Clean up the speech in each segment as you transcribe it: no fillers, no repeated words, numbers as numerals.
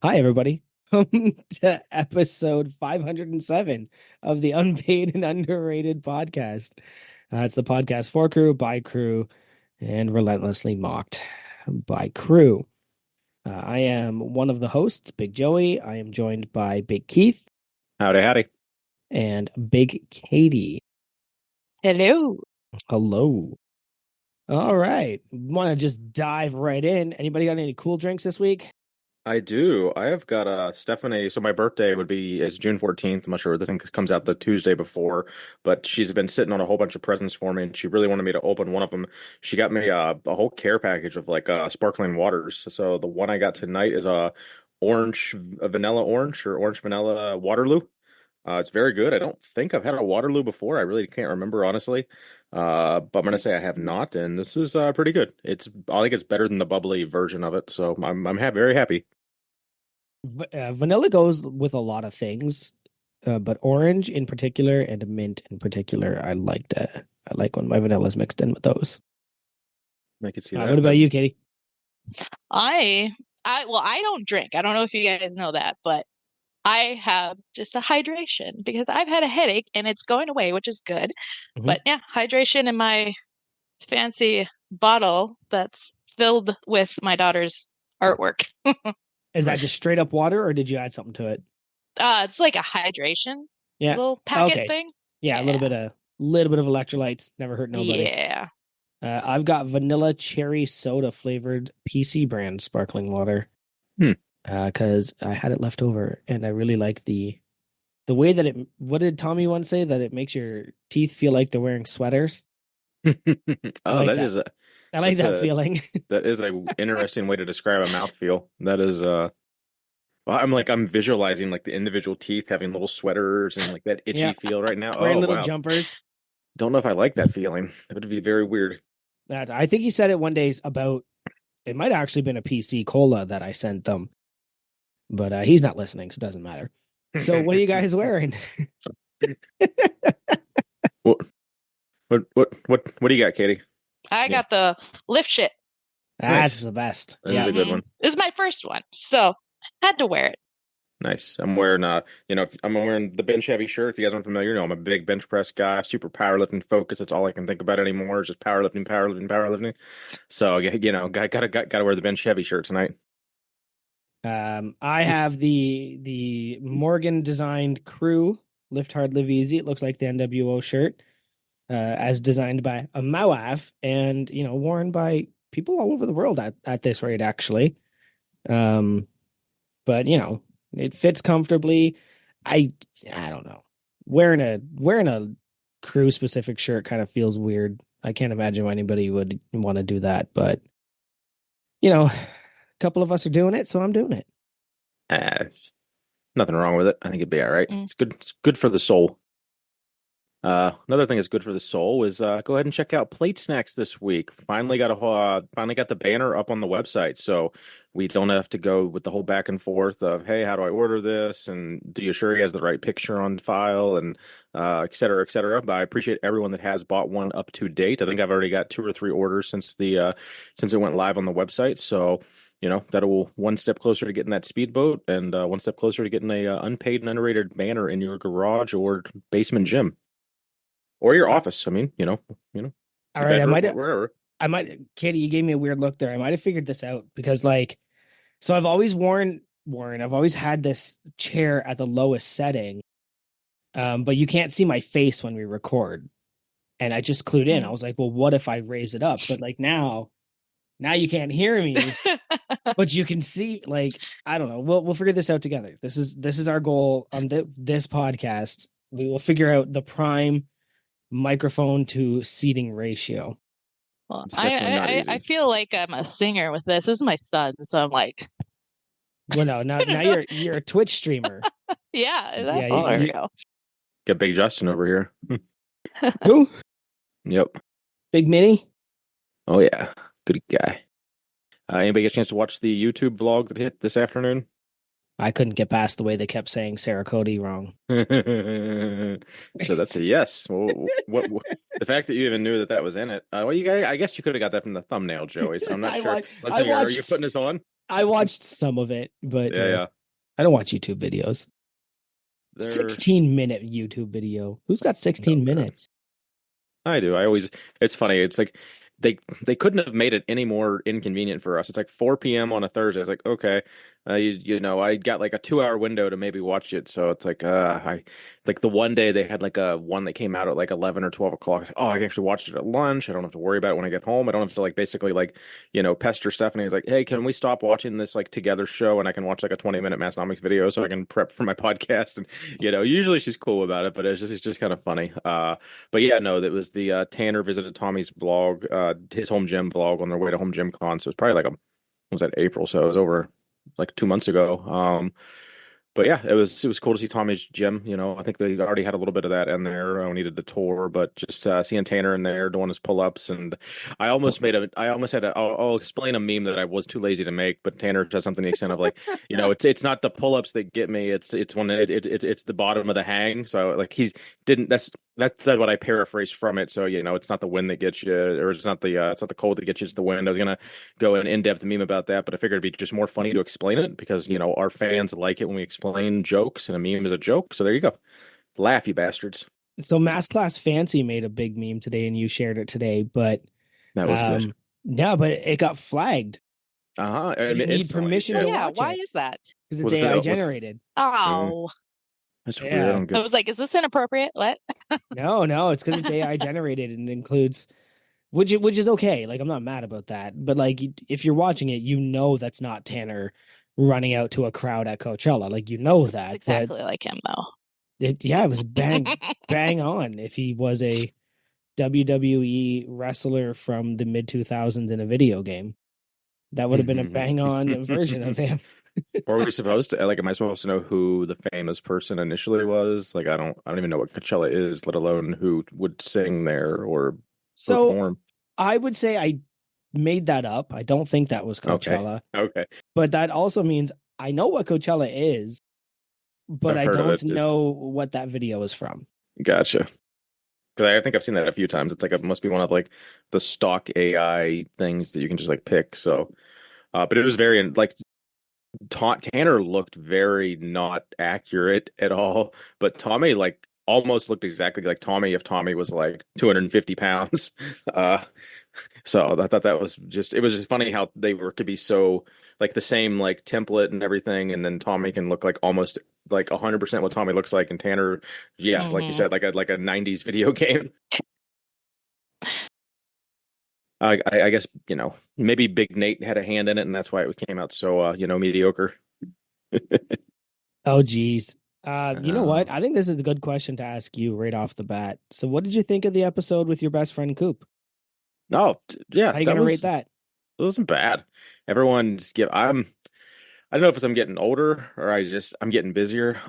Hi, everybody. Welcome to episode 507 of the Unpaid and Underrated podcast. It's the podcast for crew, by crew, and relentlessly mocked by crew. I am one of the hosts, Big Joey. I am joined by Big Keith Howdy, howdy. and Big Katie. Hello. Hello. All right. Want to just dive right in. Anybody got any cool drinks this week? I do. I have got Stephanie. So my birthday is June 14th. I'm not sure. I think this comes out the Tuesday before, but she's been sitting on a whole bunch of presents for me, and she really wanted me to open one of them. She got me a whole care package of like sparkling waters. So the one I got tonight is a vanilla orange or orange vanilla Waterloo. It's very good. I don't think I've had a Waterloo before. I really can't remember honestly. But I'm gonna say I have not, and this is pretty good. I think it's better than the bubbly version of it, so I'm very happy. Vanilla goes with a lot of things, but orange in particular and mint in particular, I liked it. I like when my vanilla is mixed in with those. I can see What about you, Katie? I don't drink. I don't know if you guys know that, but I have just a hydration because I've had a headache and it's going away, which is good. But yeah, hydration in my fancy bottle that's filled with my daughter's artwork. Is that just straight up water, or did you add something to it? It's like a hydration little packet thing. Yeah, a little bit of electrolytes. Never hurt nobody. Yeah. I've got vanilla cherry soda flavored PC brand sparkling water. Because I had it left over, and I really like the way that it. What did Tommy once say? That it makes your teeth feel like they're wearing sweaters. Oh, like that is I like that feeling. That is a interesting way to describe a mouthfeel. That is well, I'm visualizing like the individual teeth having little sweaters and like that itchy feel right now. Wearing Oh, little wow. jumpers. Don't know if I like that feeling. That would be very weird. I think he said it one day about it might have actually been a PC cola that I sent them. But he's not listening, so it doesn't matter. So what are you guys wearing? What do you got, Katie? I got the lift shit. That's the best. That is a good one. It was my first one, so I had to wear it. Nice. I'm wearing I'm wearing the bench heavy shirt. If you guys aren't familiar, I'm a big bench press guy, super powerlifting focus. That's all I can think about anymore is just powerlifting. So gotta wear the bench heavy shirt tonight. I have the Morgan designed crew lift hard, live easy. It looks like the NWO shirt, as designed by a Mawaf and worn by people all over the world at this rate, actually. But it fits comfortably. I don't know. Wearing a crew specific shirt kind of feels weird. I can't imagine why anybody would want to do that, but a couple of us are doing it, so I'm doing it. Nothing wrong with it. I think it'd be all right. It's good. It's good for the soul. Another thing that's good for the soul is go ahead and check out Plate Snacks this week. Finally got the banner up on the website, so we don't have to go with the whole back and forth of, hey, how do I order this, and do you sure he has the right picture on file, and et cetera, et cetera. But I appreciate everyone that has bought one up to date. I think I've already got 2 or 3 orders since it went live on the website. So that'll one step closer to getting that speedboat, and one step closer to getting a unpaid and underrated banner in your garage or basement gym. Or your office. I mean, All right, wherever. Katie, you gave me a weird look there. I might have figured this out because, so I've always I've always had this chair at the lowest setting, but you can't see my face when we record. And I just clued in. I was like, well, what if I raise it up? But now you can't hear me, but you can see. I don't know. We'll figure this out together. This is our goal on this podcast. We will figure out the prime microphone to seating ratio. Well, I feel like I'm a singer with this. This is my son, so I'm like, well, no, now you're a Twitch streamer. Yeah, there we go. Get Big Justin over here. Who? Yep. Big Mini. Oh yeah, good guy. Anybody get a chance to watch the YouTube vlog that hit this afternoon? I couldn't get past the way they kept saying Sarah Cody wrong. So that's a yes. Well, what the fact that you even knew that was in it? Well, I guess you could have got that from the thumbnail, Joey. So I'm not sure. Are you putting this on? I watched some of it, but Yeah. I don't watch YouTube videos. They're 16-minute YouTube video. Who's got oh 16 god. minutes? I do. It's funny. It's like they couldn't have made it any more inconvenient for us. It's like 4 p.m. on a Thursday. It's like, okay, I got like a 2 hour window to maybe watch it. So it's like, I like the one day they had like a one that came out at like 11 or 12 o'clock. It's like, oh, I can actually watch it at lunch. I don't have to worry about it when I get home. I don't have to like basically like, pester Stephanie. It's like, hey, can we stop watching this like together show and I can watch like a 20-minute Massnomics video so I can prep for my podcast. And usually she's cool about it, but it's just kind of funny. But yeah, no, that was the Tanner visited Tommy's vlog, his home gym vlog on their way to home gym con. So it was probably like was that April? So it was over like 2 months ago. But yeah, it was cool to see Tommy's gym. I think they already had a little bit of that in there when he did the tour, but just seeing Tanner in there doing his pull-ups, and I'll explain a meme that I was too lazy to make, but Tanner does something to the extent of like, it's not the pull-ups that get me, it's when it's the bottom of the hang. So like he didn't. That's what I paraphrased from it. So it's not the wind that gets you, or it's not the cold that gets you, it's the wind. I was gonna go an in-depth meme about that, but I figured it'd be just more funny to explain it because our fans like it when we explain jokes, and a meme is a joke. So there you go. Laugh, you bastards. So Mass Class Fancy made a big meme today, and you shared it today, but That was good. yeah, but it got flagged. Uh-huh. You need permission to watch why it is that? because it's AI generated. Oh, That's weird. I Yeah. don't I get. was like, is this inappropriate? What? No, it's because it's AI generated and includes, which is okay. Like I'm not mad about that, but like if you're watching it, that's not Tanner running out to a crowd at Coachella. Like that, It's exactly like him though. it was bang on. If he was a WWE wrestler from the mid 2000s in a video game, that would have been a bang on version of him. Or are we supposed to like? Am I supposed to know who the famous person initially was? Like, I don't even know what Coachella is, let alone who would sing there or So perform. I would say I made that up. I don't think that was Coachella. Okay. But that also means I know what Coachella is, but I've I heard of don't it. know what that video is from. Gotcha. Because I think I've seen that a few times. It's like it must be one of like the stock AI things that you can just like pick. So, but it was very like Tanner looked very not accurate at all, but Tommy like almost looked exactly like Tommy if Tommy was like 250 pounds. Uh, so I thought that was it was just funny how they could be so like the same like template and everything, and then Tommy can look like almost like 100% what Tommy looks like, and Tanner, yeah, like you said, like a 90s video game. I guess maybe Big Nate had a hand in it, and that's why it came out so mediocre. Oh, geez. You know what? I think this is a good question to ask you right off the bat. So, what did you think of the episode with your best friend Coop? Oh, yeah, How you gonna rate that? It wasn't bad. Everyone's I don't know if I'm getting older or I'm getting busier.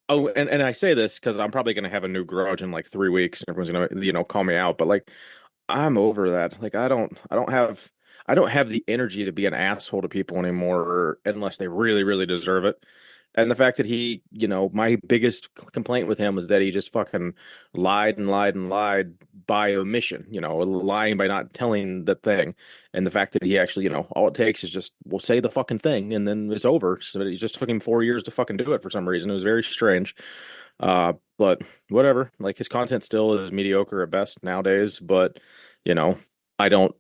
Oh, and I say this because I'm probably gonna have a new garage in like 3 weeks. Everyone's gonna call me out, but like I'm over that. Like I don't have the energy to be an asshole to people anymore unless they really, really deserve it. And the fact that my biggest complaint with him was that he just fucking lied and lied and lied by omission, lying by not telling the thing. And the fact that he actually, all it takes is just, we'll say the fucking thing and then it's over. So it just took him 4 years to fucking do it for some reason. It was very strange. But whatever, like his content still is mediocre at best nowadays, but I don't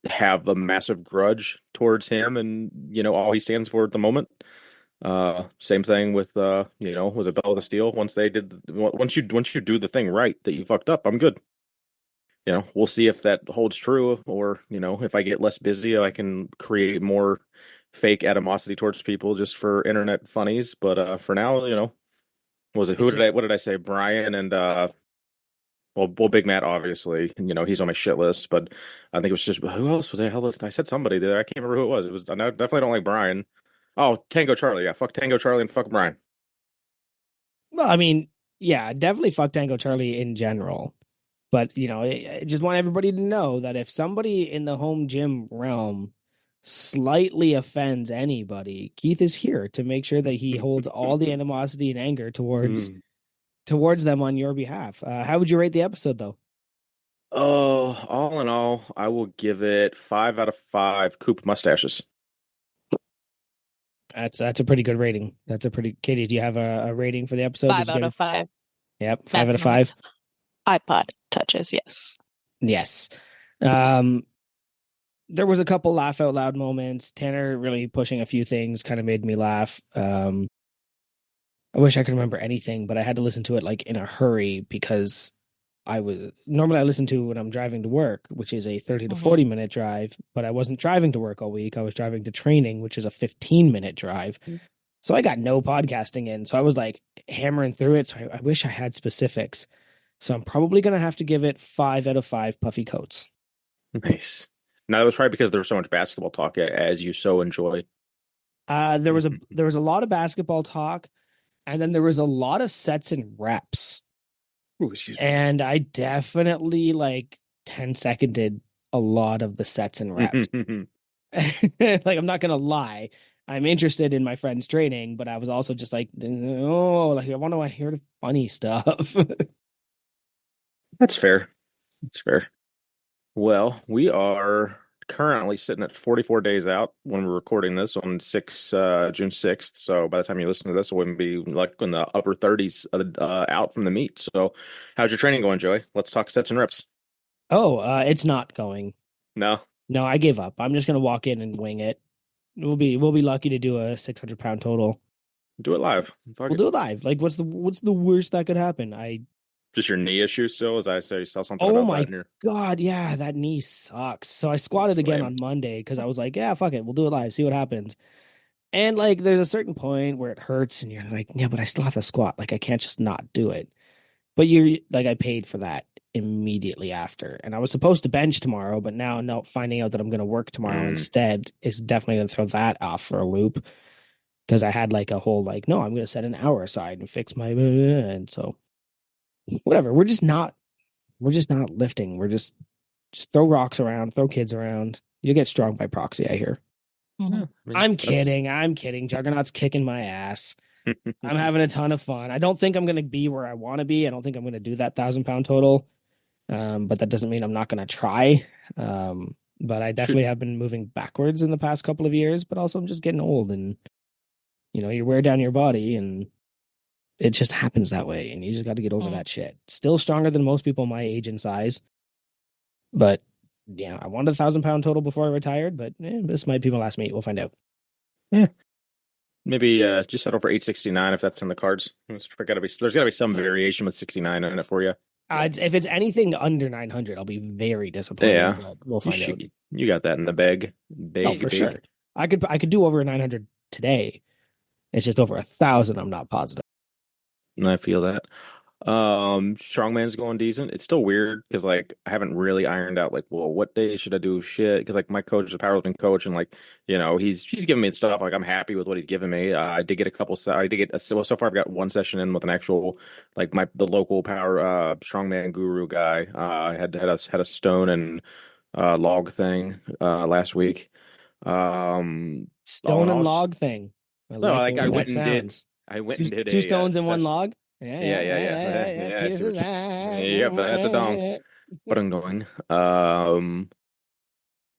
have a massive grudge towards him and all he stands for at the moment. Same thing with was it Bella the Steel? Once you do the thing right that you fucked up, I'm good. We'll see if that holds true, or if I get less busy, I can create more fake animosity towards people just for internet funnies. But for now, was it what did I say? Brian and well, Big Matt, obviously, he's on my shit list, but I think it was just who else was there? I said somebody there. I can't remember who it was. I definitely don't like Brian. Oh, Tango Charlie. Yeah, fuck Tango Charlie and fuck Brian. Well, I mean, yeah, definitely fuck Tango Charlie in general. But, I just want everybody to know that if somebody in the home gym realm slightly offends anybody, Keith is here to make sure that he holds all the animosity and anger towards them on your behalf. How would you rate the episode, though? Oh, all in all, I will give it 5 out of 5 Coop mustaches. That's a pretty good rating. That's a pretty Katie. Do you have a rating for the episode? Did Five you out give it? of five. Yep, 5 out of 5. Maximum iPod touches, yes. Yes. Um, there was a couple laugh out loud moments. Tanner really pushing a few things kind of made me laugh. I wish I could remember anything, but I had to listen to it like in a hurry because I listen to when I'm driving to work, which is a 30 to 40 minute drive, but I wasn't driving to work all week. I was driving to training, which is a 15-minute drive. So I got no podcasting in. So I was like hammering through it. So I wish I had specifics. So I'm probably going to have to give it 5 out of 5 puffy coats. Nice. Now that was probably because there was so much basketball talk as you so enjoy. There was a lot of basketball talk, and then there was a lot of sets and reps. Ooh, excuse me. And I definitely like 10-seconded a lot of the sets and reps. Like, I'm not gonna lie, I'm interested in my friend's training, but I was also just like, oh, like I want to hear the funny stuff. That's fair. That's fair. Well, we are currently sitting at 44 days out when we're recording this on June 6th. So by the time you listen to this, it wouldn't be like in the upper 30s out from the meet. So how's your training going, Joey? Let's talk sets and reps. Oh, it's not going. No, I gave up. I'm just gonna walk in and wing it. We'll be lucky to do a 600-pound total. do it live. We'll do it live. Like, what's the worst that could happen? Just your knee issue still? As I say, you saw something Oh about my that in here. God, yeah, that knee sucks. So I squatted again on Monday because I was like, yeah, fuck it, we'll do it live, see what happens. And like, there's a certain point where it hurts, and you're like, yeah, but I still have to squat. Like, I can't just not do it. But you're like, I paid for that immediately after, and I was supposed to bench tomorrow, but now finding out that I'm going to work tomorrow instead is definitely going to throw that off for a loop. Because I had like a whole like, no, I'm going to set an hour aside and fix my, and so whatever. We're just not lifting. We're just throw rocks around, throw kids around. You get strong by proxy, I hear. Mm-hmm. I'm kidding. Juggernaut's kicking my ass. I'm having a ton of fun. I don't think I'm going to be where I want to be. I don't think I'm going to do that 1,000-pound total. But that doesn't mean I'm not going to try. But I definitely have been moving backwards in the past couple of years, but also I'm just getting old, and you wear down your body, and it just happens that way, and you just got to get over that shit. Still stronger than most people my age and size. But yeah, I wanted 1,000-pound total before I retired, but this might be my last meet. We'll find out. Yeah. Maybe just settle for 869 if that's in the cards. There's got to be some variation with 69 in it for you. If it's anything under 900, I'll be very disappointed. Yeah, but we'll find out. You got that in the bag. For sure. I could do over 900 today. It's just over 1,000. I'm not positive. I feel that. Strongman's going decent. It's still weird because like I haven't really ironed out like, well, what day should I do shit? Because like my coach is a powerlifting coach, and like he's giving me stuff. Like I'm happy with what he's giving me. I did get so far I've got one session in with an actual like the local power strongman guru guy. I had a stone and log thing last week. Stone and log thing. I went and did two stones in one log. Yeah. Pieces. Yep, that's a dong. But I'm going.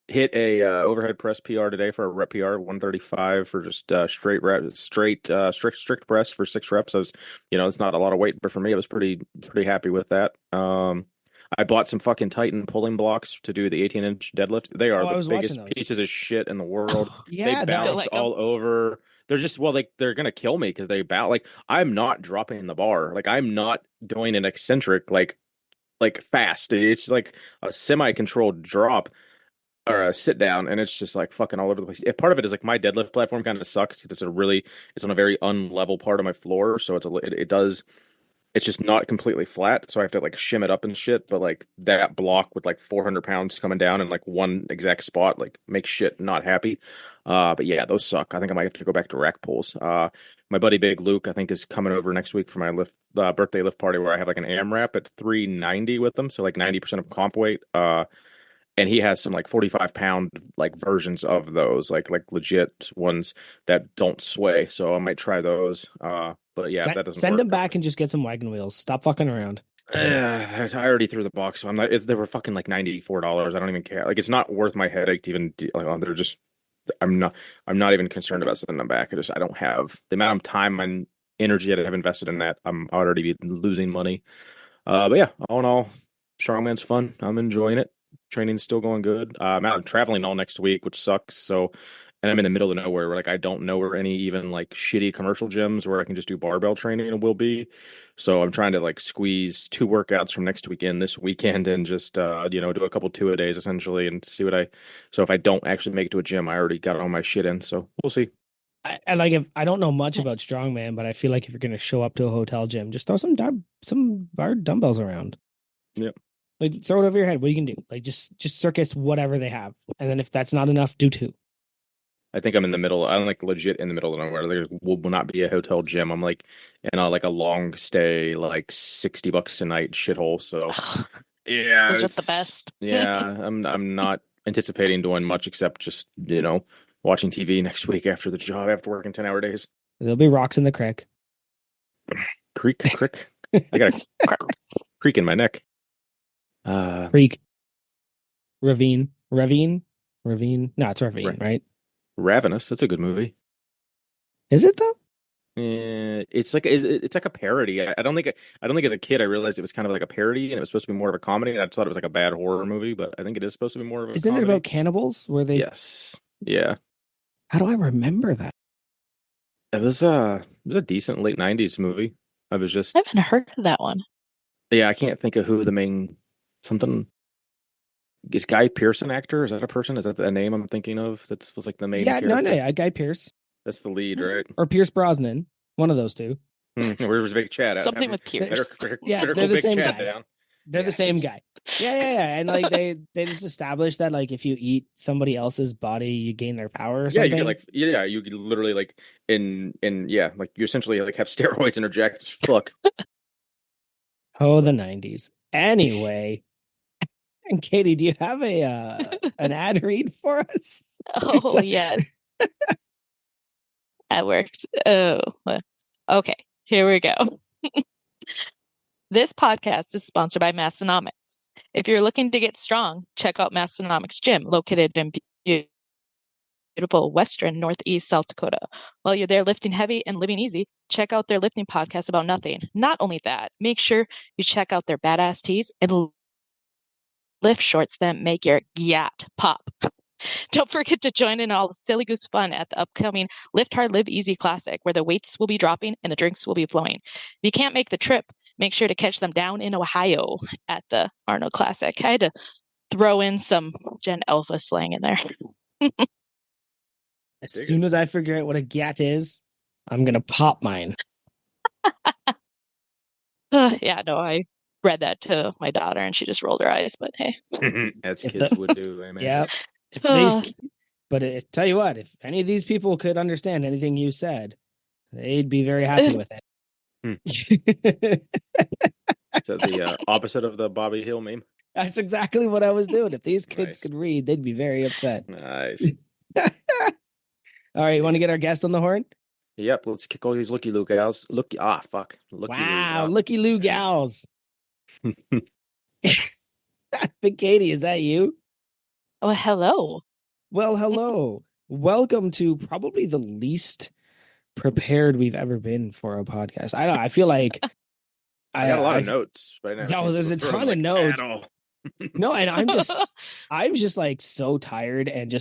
Hit a overhead press PR today for a rep PR 135 for just strict press for 6 reps. I was, it's not a lot of weight, but for me, I was pretty happy with that. I bought some fucking Titan pulling blocks to do the 18-inch deadlift. They are the biggest pieces of shit in the world. Yeah, they bounce all over. They're just they're gonna kill me because they bounce. Like I'm not dropping the bar. Like I'm not doing an eccentric like fast. It's like a semi-controlled drop or a sit down, and it's just like fucking all over the place. Part of it is like my deadlift platform kind of sucks because it's on a very unlevel part of my floor, so it's just not completely flat, so I have to like shim it up and shit. But like that block with like 400 pounds coming down in like one exact spot, like makes shit not happy. But yeah, those suck. I think I might have to go back to rack pulls. My buddy Big Luke, I think, is coming over next week for my birthday lift party where I have like an AMRAP at 390 with them, so like 90% of comp weight. And he has some like 45-pound like versions of those, like legit ones that don't sway. So I might try those. But yeah, that doesn't send work. them back and just get some wagon wheels. Stop fucking around. I already threw the box. So they were fucking like $94. I don't even care. Like it's not worth my headache to even. They're just I'm not even concerned about sending them back. I don't have the amount of time and energy that I have invested in that. I'm already losing money. But yeah, all in all, strongman's fun. I'm enjoying it. Training's still going good. I'm out traveling all next week, which sucks. So, and I'm in the middle of nowhere where like I don't know where any even like shitty commercial gyms where I can just do barbell training will be. So I'm trying to like squeeze 2 workouts from next weekend this weekend and just do a couple 2-a-days essentially and see what I. So if I don't actually make it to a gym, I already got all my shit in. So we'll see. I like if I don't know much about strongman, but I feel like if you're gonna show up to a hotel gym, just throw some bar dumbbells around. Yeah. Like throw it over your head. What you can do? Like just circus whatever they have, and then if that's not enough, do 2. I think I'm in the middle. I'm like legit in the middle of nowhere. There will not be a hotel gym. I'm like in a long stay, like $60 a night shithole. So yeah, Those are the best. Yeah, I'm not anticipating doing much except just watching TV next week after the job after working 10-hour days. There'll be rocks in the creek. Crick. I got a creak in my neck. Creek. Ravine. No, it's ravine, right? Ravenous. That's a good movie. Is it though? It's like a parody. I don't think as a kid I realized it was kind of like a parody and it was supposed to be more of a comedy. And I thought it was like a bad horror movie, but I think it is supposed to be more of a Isn't comedy. it about cannibals? Where they? Yes. Yeah. How do I remember that? It was a decent late 90s movie. I haven't heard of that one. Yeah, I can't think of who the main something. Is Guy Pearce an actor? Is that a person? Is that the name I'm thinking of? That was like the main character? Yeah, Guy Pearce. That's the lead, right? Or Pierce Brosnan. One of those two. Where's Big Chad? Something with Pierce. They're the same guy. They're the same guy. Yeah. And like they just established that like if you eat somebody else's body, you gain their power or something. You could literally like like you essentially like have steroids interject as fuck. Oh, the 90s. Anyway. And Katie, do you have an ad read for us? Oh, yes. That worked. Oh, okay. Here we go. This podcast is sponsored by Massonomics. If you're looking to get strong, check out Massonomics Gym, located in beautiful western northeast South Dakota. While you're there lifting heavy and living easy, check out their lifting podcast about nothing. Not only that, make sure you check out their badass tees and lift shorts that make your gyat pop. Don't forget to join in all the silly goose fun at the upcoming Lift Hard Live Easy Classic, where the weights will be dropping and the drinks will be flowing. If you can't make the trip, make sure to catch them down in Ohio at the Arnold Classic. I had to throw in some Gen Alpha slang in there. As soon as I figure out what a gyat is, I'm going to pop mine. I read that to my daughter and she just rolled her eyes, but hey. As kids would do, I mean. Yeah. Tell you what, if any of these people could understand anything you said, they'd be very happy with it. So the opposite of the Bobby Hill meme. That's exactly what I was doing. If these kids could read, they'd be very upset. Nice. All right, you want to get our guest on the horn? Yep, let's kick all these looky-loo gals. Looky gals. Big Katie, is that you? Oh, hello. Well, hello. Welcome to probably the least prepared we've ever been for a podcast. I feel like I got a lot of notes, but there's a ton of notes. No, and I'm just like so tired and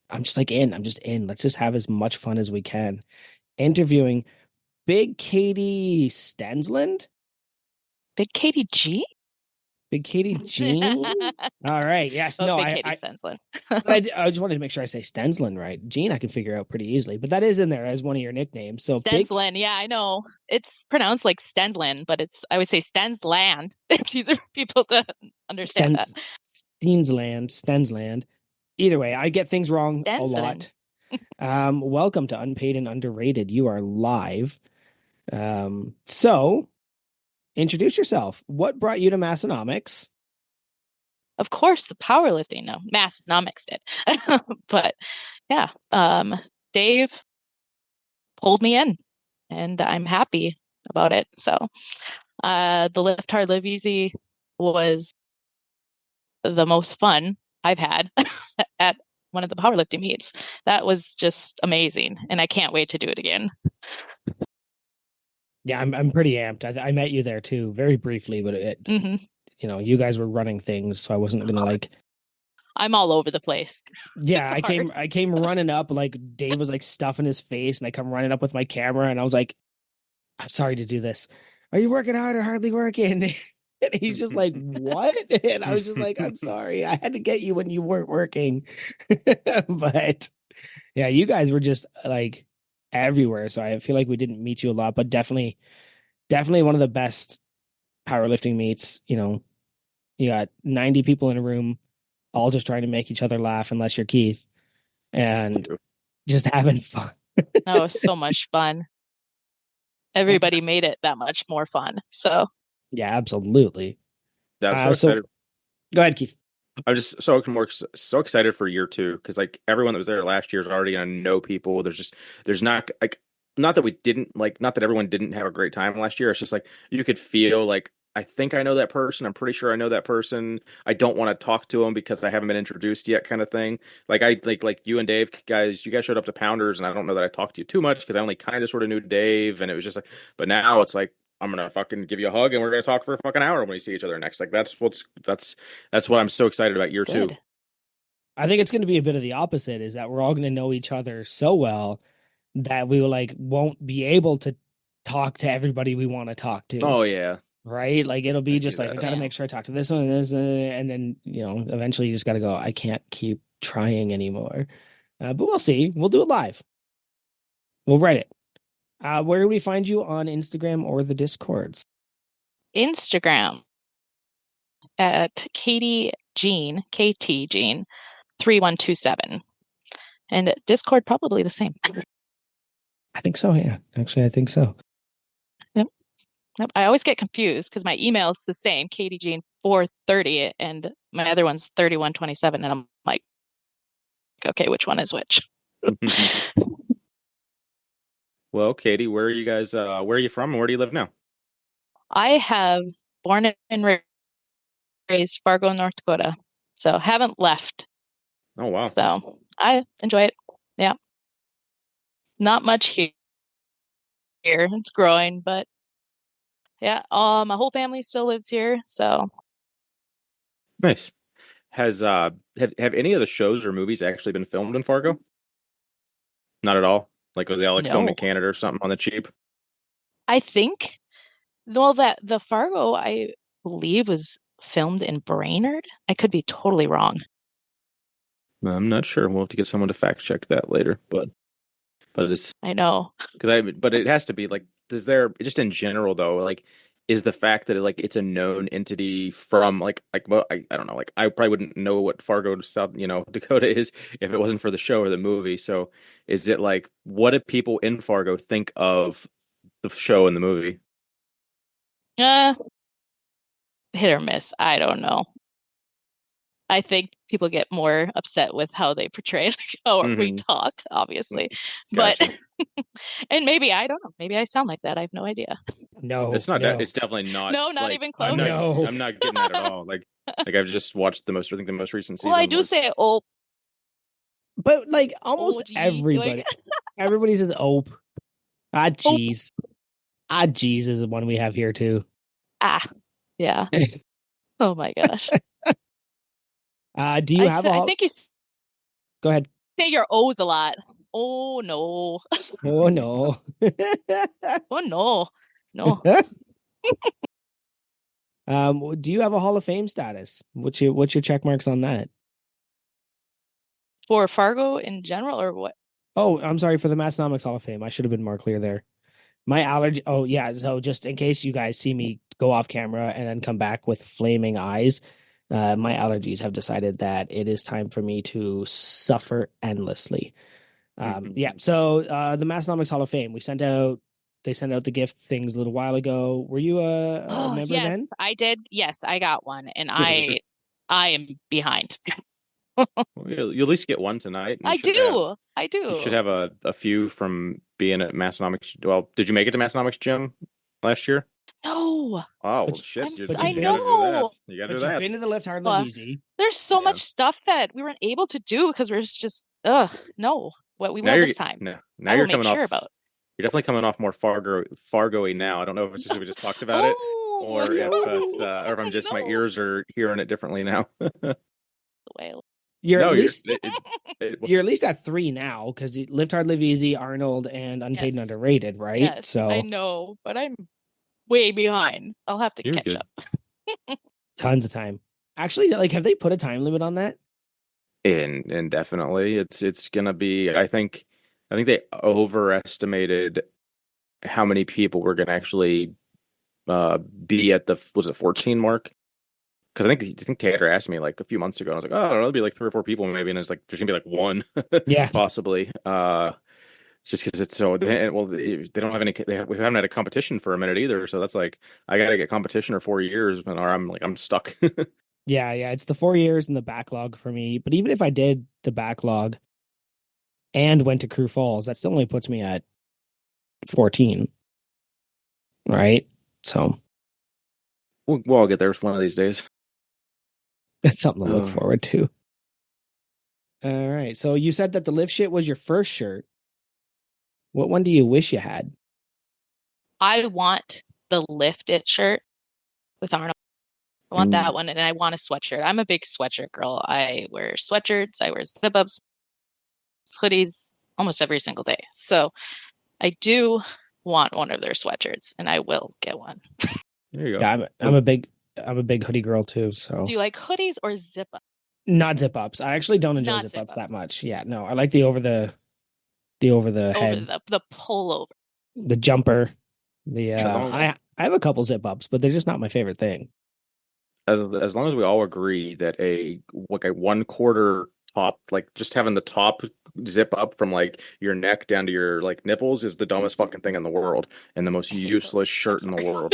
I'm just in. Let's just have as much fun as we can. Interviewing Big Katie Stensland. Big Katie G? Big Katie Jean? All right. Yes. No, Big Katie Stensland. I just wanted to make sure I say Stensland right. Jean, I can figure out pretty easily, but that is in there as one of your nicknames. So Stensland. Yeah, I know. It's pronounced like Stensland, but I would say Stensland. It's easier for people to understand that. Stensland. Either way, I get things wrong a lot. Welcome to Unpaid and Underrated. You are live. So introduce yourself. What brought you to Massonomics? Of course, the powerlifting. No, Massonomics did. But yeah, Dave pulled me in, and I'm happy about it. So the Lift Hard, Live Easy was the most fun I've had at one of the powerlifting meets. That was just amazing, and I can't wait to do it again. Yeah, I'm pretty amped. I met you there too, very briefly, but you guys were running things, so I wasn't gonna like. I'm all over the place. Yeah, I came running up, like Dave was like stuffing his face, and I come running up with my camera, and I was like, "I'm sorry to do this. Are you working hard or hardly working?" And he's just like, "What?" And I was just like, "I'm sorry. I had to get you when you weren't working." But yeah, you guys were just like everywhere. So I feel like we didn't meet you a lot, but definitely one of the best powerlifting meets. You got 90 people in a room, all just trying to make each other laugh, unless you're Keith, and just having fun. That was so much fun. Everybody made it that much more fun. So yeah, absolutely. I'm so excited. Go ahead, Keith. I'm just so excited for year 2 because like everyone that was there last year is already gonna know people. There's not like not that we didn't like not that everyone didn't have a great time last year. It's just like you could feel like I think I know that person. I'm pretty sure I know that person. I don't want to talk to them because I haven't been introduced yet, kind of thing. Like I like you and Dave guys. You guys showed up to Pounders, and I don't know that I talked to you too much because I only kind of sort of knew Dave, and it was just like. But now it's like I'm gonna fucking give you a hug, and we're gonna talk for a fucking hour when we see each other next. Like that's what I'm so excited about year 2. I think it's going to be a bit of the opposite. Is that we're all going to know each other so well that we will won't be able to talk to everybody we want to talk to. Oh yeah, right. Like it'll be just like I got to make sure I talk to this one and this, and then eventually you just got to go. I can't keep trying anymore. But we'll see. We'll do it live. We'll write it. Where do we find you on Instagram or the Discords? Instagram at Katie Jean, KT Jean 3127. And Discord probably the same. I think so, yeah. Actually, I think so. Yep. I always get confused because my email is the same, Katie Jean 430, and my other one's 3127, and I'm like, okay, which one is which? Well, Katie, where are you guys? Where are you from, and where do you live now? I have born and raised Fargo, North Dakota, so haven't left. Oh wow! So I enjoy it. Yeah, not much here. It's growing, but yeah, my whole family still lives here. So nice. Has have any of the shows or movies actually been filmed in Fargo? Not at all. Like was they all filmed in Canada or something on the cheap? I think, well, that the Fargo I believe was filmed in Brainerd. I could be totally wrong. I'm not sure. We'll have to get someone to fact check that later, but it's. I know but it has to be like. Does there just in general though like is the fact that it's a known entity from well I don't know like I probably wouldn't know what Fargo South Dakota is if it wasn't for the show or the movie. So is it like what do people in Fargo think of the show and the movie? Hit or miss. I don't know. I think people get more upset with how they portray how we talk, obviously. Gotcha. But and maybe I don't know. Maybe I sound like that. I have no idea. No, it's not that. It's definitely not. No, not even close. I'm not getting that at all. Like I've just watched the most recent season. Well, I do say "ope," but like almost everybody, everybody says "ope." Ah, jeez. Ah, jeez is the one we have here too. Ah, yeah. Oh my gosh. Do you have I think you go ahead. Say your O's a lot. Oh no. Oh no. Oh no. No. Do you have a Hall of Fame status? What's your check marks on that? For Fargo in general or what? Oh, I'm sorry, for the Massonomics Hall of Fame. I should have been more clear there. My allergy. Oh yeah. So just in case you guys see me go off camera and then come back with flaming eyes, my allergies have decided that it is time for me to suffer endlessly. Yeah. So the Massonomics Hall of Fame, they sent out the gift things a little while ago. Were you a member then? Yes, I did. Yes, I got one, and I am behind. Well, you'll at least get one tonight. I do. You should have a few from being at Massonomics. Well, did you make it to Massonomics Gym last year? No. Oh But shit! You but I you've gotta been do that. know. You gotta do but you've that. been to the Lift Hard Live Easy. There's so Yeah. much stuff that we weren't able to do because we're just no. What we Now will you're this time. now I will you're make coming sure off. about. You're definitely coming off more Fargo-y now. I don't know if it's just we just talked about it, Oh or if it's no. or if I'm just my No. ears are hearing it differently now. The way. You're at No, least it, you're at least at 3 now because Lift Hard Live Easy, Arnold, and Unpaid and Yes. Underrated, right? Yes, I So know, but I'm way behind. I'll have to you're catch good. up. tons of time. Actually, like, have they put a time limit on that? And definitely it's gonna be. I think they overestimated how many people were gonna actually be at the was it 14 mark? Because I think Tater asked me like a few months ago. And I was like, oh, I don't know, it'll be like 3 or 4 people maybe, and it's like there's gonna be like one, Yeah. possibly. Just because it's so well, they don't have any. We haven't had a competition for a minute either, so that's like I got to get competition for 4 years, or I'm stuck. Yeah, it's the 4 years and the backlog for me. But even if I did the backlog and went to Crew Falls, that still only puts me at 14. Right? So We'll all get there one of these days. that's something to look Oh. forward to. All right. So you said that the lift shit was your first shirt. What one do you wish you had? I want the Lift It shirt with Arnold. I want that one, and I want a sweatshirt. I'm a big sweatshirt girl. I wear sweatshirts, I wear zip-ups, hoodies almost every single day. So I do want one of their sweatshirts, and I will get one. There you go. Yeah, I'm a big hoodie girl too. So Do you like hoodies or zip-ups? not zip ups. I actually don't enjoy Not zip ups zip-ups. that much. Yeah, no, I like the over the head, The pullover. the jumper. The As long I have a couple zip ups, but they're just not my favorite thing. as long as we all agree that a 1/4 top, like just having the top zip up from like your neck down to your like nipples, is the dumbest fucking thing in the world and the most useless shirt in the world.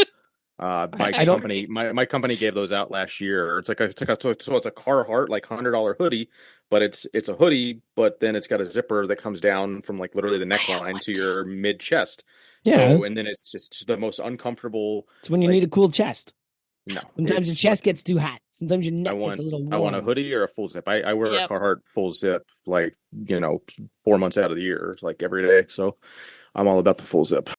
My I don't- company, my company gave those out last year. It's a Carhartt like $100 hoodie, but it's a hoodie, but then it's got a zipper that comes down from like literally the neckline to your mid chest. Yeah, So and then it's just the most uncomfortable. it's when you Like need a cool chest. no, Sometimes your it's chest gets too hot. Sometimes your I neck gets want a little I want a warm. hoodie or a full zip. I wear Yep. a Carhartt full zip like 4 months out of the year, like every day. So I'm all about the full zip.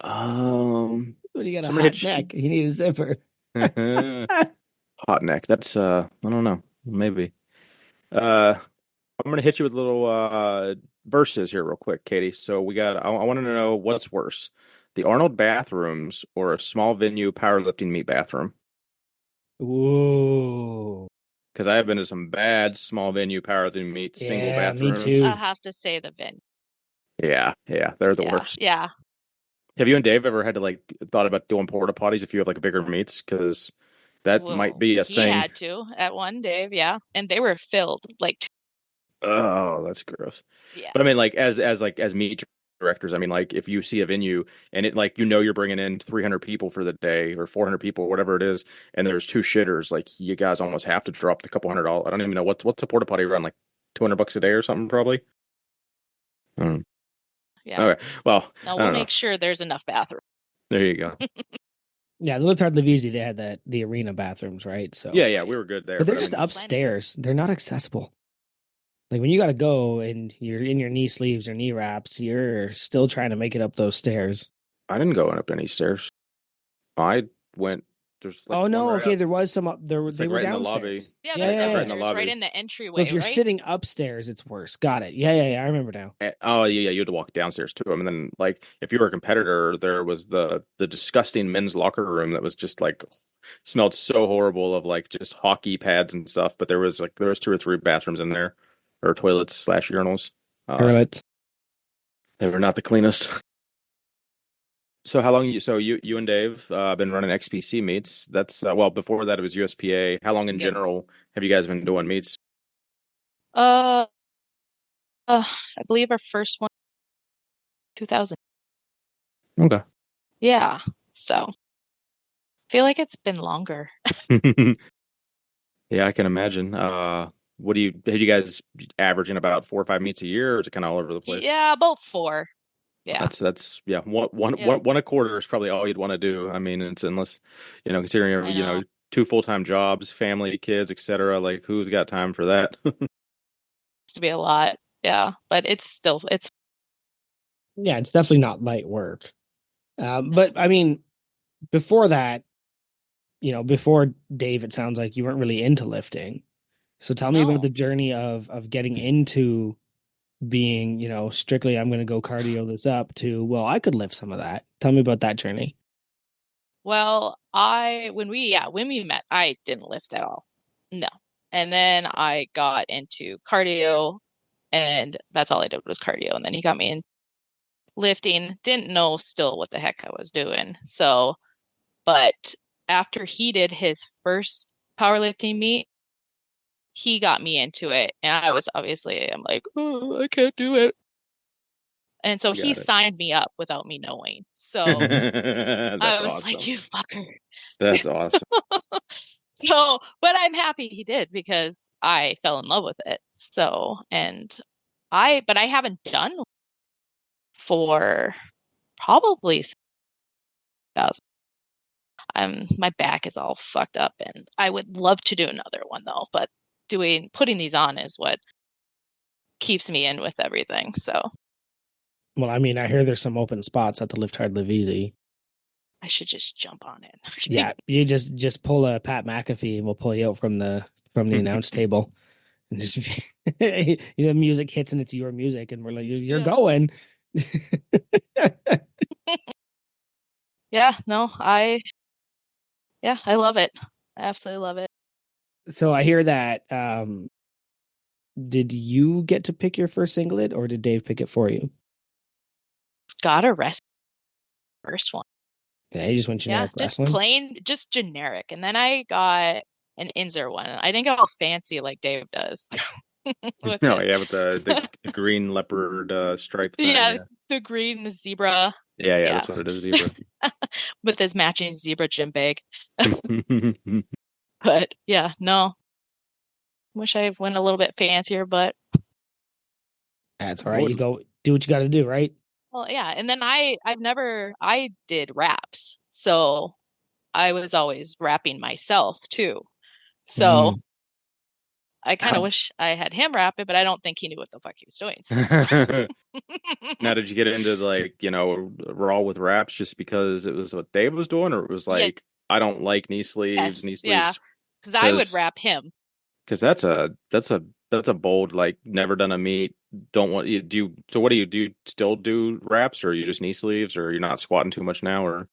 When you got a Somebody hot neck, you need a zipper. hot neck. That's I don't know. Maybe. I'm gonna hit you with a little verses here real quick, Katie. So I want to know what's worse, the Arnold bathrooms or a small venue powerlifting meet bathroom? Ooh. Because I have been to some bad small venue powerlifting meet single Yeah, me bathrooms. too. I have to say the venue. Yeah, they're the worst. Yeah. Have you and Dave ever had to like thought about doing porta potties if you have like bigger meets? Because that might be a he thing. had to at one, Dave, yeah. And they were filled. Like, Oh, that's gross. yeah. But I mean, like as meet directors, I mean, like if you see a venue and it like you're bringing in 300 people for the day or 400 people, whatever it is, and there's two shitters, like you guys almost have to drop the couple $100. I don't even know what's a porta potty run, like $200 a day or something, probably. Yeah. Okay. Well, No, I we'll don't know. make sure there's enough bathroom. There you go. Yeah, the Lift Hard Live Easy, they had the arena bathrooms, right? So Yeah, we were good there. but they're I just mean, upstairs. They're not accessible. Like when you got to go and you're in your knee sleeves or knee wraps, you're still trying to make it up those stairs. I didn't go up any stairs. I went. There's like Oh no, one right okay, out- there was some up there. It's They like were right in the lobby. downstairs. Yeah, Yeah, they're yeah, yeah. downstairs, Right in the lobby. right in the entryway, So if you're right? sitting upstairs, it's worse. Got it. Yeah. I remember now. Oh yeah, you had to walk downstairs to them, and then like if you were a competitor, there was the disgusting men's locker room that was just like smelled so horrible of like just hockey pads and stuff. But there was 2 or 3 bathrooms in there, or toilets / urinals. Toilets. They were not the cleanest. So how long you and Dave been running XPC meets? That's well before that it was USPA. How long in Yep. general have you guys been doing meets? I believe our first one 2000. Okay. Yeah. So I feel like it's been longer. Yeah, I can imagine. What have you guys averaging about 4 or 5 meets a year, or is it kind of all over the place? Yeah, about 4. Yeah. That's yeah, Yeah. one a quarter is probably all you'd want to do. I mean, it's unless, considering I know. two full-time jobs, family, kids, etc. Like who's got time for that? It's to be a lot. Yeah. But it's Yeah, it's definitely not light work. no. But I mean, before that, before Dave, it sounds like you weren't really into lifting. So tell me about No. the journey of getting into being, strictly I'm going to go cardio this up to, well, I could lift some of that. Tell me about that journey. Well, when we met, I didn't lift at all. No. And then I got into cardio, and that's all I did was cardio. And then he got me in lifting. Didn't know still what the heck I was doing. So, but after he did his first powerlifting meet, he got me into it. And I'm like, oh, I can't do it. And so he Got it. signed me up without me knowing. So That's I was like, awesome. you fucker. That's awesome. So, but I'm happy he did because I fell in love with it. So, but I haven't done for probably 1,000. My back is all fucked up and I would love to do another one though, but putting these on is what keeps me in with everything. So Well, I mean, I hear there's some open spots at the Lift Hard, Live Easy. I should just jump on it. Yeah, you just pull a Pat McAfee and we'll pull you out from the announce table, and just music hits and it's your music, and we're like, you're Yeah. going. Yeah, no, I love it. I absolutely love it. So I hear that. Did you get to pick your first singlet, or did Dave pick it for you? Got a rest first one. Yeah, he just went generic wrestling. Just generic. And then I got an Inzer one. I didn't get all fancy like Dave does. With the green leopard stripe thing. Yeah, the green zebra. Yeah, that's what it is, zebra. With this matching zebra gym bag. But yeah, no. Wish I went a little bit fancier, but that's all right. You go do what you got to do, right? Well, yeah. And then I did raps. So I was always rapping myself too. So I kind of wish I had him rap it, but I don't think he knew what the fuck he was doing. So. Now, did you get into Raw with raps just because it was what Dave was doing, or it was like, I don't like knee sleeves, Yeah, because I would rap him. Because that's a bold, like, never done a meet. Don't want you do. So what do? You still do raps, or are you just knee sleeves, or you're not squatting too much now, or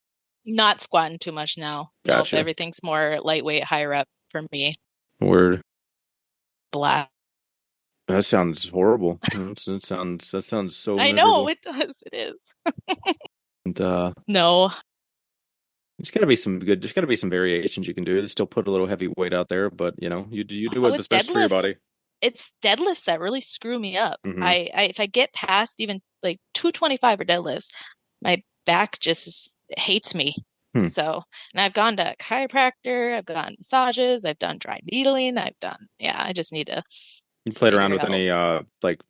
not squatting too much now? Gotcha. Nope, everything's more lightweight, high rep for me. Word. Black. That sounds horrible. That sounds so. I miserable. know it does. It is. And no. There's gotta be some variations you can do. Still put a little heavy weight out there, but you do what's best for your body. It's deadlifts that really screw me up. Mm-hmm. If I get past even like 225 or deadlifts, my back just hates me. So, and I've gone to a chiropractor, I've gone massages, I've done dry needling, I just need to. You played around with any like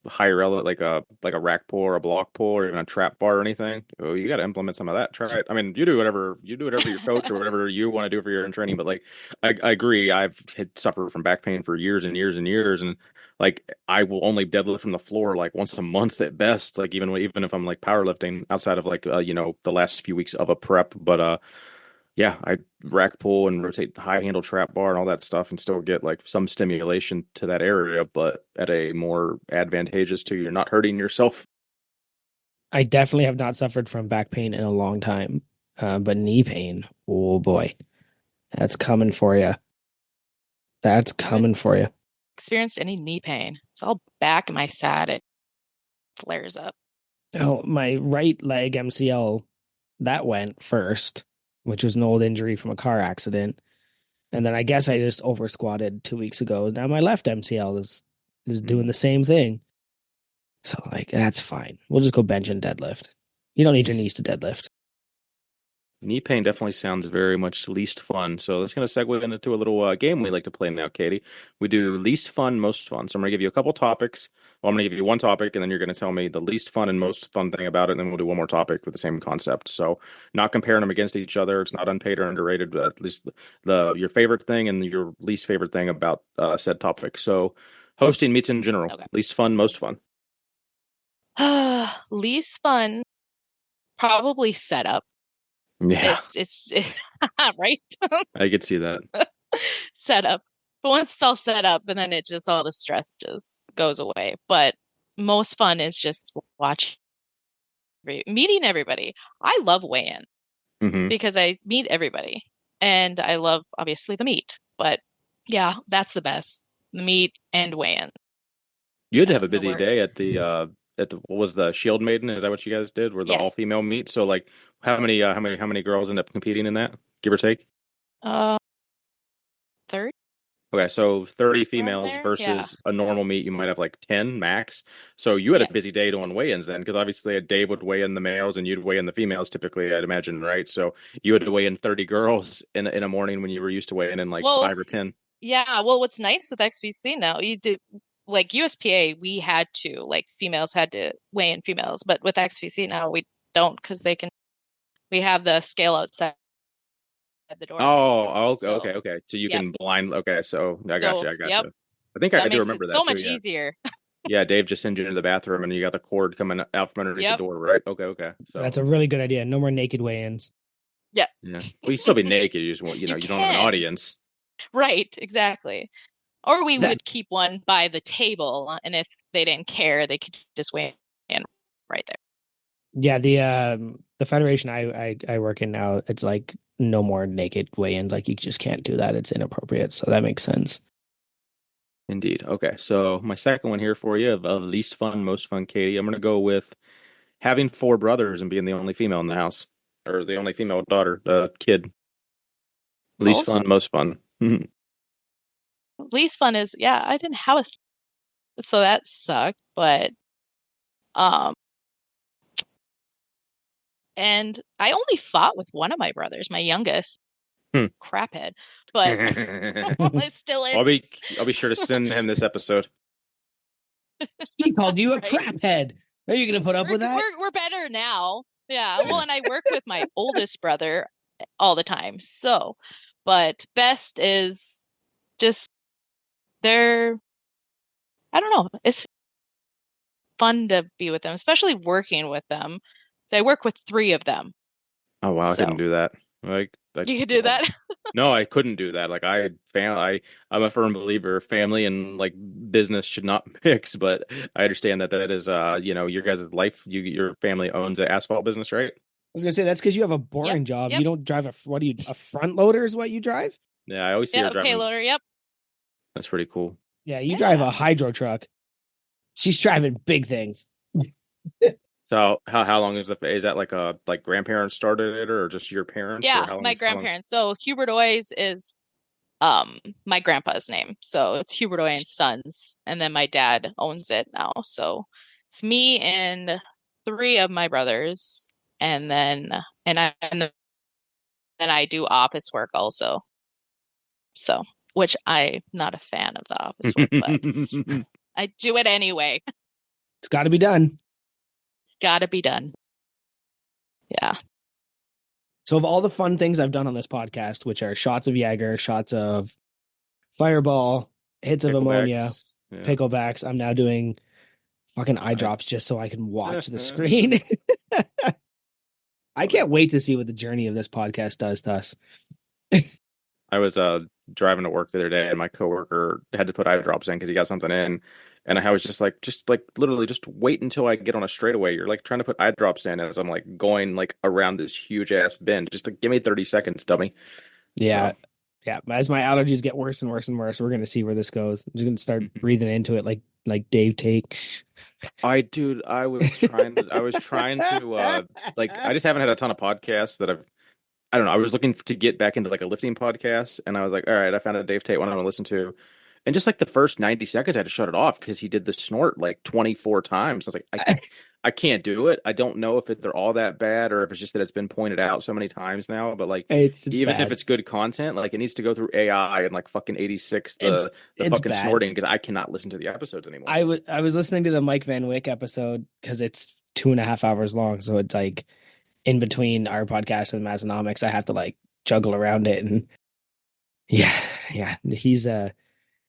higher like a rack pull or a block pull or even a trap bar or anything? Oh, you got to implement some of that. Try it. I mean, you do whatever your coach or whatever you want to do for your training. But like, I agree. I've suffered from back pain for years and years and years, and like I will only deadlift from the floor like once a month at best. Like even if I'm like powerlifting outside of like the last few weeks of a prep, but yeah, I rack pull and rotate high handle trap bar and all that stuff and still get like some stimulation to that area, but at a more advantageous to you're not hurting yourself. I definitely have not suffered from back pain in a long time. But knee pain, oh boy, that's coming for you. That's coming for you. Experienced any knee pain? It's all back in my side. It flares up. Oh, my right leg MCL, that went first, which was an old injury from a car accident. And then I guess I just over squatted 2 weeks ago. Now my left MCL is doing the same thing. So like, that's fine. We'll just go bench and deadlift. You don't need your knees to deadlift. Knee pain definitely sounds very much least fun. So that's going to segue into a little game we like to play now, Katie. We do least fun, most fun. So I'm going to give you a couple topics. Well, I'm going to give you one topic, and then you're going to tell me the least fun and most fun thing about it, and then we'll do one more topic with the same concept. So, not comparing them against each other. It's not unpaid or underrated, but at least your favorite thing and your least favorite thing about said topic. So, hosting meets in general. Okay. Least fun, most fun. Least fun, probably setup. Yeah, It's right. I could see that. Setup. But once it's all set up, and then it just all the stress just goes away. But most fun is just watching, meeting everybody. I love weigh-in Hmm. because I meet everybody, and I love obviously the meat. But yeah, that's the best. The meat and weigh-in. You had to Yeah, have a no busy worries. day at the what was the Shield Maiden? Is that what you guys did? Were the all Yes. female meet? So like, how many girls end up competing in that, give or take? Uh, third Okay, so 30 around females there. Yeah. versus a normal meet, you might have like 10 max. So you had a Yeah. busy day doing weigh-ins then, because obviously Dave would weigh in the males and you'd weigh in the females typically, I'd imagine, right? So you had to weigh in 30 girls in a morning when you were used to weighing in like Well, 5 or 10. yeah. Well, what's nice with XVC now, you do like USPA, we had to like females had to weigh in females, but with XVC now we don't because we have the scale outside the door now. So, Okay. So you yep. can blind. Okay, so I got So, you. I got yep. you. I think I That do makes it remember that so too. much Yeah, easier. yeah. Dave just sends you into the bathroom and you got the cord coming out from underneath the Yep. door, right? Okay. So That's a really good idea. No more naked weigh-ins. Yeah. yeah. Well, you still be naked. You just want, You you don't have an can. audience. Right, exactly. Or we That would keep one by the table, and if they didn't care, they could just weigh in right there. Yeah, the federation I work in now, it's like no more naked weigh-ins. Like you just can't do that. It's inappropriate. So that makes sense. Indeed. Okay. So my second one here for you of least fun, most fun, Katie. I'm gonna go with having four brothers and being the only female in the house, or the only female daughter, kid. Least Most fun, most fun. least fun is yeah, I didn't have so that sucked, but um and I only fought with one of my brothers, my youngest, Hmm. craphead, but it still I'll be is. I'll be sure to send him this episode. He called you a Right? crap head. Are you gonna put up with that? We're better now. Yeah. Well, and I work with my oldest brother all the time. So, but best is just they're I don't know. It's fun to be with them, especially working with them. So I work with three of them. Oh wow, I couldn't So do that. you could do that. No, I couldn't do that. Like I'm a firm believer family and like business should not mix, but I understand that that is your guys' life. Your family owns an asphalt business, right? I was gonna say that's because you have a Yep. boring job. You Yep. don't drive what do you a front loader is what you drive? Yeah, I always see her Yeah. driving. Payloader. Yep. That's pretty cool. Yeah, you drive Yeah. a hydro truck. She's driving big things. So how long is that like grandparents started it or just your parents or Yeah. how long My how long? grandparents. So Hubert Oys is my grandpa's name. So it's Hubert Oy and Sons, and then my dad owns it now. So it's me and three of my brothers, and then I do office work also. So, which I'm not a fan of the office work, but I do it anyway. It's got to be done. It's got to be done. Yeah. So of all the fun things I've done on this podcast, which are shots of Jaeger, shots of Fireball, hits of ammonia, Picklebacks. Yeah. picklebacks, I'm now doing fucking eye drops just so I can watch the screen. I can't wait to see what the journey of this podcast does to us. I was driving to work the other day and my coworker had to put eye drops in because he got something in. And I was just like literally just wait until I get on a straightaway. You're like trying to put eye drops in as I'm like going like around this huge ass bend. Just like give me 30 seconds, dummy. Yeah. So. Yeah. As my allergies get worse and worse and worse, we're gonna see where this goes. I'm just gonna start breathing into it like Dave Tate. I was trying to like I just haven't had a ton of podcasts that I don't know. I was looking to get back into like a lifting podcast and I was like, all right, I found a Dave Tate one I want to listen to. And just like the first 90 seconds, I had to shut it off because he did the snort like 24 times. I was like, I can't do it. I don't know if they're all that bad or if it's just that it's been pointed out so many times now. But like, It's even if bad. it's good content, like it needs to go through AI and like fucking 86 the It's fucking bad. snorting because I cannot listen to the episodes anymore. I was listening to the Mike Van Wyck episode because it's 2.5 hours long, so it's like in between our podcast and Masonomics, I have to like juggle around it, and yeah, he's you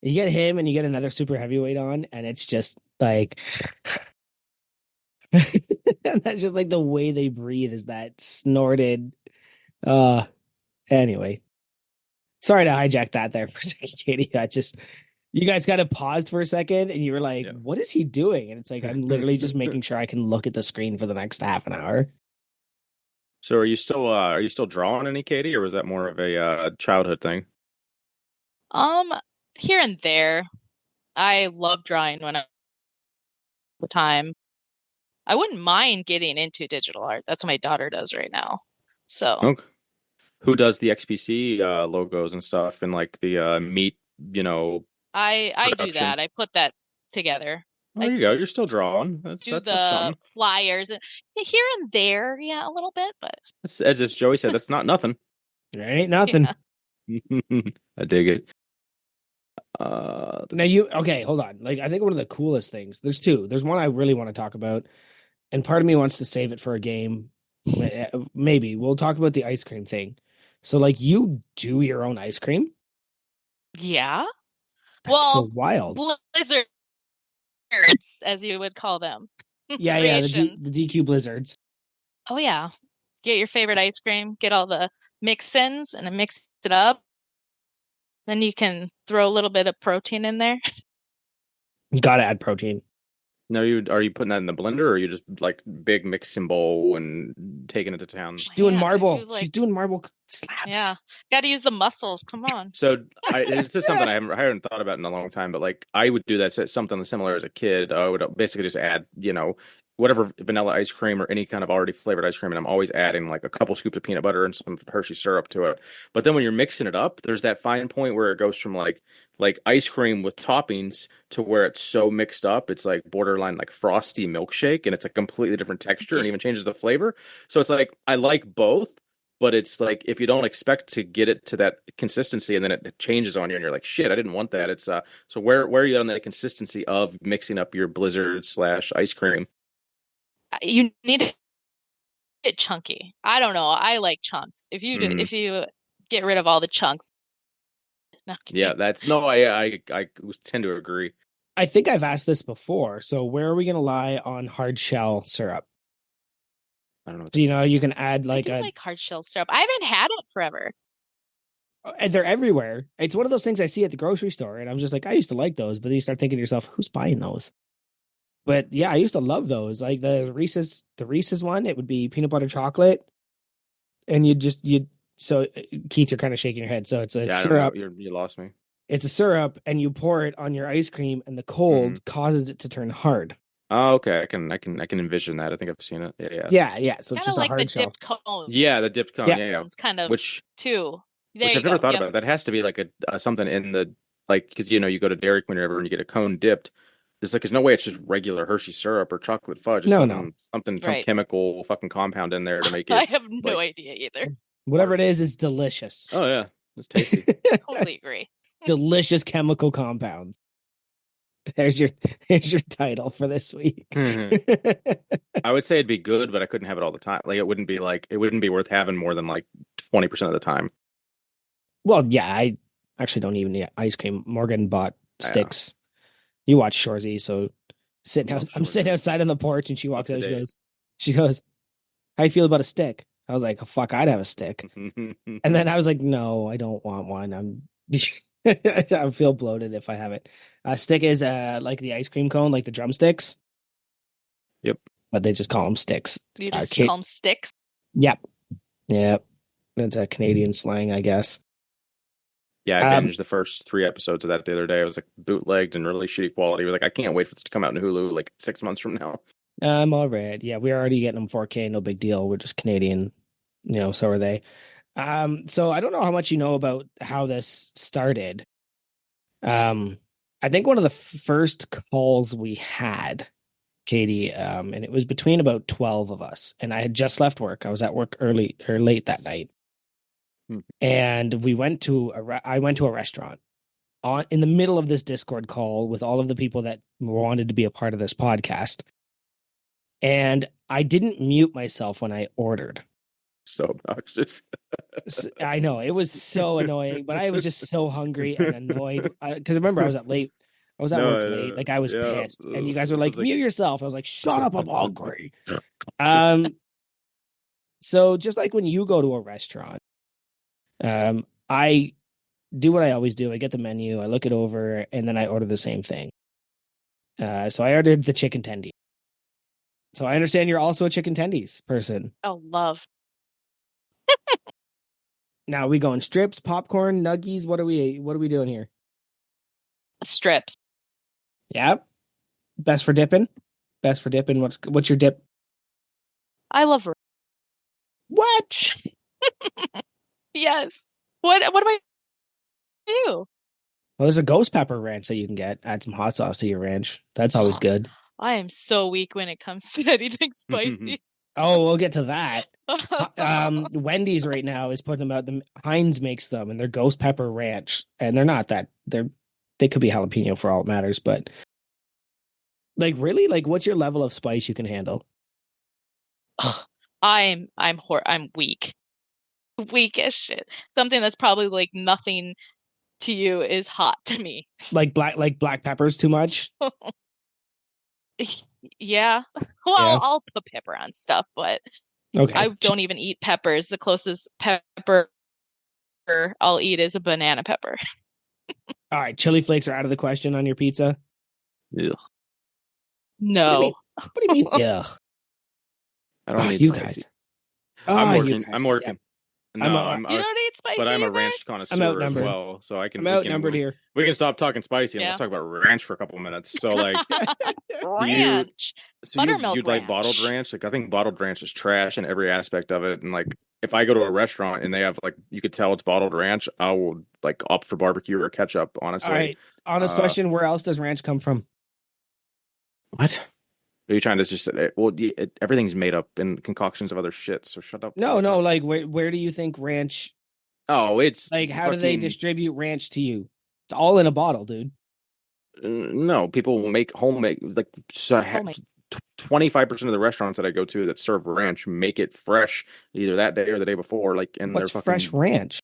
get him and you get another super heavyweight on, and it's just like and that's just like the way they breathe is that snorted. Anyway, sorry to hijack that there for a second, Katie. You guys got to pause for a second, and you were like, "What is he doing?" And it's like I'm literally just making sure I can look at the screen for the next half an hour. So are you still drawing any, Katie, or was that more of a childhood thing? Here and there. I love drawing when I the time. I wouldn't mind getting into digital art. That's what my daughter does right now. So Okay. Who does the XPC logos and stuff and like the meat, I do production? that. I put that together. Oh, there you go. You're still drawing. That's the something. flyers and here and there, yeah, a little bit, but As Joey said, that's not nothing. There ain't nothing. I dig it. Now okay, hold on. Like I think one of the coolest things, there's two. There's one I really want to talk about, and part of me wants to save it for a game. Maybe we'll talk about the ice cream thing. So like you do your own ice cream? Yeah. That's so wild. Blizzards, as you would call them. Yeah, the DQ blizzards. Oh yeah. Get your favorite ice cream, get all the mix-ins and then mix it up. Then you can throw a little bit of protein in there. You gotta add protein. No, are you putting that in the blender or are you just like big mixing bowl and taking it to town? She's doing marble. She's doing marble slabs. Yeah. Gotta use the muscles. Come on. So it's just something I haven't thought about in a long time, but like I would do that something similar as a kid. I would basically just add, whatever vanilla ice cream or any kind of already flavored ice cream, and I'm always adding like a couple scoops of peanut butter and some Hershey syrup to it. But then when you're mixing it up, there's that fine point where it goes from like ice cream with toppings to where it's so mixed up, it's like borderline like frosty milkshake, and it's a completely different texture and even changes the flavor. So it's like I like both, but it's like if you don't expect to get it to that consistency and then it changes on you and you're like, shit, I didn't want that. It's so where are you on that consistency of mixing up your blizzard / ice cream? You need it chunky. I don't know. I like chunks. If you get rid of all the chunks. Yeah, I tend to agree. I think I've asked this before. So where are we going to lie on hard shell syrup? I don't know. So, you can add like like hard shell syrup. I haven't had it forever. And they're everywhere. It's one of those things I see at the grocery store, and I'm just like, I used to like those, but then you start thinking to yourself, who's buying those? But yeah, I used to love those. Like the Reese's one, it would be peanut butter chocolate, and so Keith, you're kind of shaking your head. So it's a syrup. You lost me. It's a syrup, and you pour it on your ice cream, and the cold causes it to turn hard. Oh, okay. I can envision that. I think I've seen it. Yeah. So it's just like a hard the shell. Dipped cone. Yeah, the dipped cone. Yeah. It's kind of which too. Which I've never thought about. That has to be like a something in the because you go to Dairy Queen or whatever and you get a cone dipped. There's no way it's just regular Hershey syrup or chocolate fudge. It's something some chemical fucking compound in there to make it. I have no idea either. Whatever it is, it's delicious. Oh yeah, it's tasty. Totally agree. Delicious chemical compounds. There's your title for this week. I would say it'd be good, but I couldn't have it all the time. Like it wouldn't be worth having more than like 20% of the time. Well, yeah, I actually don't even need ice cream. Morgan bought sticks. You watch Shorzy, so I'm sitting outside on the porch, and she walks out. She goes, "How you feel about a stick?" I was like, "Fuck, I'd have a stick." And then I was like, "No, I don't want one. I feel bloated if I have it." A stick is like the ice cream cone, like the drumsticks. Yep. But they just call them sticks. You just call them sticks? Yep. That's a Canadian slang, I guess. Yeah, I binged the first 3 episodes of that the other day. I was like bootlegged and really shitty quality. I was like, I can't wait for this to come out in Hulu like 6 months from now. I'm all right. Yeah, we're already getting them 4K. No big deal. We're just Canadian. So are they. So I don't know how much you know about how this started. I think one of the first calls we had Katie, and it was between about 12 of us. And I had just left work. I was at work early or late that night. And I went to a restaurant in the middle of this Discord call with all of the people that wanted to be a part of this podcast. And I didn't mute myself when I ordered. So obnoxious. I know, it was so annoying, but I was just so hungry and annoyed because remember I was at work late. Like I was pissed, and you guys were like, mute yourself. I was like, shut up, I'm hungry. So just like when you go to a restaurant, I do what I always do. I get the menu, I look it over, and then I order the same thing. So I ordered the chicken tendies. So I understand you're also a chicken tendies person. Oh, love. Now, are we going strips, popcorn, nuggies? What are we doing here? Strips. Yeah. Best for dipping. What's your dip? I love. What? Yes. What about you? Well, there's a ghost pepper ranch that you can get. Add some hot sauce to your ranch. That's always good. I am so weak when it comes to anything spicy. Oh, we'll get to that. Wendy's right now is putting them out. Heinz makes them, and they're ghost pepper ranch, and they're not that. They could be jalapeno for all it matters, but like really, like what's your level of spice you can handle? I'm weak as shit. Something that's probably like nothing to you is hot to me. Like black peppers too much. Yeah. Well, yeah. I'll put pepper on stuff, but okay. I don't even eat peppers. The closest pepper I'll eat is a banana pepper. All right, chili flakes are out of the question on your pizza. Ugh. No. What do you mean? Ugh. I don't need you spicy. guys. I'm working. I'm working. Yeah. No, you don't eat spicy, but I'm a either? ranch connoisseur as well, so I can. I'm outnumbered here. We can stop talking spicy and let's talk about ranch for a couple minutes. So, like, ranch. You'd like bottled ranch? Like, I think bottled ranch is trash in every aspect of it. And like, if I go to a restaurant and they have like, you could tell it's bottled ranch, I will like opt for barbecue or ketchup. Honestly. All right. Honest question: where else does ranch come from? What? Are you trying to just everything's made up in concoctions of other shit, so shut up. No, like where do you think ranch? Oh, it's like how do they distribute ranch to you? It's all in a bottle, dude. No, people will make homemade 25% of the restaurants that I go to that serve ranch make it fresh either that day or the day before. Like, and what's they're fresh ranch?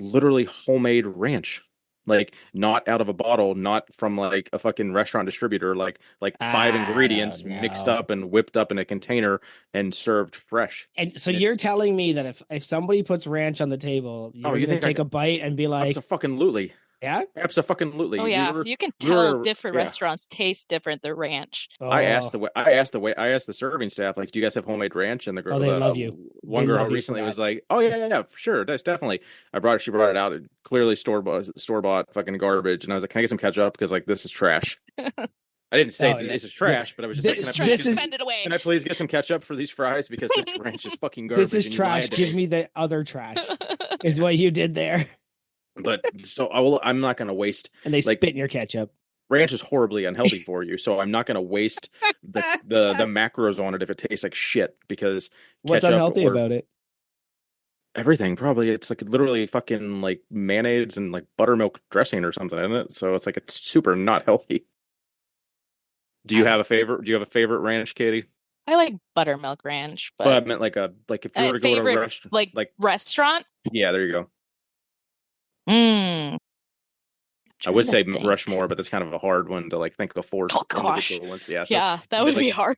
Literally homemade ranch. Like not out of a bottle, not from like a fucking restaurant distributor, like 5 ingredients mixed up and whipped up in a container and served fresh. And so you're telling me that if somebody puts ranch on the table, you're gonna take a bite and be like, absolutely. Yeah, absolutely. Oh yeah, you can tell different restaurants taste different. Their ranch. Oh. I asked the serving staff, like, do you guys have homemade ranch? And the girl, they love you. One girl recently was like, oh yeah, for sure, that's definitely. She brought it out. Clearly store bought fucking garbage, and I was like, can I get some ketchup because like this is trash. I didn't say this is trash, but I was just like, can I please get some ketchup for these fries because this ranch is fucking garbage. This is trash. Give me the other trash. Is what you did there. But so I'm not going to waste. And they spit in your ketchup. Ranch is horribly unhealthy for you, so I'm not going to waste the macros on it if it tastes like shit. Because what's unhealthy about it? Everything, probably. It's like literally fucking like mayonnaise and like buttermilk dressing or something in it. So it's like it's super not healthy. Do you have a favorite? Do you have a favorite ranch, Katie? I like buttermilk ranch, but I meant like if you were to go to a restaurant, like restaurant. Yeah, there you go. I would say Rushmore, but that's kind of a hard one to like think of four individual ones. Yeah, so, that would be hard.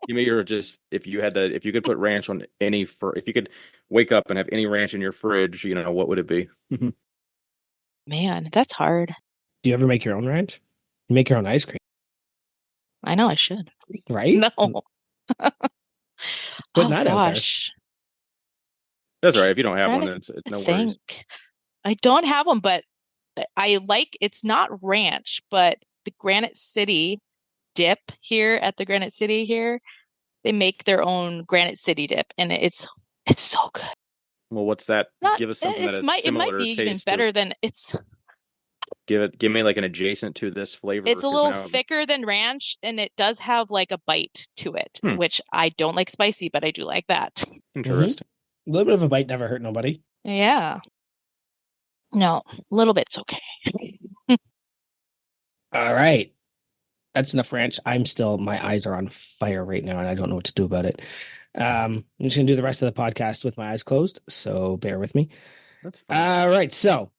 You may just if you could put ranch on if you could wake up and have any ranch in your fridge, what would it be? Man, that's hard. Do you ever make your own ranch? You make your own ice cream? I know I should. Right? No. Putting that out there. That's all right. If you don't have one, it's no worries. I don't have one, but I like, it's not ranch, but the Granite City dip here at the Granite City here, they make their own Granite City dip, and it's so good. Well, what's that? Give us something that it's similar it might be taste even better than it's. give me like an adjacent to this flavor. It's a 'cause little now thicker than ranch, and it does have like a bite to it, which I don't like spicy, but I do like that. Interesting. A little bit of a bite never hurt nobody. Yeah. No, a little bit's okay. All right. That's enough ranch. My eyes are on fire right now, and I don't know what to do about it. I'm just gonna do the rest of the podcast with my eyes closed, so bear with me. That's fine. All right. So,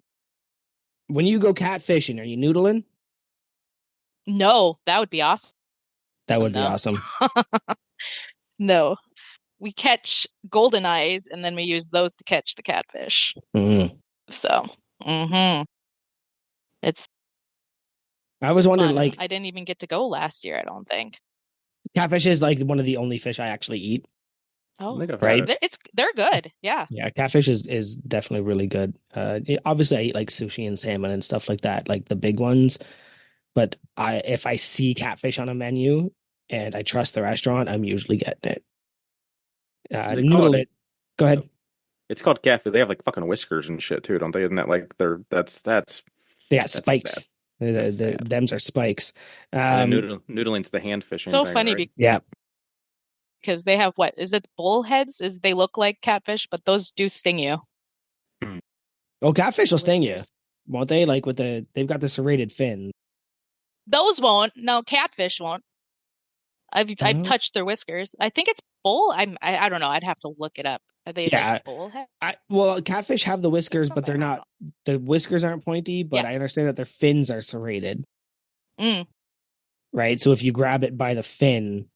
when you go catfishing, are you noodling? No, that would be awesome. That would be awesome. No, we catch golden eyes, and then we use those to catch the catfish. So, it's. I was wondering, fun. like, I didn't even get to go last year, I don't think. catfish is like one of the only fish I actually eat. Oh, right. They're good. Yeah. Yeah, catfish is definitely really good. Obviously I eat like sushi and salmon and stuff like that, like the big ones. But if I see catfish on a menu and I trust the restaurant, I'm usually getting it. Noodle it. Go ahead. It's called catfish. They have like fucking whiskers and shit too, don't they? Isn't that like that's they got spikes. Them's are spikes. Noodling's the hand fishing. So thing, funny, right? Yeah. Because they have what is it? Bullheads? They look like catfish, but those do sting you. Oh, catfish will sting you, won't they? Like they've got the serrated fin. Those won't. No, catfish won't. I've touched their whiskers. I think it's bull. I don't know. I'd have to look it up. Are they like bullhead? Well, catfish have the whiskers, but they're not. The whiskers aren't pointy, but I understand that their fins are serrated. Right. So if you grab it by the fin,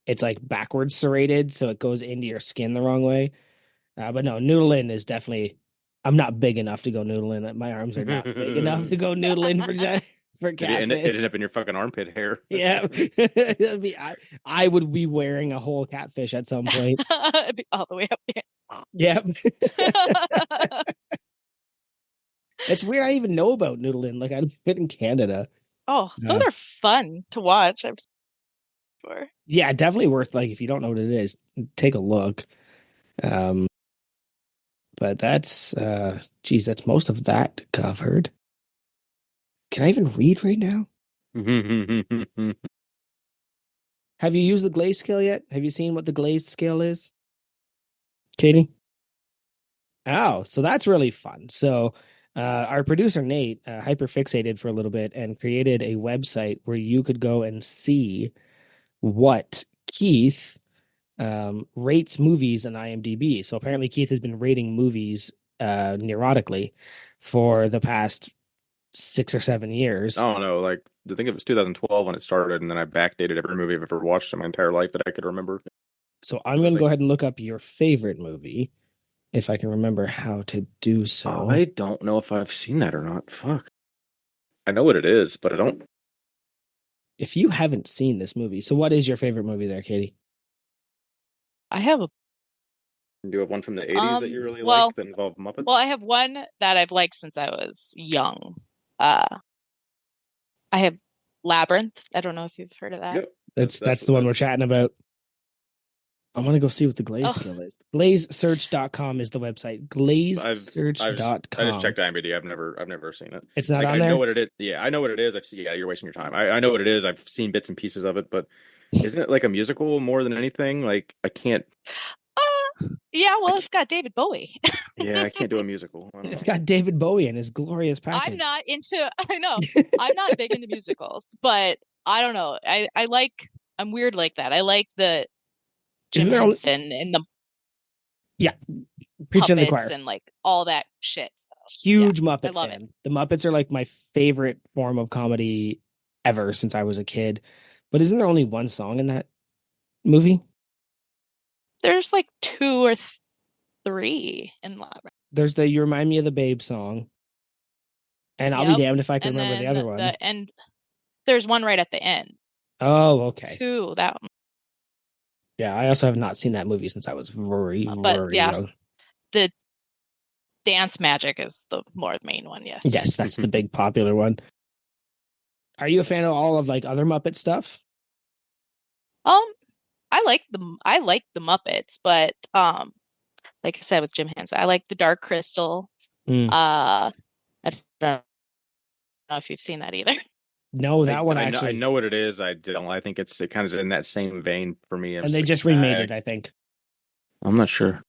it's like backwards serrated, so it goes into your skin the wrong way. But no, noodling is definitely. I'm not big enough to go noodling. My arms are not big enough to go noodling for catfish. It ended up in your fucking armpit hair. Yeah, I would be wearing a whole catfish at some point. It'd be all the way up there. Yep. It's weird. I even know about noodling. Like I live in Canada. Oh, those are fun to watch. I've before. Yeah, definitely worth like if you don't know what it is, take a look. But that's that's most of that covered. Can I even read right now? Have you used the glaze scale yet? Have you seen what the glazed scale is? Katie? Oh, so that's really fun. So our producer Nate hyperfixated for a little bit and created a website where you could go and see what Keith rates movies on IMDb. So apparently Keith has been rating movies neurotically for the past 6 or 7 years. Oh no, like I think it was 2012 when it started, and then I backdated every movie I've ever watched in my entire life that I could remember. So I'm going to go ahead and look up your favorite movie, if I can remember how to do so. I don't know if I've seen that or not. Fuck. I know what it is, but I don't. If you haven't seen this movie, so what is your favorite movie there, Katie? I have a. Do you have one from the 80s that you really like that involved Muppets? Well, I have one that I've liked since I was young. I have Labyrinth. I don't know if you've heard of that. Yep. That's the one we're chatting about. I want to go see what the glaze scale is. Glazesearch.com is the website. Glazesearch.com. I just checked IMDb. I've never seen it. It's not like, on there? I know what it is. Yeah, I know what it is. You're wasting your time. I know what it is. I've seen bits and pieces of it, but isn't it like a musical more than anything? Like I can't. Yeah, well, it's got David Bowie. Yeah, I can't do a musical. It's got David Bowie in his glorious package. I'm not big into musicals, but I don't know. I'm weird like that. I like the Jim Henson and the Preaching the choir and like all that shit. So, huge Muppet fan. The Muppets are like my favorite form of comedy ever since I was a kid. But isn't there only one song in that movie? There's like 2 or 3 in Labyrinth. There's the "You Remind Me of the Babe" song, and I'll be damned if I can remember the other one. And there's one right at the end. Oh, okay. 2, that one. Yeah, I also have not seen that movie since I was very young. The dance magic is the more main one. Yes, that's the big popular one. Are you a fan of all of like other Muppet stuff? I like the Muppets, but like I said with Jim Henson, I like the Dark Crystal. I don't know if you've seen that either. No, that one I actually. know what it is. I don't. I think it kind of in that same vein for me. And they just remade it, I think. I'm not sure.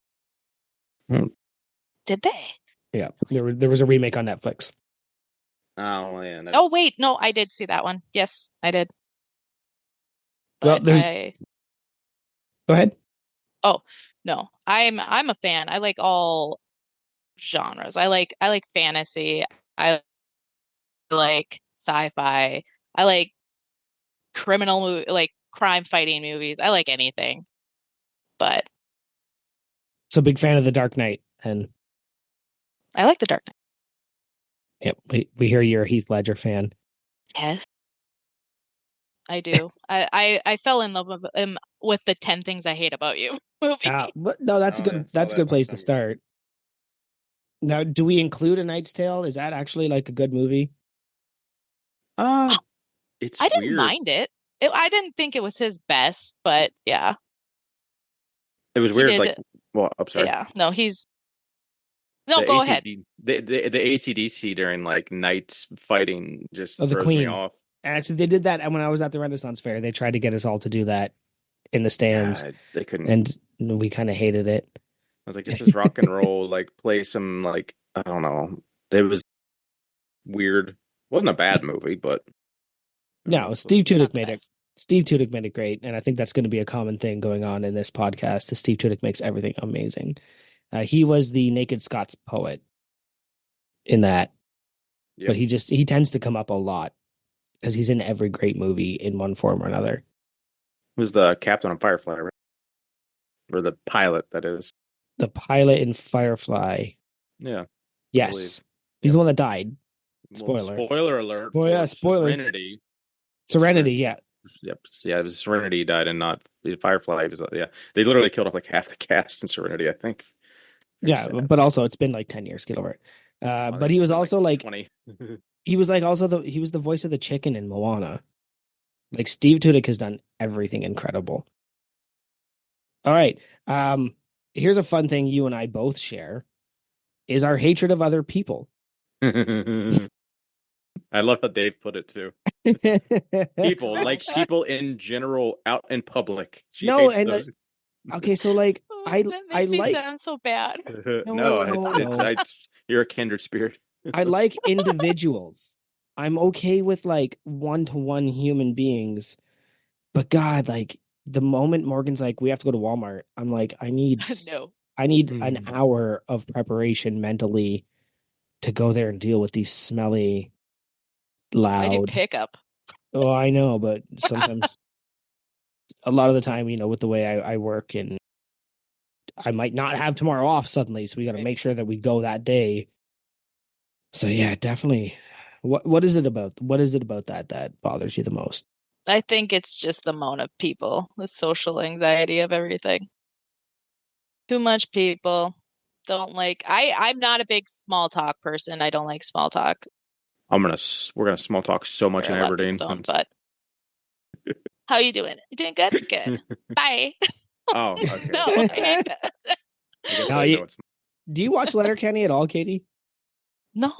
Did they? Yeah, there was a remake on Netflix. Oh man. Oh wait, no, I did see that one. Yes, I did. Well, But there's. Go ahead. Oh no, I'm a fan. I like all genres. I like fantasy. I like sci-fi. I like like crime fighting movies. I like anything. But So big fan of The Dark Knight, and I like The Dark Knight. yep, we hear you're a Heath Ledger fan. Yes, I do. I fell in love with him with the 10 Things I Hate About You movie. But no, that's a good that's a good place to start. Now, do we include A Knight's Tale? Is that actually like a good movie? It's I didn't weird. mind it. I didn't think it was his best, but yeah. It was weird. Like, well, I'm sorry. Yeah, no, go ahead. The AC/DC during like Knights fighting just throws me off. Actually, they did that, and when I was at the Renaissance Fair, they tried to get us all to do that in the stands. They couldn't, and we kind of hated it. I was like, "This is rock and roll. Like, play some like I don't know." It was weird. It wasn't a bad movie, but no, Steve Tudyk made it. Steve Tudyk made it great, and I think that's going to be a common thing going on in this podcast. Is Steve Tudyk makes everything amazing. He was the Naked Scots poet in that, but he tends to come up a lot because he's in every great movie in one form or another. Who's the captain of Firefly, right? Or the pilot, that is. The pilot in Firefly. Yeah. Yes. He's the one that died. Spoiler. Well, spoiler alert. Oh, yeah, spoiler. Serenity, yeah. Yep. Yeah, it was Serenity died and not Firefly. They literally killed off like half the cast in Serenity, I think. Yeah, but also it's been like 10 years. Get over it. But he was also like 20. He was like also he was the voice of the chicken in Moana. Like Steve Tudyk has done everything incredible. All right. Here's a fun thing you and I both share is our hatred of other people. I love how Dave put it too. People in general out in public. Okay, so like that makes me sound so bad. No. You're a kindred spirit. I like individuals. I'm okay with like one-to-one human beings, but God, like the moment Morgan's like, we have to go to Walmart, I'm like, I need an hour of preparation mentally to go there and deal with these smelly, loud. I do pickup. Oh, I know, but sometimes, a lot of the time, with the way I work, and I might not have tomorrow off suddenly, so we got to make sure that we go that day. So yeah, definitely. What is it about? What is it about that bothers you the most? I think it's just the amount of people, the social anxiety of everything. Too much people. Don't like. I'm not a big small talk person. I don't like small talk. We're gonna small talk so much in Aberdeen. But how you doing? You doing good? Good. Bye. Oh, okay. No, I hate that. Do you watch Letterkenny at all, Katie? No.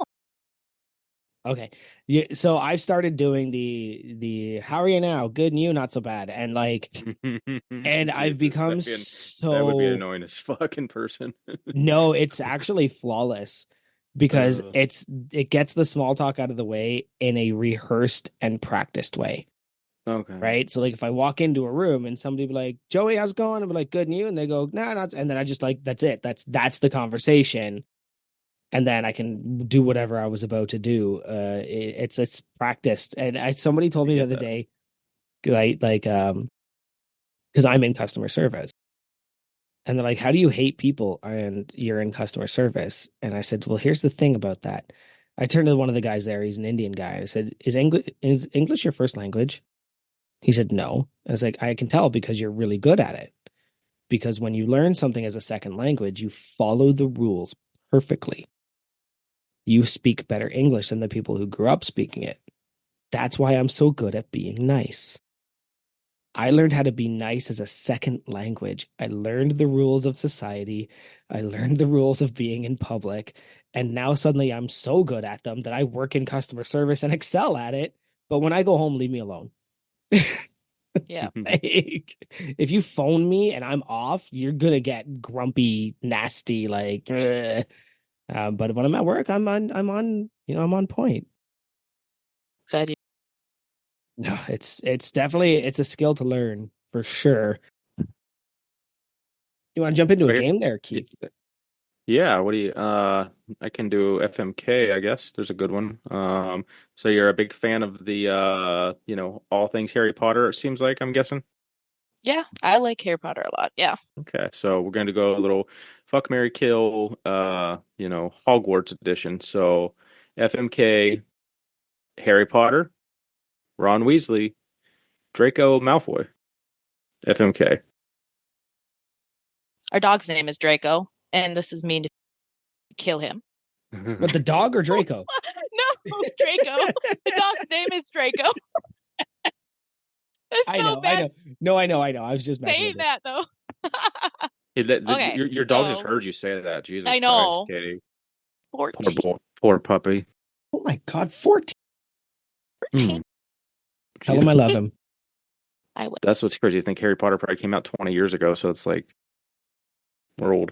Okay. Yeah, so I've started doing the how are you now? Good, and you? Not so bad. And like and I've become that would be annoying as fuck in person. No, it's actually flawless because it gets the small talk out of the way in a rehearsed and practiced way. Okay. Right? So like if I walk into a room and somebody be like, Joey, how's it going? I'm like, good, and you? And they go, nah, not, and then I just like, that's it. That's the conversation. And then I can do whatever I was about to do. It's practiced. And somebody told me the other day, like, because I'm in customer service. And they're like, how do you hate people and you're in customer service? And I said, well, here's the thing about that. I turned to one of the guys there. He's an Indian guy. And I said, is English your first language? He said, no. I was like, I can tell because you're really good at it. Because when you learn something as a second language, you follow the rules perfectly. You speak better English than the people who grew up speaking it. That's why I'm so good at being nice. I learned how to be nice as a second language. I learned the rules of society. I learned the rules of being in public. And now suddenly I'm so good at them that I work in customer service and excel at it. But when I go home, leave me alone. Yeah. Like, if you phone me and I'm off, you're gonna get grumpy, nasty, like. But when I'm at work, I'm on point. Glad you. No, it's definitely it's a skill to learn for sure. You want to jump into a game there, Keith? Yeah, what do you I can do FMK, I guess. There's a good one. So you're a big fan of the all things Harry Potter, it seems like, I'm guessing. Yeah, I like Harry Potter a lot. Yeah. Okay, so we're going to go a little fuck, marry, kill, Hogwarts edition. So FMK, Harry Potter, Ron Weasley, Draco Malfoy. FMK. Our dog's name is Draco, and this is mean to kill him. But the dog or Draco? No, Draco. The dog's name is Draco. I know. No, I know. I was just messing saying with that though. Okay, your dog just heard you say that. Jesus I know. Christ, Katie. 14. Poor puppy. Oh my God, 14. 14. Tell him I love him. I would. That's what's crazy. I think Harry Potter probably came out 20 years ago, so it's like we're old.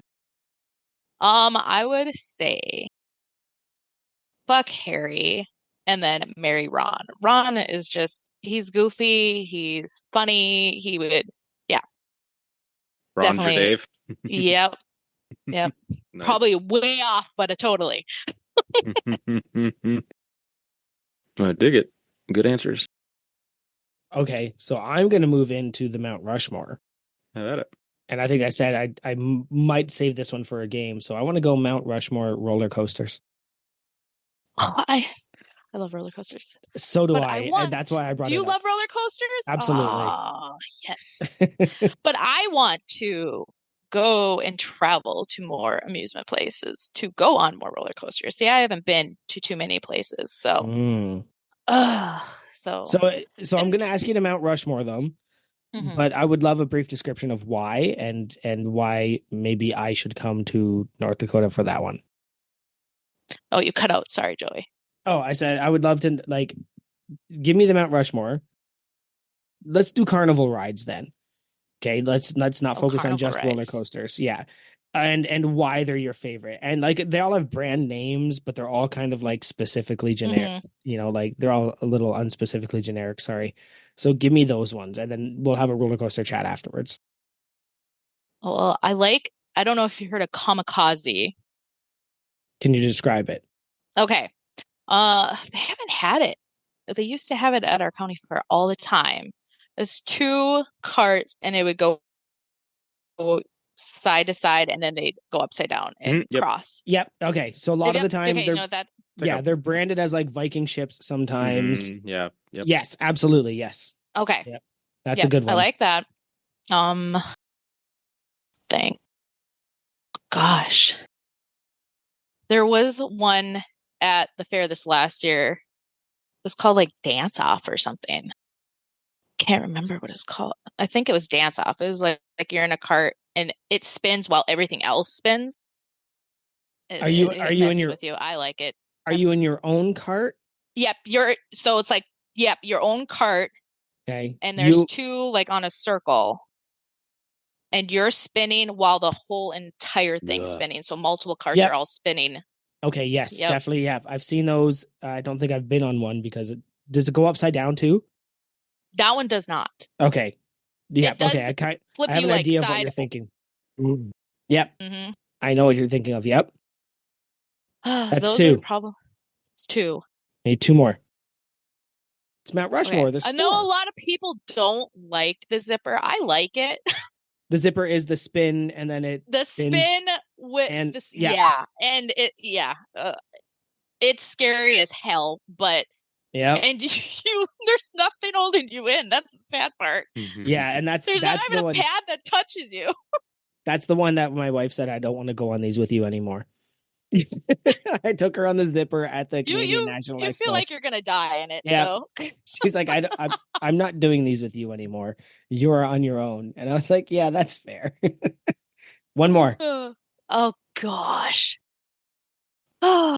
I would say fuck Harry and then marry Ron. Ron is just he's goofy, he's funny, he would Ron definitely. Dave. Yep. Nice. Probably way off, but totally. I dig it. Good answers. Okay, so I'm going to move into the Mount Rushmore. Have at it. And I think I said I might save this one for a game. So I want to go Mount Rushmore roller coasters. Oh, I love roller coasters. So do I. And that's why I brought it up. Do you love roller coasters? Absolutely. Oh, yes. But I want to go and travel to more amusement places to go on more roller coasters. See, I haven't been to too many places. So, so I'm going to ask you to Mount Rushmore them. Mm-hmm. But I would love a brief description of why and why maybe I should come to North Dakota for that one. Oh, you cut out. Sorry, Joey. Oh, I said I would love to give me the Mount Rushmore. Let's do carnival rides then. Okay, let's not focus on just roller coasters. Yeah. And why they're your favorite. And they all have brand names, but they're all kind of specifically generic. Mm-hmm. They're all a little unspecifically generic, sorry. So give me those ones and then we'll have a roller coaster chat afterwards. Well, I don't know if you heard of Kamikaze. Can you describe it? Okay. They haven't had it. They used to have it at our county fair all the time. It's 2 carts and it would go side to side and then they'd go upside down and cross. Yep. Okay. So a lot of the time they're branded as Viking ships sometimes. Yeah. Yep. Yes, absolutely. Yes. Okay. Yep. That's a good one. I like that. Thank gosh. There was one at the fair this last year. It was called Dance Off or something. Can't remember what it's called. I think it was Dance Off. It was like you're in a cart and it spins while everything else spins. Are you in your with you? I like it. Are you in your own cart? Yep, so it's your own cart. Okay. And there's 2 on a circle. And you're spinning while the whole entire thing's spinning. So multiple carts are all spinning. Okay, yes, definitely have. I've seen those. I don't think I've been on one because does it go upside down too? That one does not. Okay. Yeah. Okay. I have an idea of what you're thinking. Mm-hmm. Yep. Mm-hmm. I know what you're thinking of. Yep. That's those 2. It's 2. Need 2 more. It's Mount Rushmore. Okay. I know 4. a lot of people don't like the zipper. I like it. The zipper is the spin, and then it spins. Spin with and it's scary as hell, but and you there's nothing holding you in. That's the sad part. Yeah, and there's not even a pad that touches you. That's the one that my wife said I don't want to go on these with you anymore. I took her on the zipper at the Canadian National Expo. You feel like you're gonna die in it. Yeah. So. She's like, I'm not doing these with you anymore. You're on your own. And I was like, yeah, that's fair. One more. Oh gosh. Oh,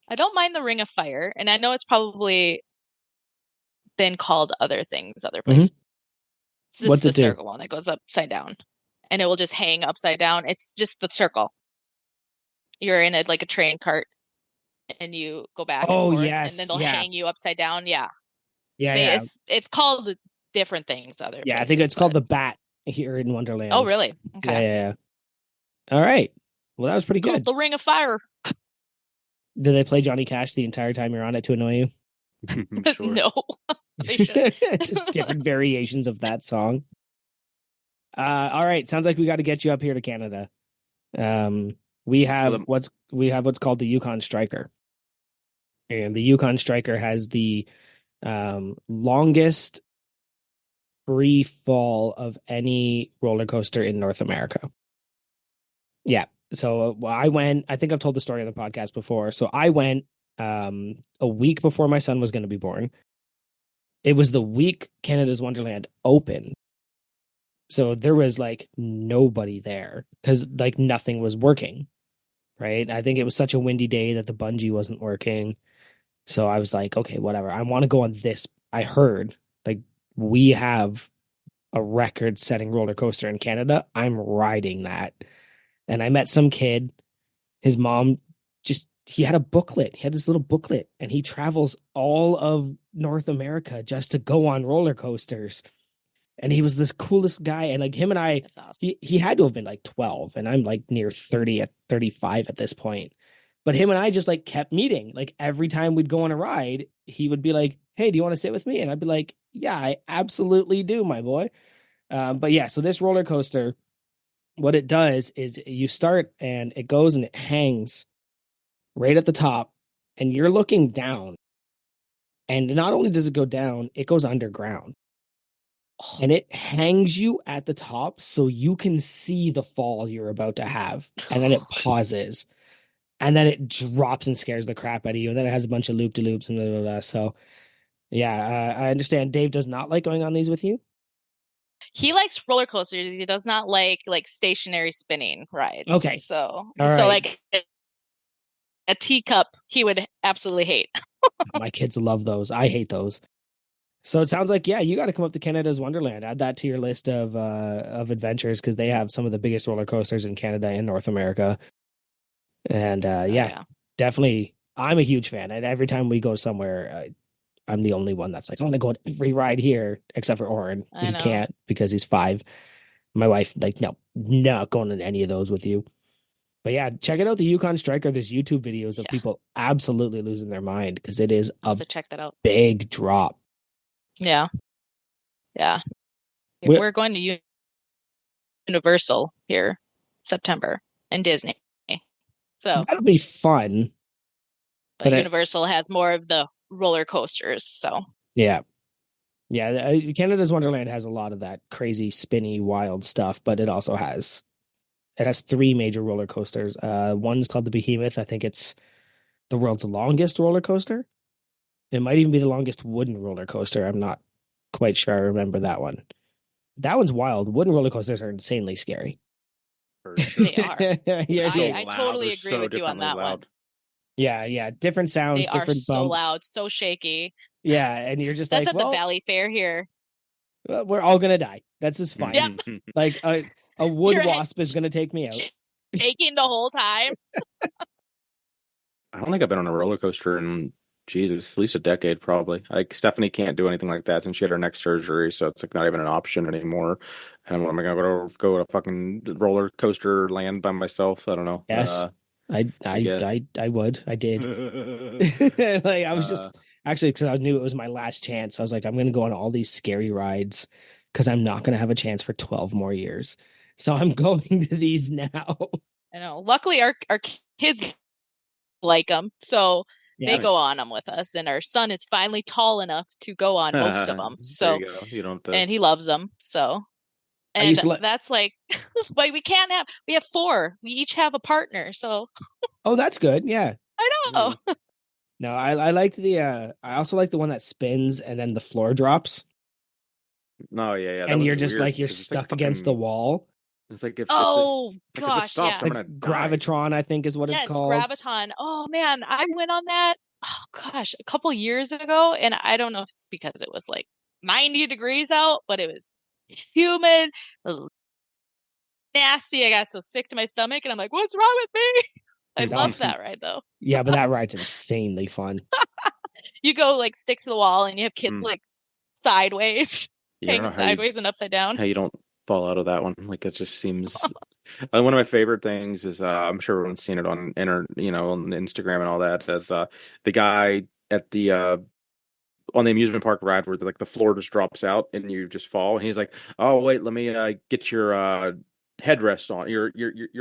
I don't mind the Ring of Fire, and I know it's probably been called other things, other Mm-hmm. places. It's just What's the it do? circle one that goes upside down, and it will just hang upside down. It's just the circle. You're in like a train cart, and you go back and Oh, forth, and then yes. they'll Yeah. hang you upside down. Yeah, Yeah. it's called different things other Yeah. I think places, it's called but the Bat here in Wonderland. oh, really? Okay. Yeah. All right. Well, that was pretty Called good. the Ring of Fire. Did they play Johnny Cash the entire time you're on it to annoy you? Sure. No, they should. Just different variations of that song. All right. Sounds like we got to get you up here to Canada. We have what's called the Yukon Striker. And the Yukon Striker has the longest free fall of any roller coaster in North America. Yeah. So I went, I think I've told the story on the podcast before. So I went a week before my son was going to be born. It was the week Canada's Wonderland opened. So there was like nobody there because like nothing was working. Right. I think it was such a windy day that the bungee wasn't working. So I was like, okay, whatever. I want to go on this. I heard like we have a record setting roller coaster in Canada. I'm riding that. And I met some kid. His mom he had a booklet. He had this little booklet and he travels all of North America just to go on roller coasters. And he was this coolest guy. And like him and I, awesome. he had to have been like 12 and I'm like near 30 at 35 at this point. But him and I just like kept meeting. Like every time we'd go on a ride, he would be like, hey, do you want to sit with me? And I'd be like, yeah, I absolutely do, my boy. But yeah, so this roller coaster, what it does is you start and it goes and it hangs right at the top and you're looking down. And not only does it go down, it goes underground. And it hangs you at the top so you can see the fall you're about to have. And then it pauses. And then it drops and scares the crap out of you. And then it has a bunch of loop-de-loops and blah, blah, blah. So, yeah, I understand Dave does not like going on these with you. He likes roller coasters. He does not like stationary spinning rides. Okay. So, All right. like a teacup, he would absolutely hate. My kids love those. I hate those. So it sounds like, yeah, you got to come up to Canada's Wonderland. Add that to your list of adventures because they have some of the biggest roller coasters in Canada and North America. And yeah, definitely, I'm a huge fan. And every time we go somewhere, I'm the only one that's like, I want to go on every ride here except for Oren. He can't because he's 5. My wife, like, no, not going on any of those with you. But yeah, check it out. The Yukon Striker. There's YouTube videos of people absolutely losing their mind because it is a check that out. Big drop. Yeah. We're going to Universal here September and Disney. So that'll be fun. But Universal has more of the roller coasters. So yeah. Canada's Wonderland has a lot of that crazy, spinny, wild stuff, but it also has 3 major roller coasters. One's called the Behemoth. I think it's the world's longest roller coaster. It might even be the longest wooden roller coaster. I'm not quite sure I remember that one. That one's wild. Wooden roller coasters are insanely scary. Sure. They are. I totally agree with you on that one. Yeah. Different sounds, they different are bumps. So loud, so shaky. Yeah, and you're just that's like, at the Valley Fair here. We're all gonna die. That's just fine. Yep. Like a wood wasp is gonna take me out. Shaking the whole time. I don't think I've been on a roller coaster in Jesus, at least a decade, probably. Like Stephanie can't do anything like that since she had her neck surgery, so it's like not even an option anymore. And am I gonna go to fucking roller coaster land by myself? I don't know. Yes, I would. I did. Like I was just actually because I knew it was my last chance. I was like, I'm gonna go on all these scary rides because I'm not gonna have a chance for 12 more years. So I'm going to these now. I know. Luckily, our kids like them, so they go on them with us, and our son is finally tall enough to go on most of them. So you don't and he loves them. So and that's like, but we have 4. We each have a partner. So oh, that's good. Yeah, I know. No, I liked I also like the one that spins and then the floor drops. No, yeah. And you're just like you're stuck against the wall. It's like if Oh this like if this gosh, stops, yeah. I'm Like gonna die. Gravitron, I think is what it's Yes, called. Graviton. Oh man, I went on that, oh gosh, a couple years ago, and I don't know if it's because it was like 90 degrees out, but it was humid, it was nasty. I got so sick to my stomach, and I'm like, what's wrong with me? I love that ride though. Yeah, but that ride's insanely fun. You go like stick to the wall, and you have kids Mm. like sideways, Yeah, I don't hanging know how you sideways and upside down. don't fall out of that one. Like it just seems one of my favorite things is I'm sure everyone's seen it on on Instagram and all that as the guy at the on the amusement park ride where like the floor just drops out and you just fall and he's like, "Oh, wait, let me get your headrest on your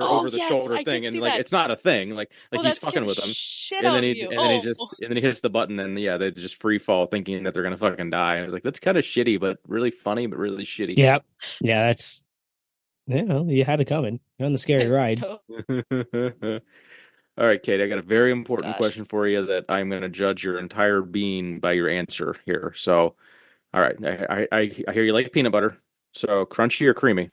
Oh over the yes, shoulder I did thing," and see like that. it's not a thing. Like Oh, he's that fucking scared the with them. shit And out then of he you. and then he Oh, just and then he hits the button and yeah, they just free fall thinking that they're gonna fucking die. And I was like, that's kind of shitty, but really funny, but really shitty. Yeah. Yeah, that's you had it coming. You're on the scary ride. All right, Kate, I got a very important gosh. question for you that I'm going to judge your entire being by your answer here. So, all right, I hear you like peanut butter. So, crunchy or creamy?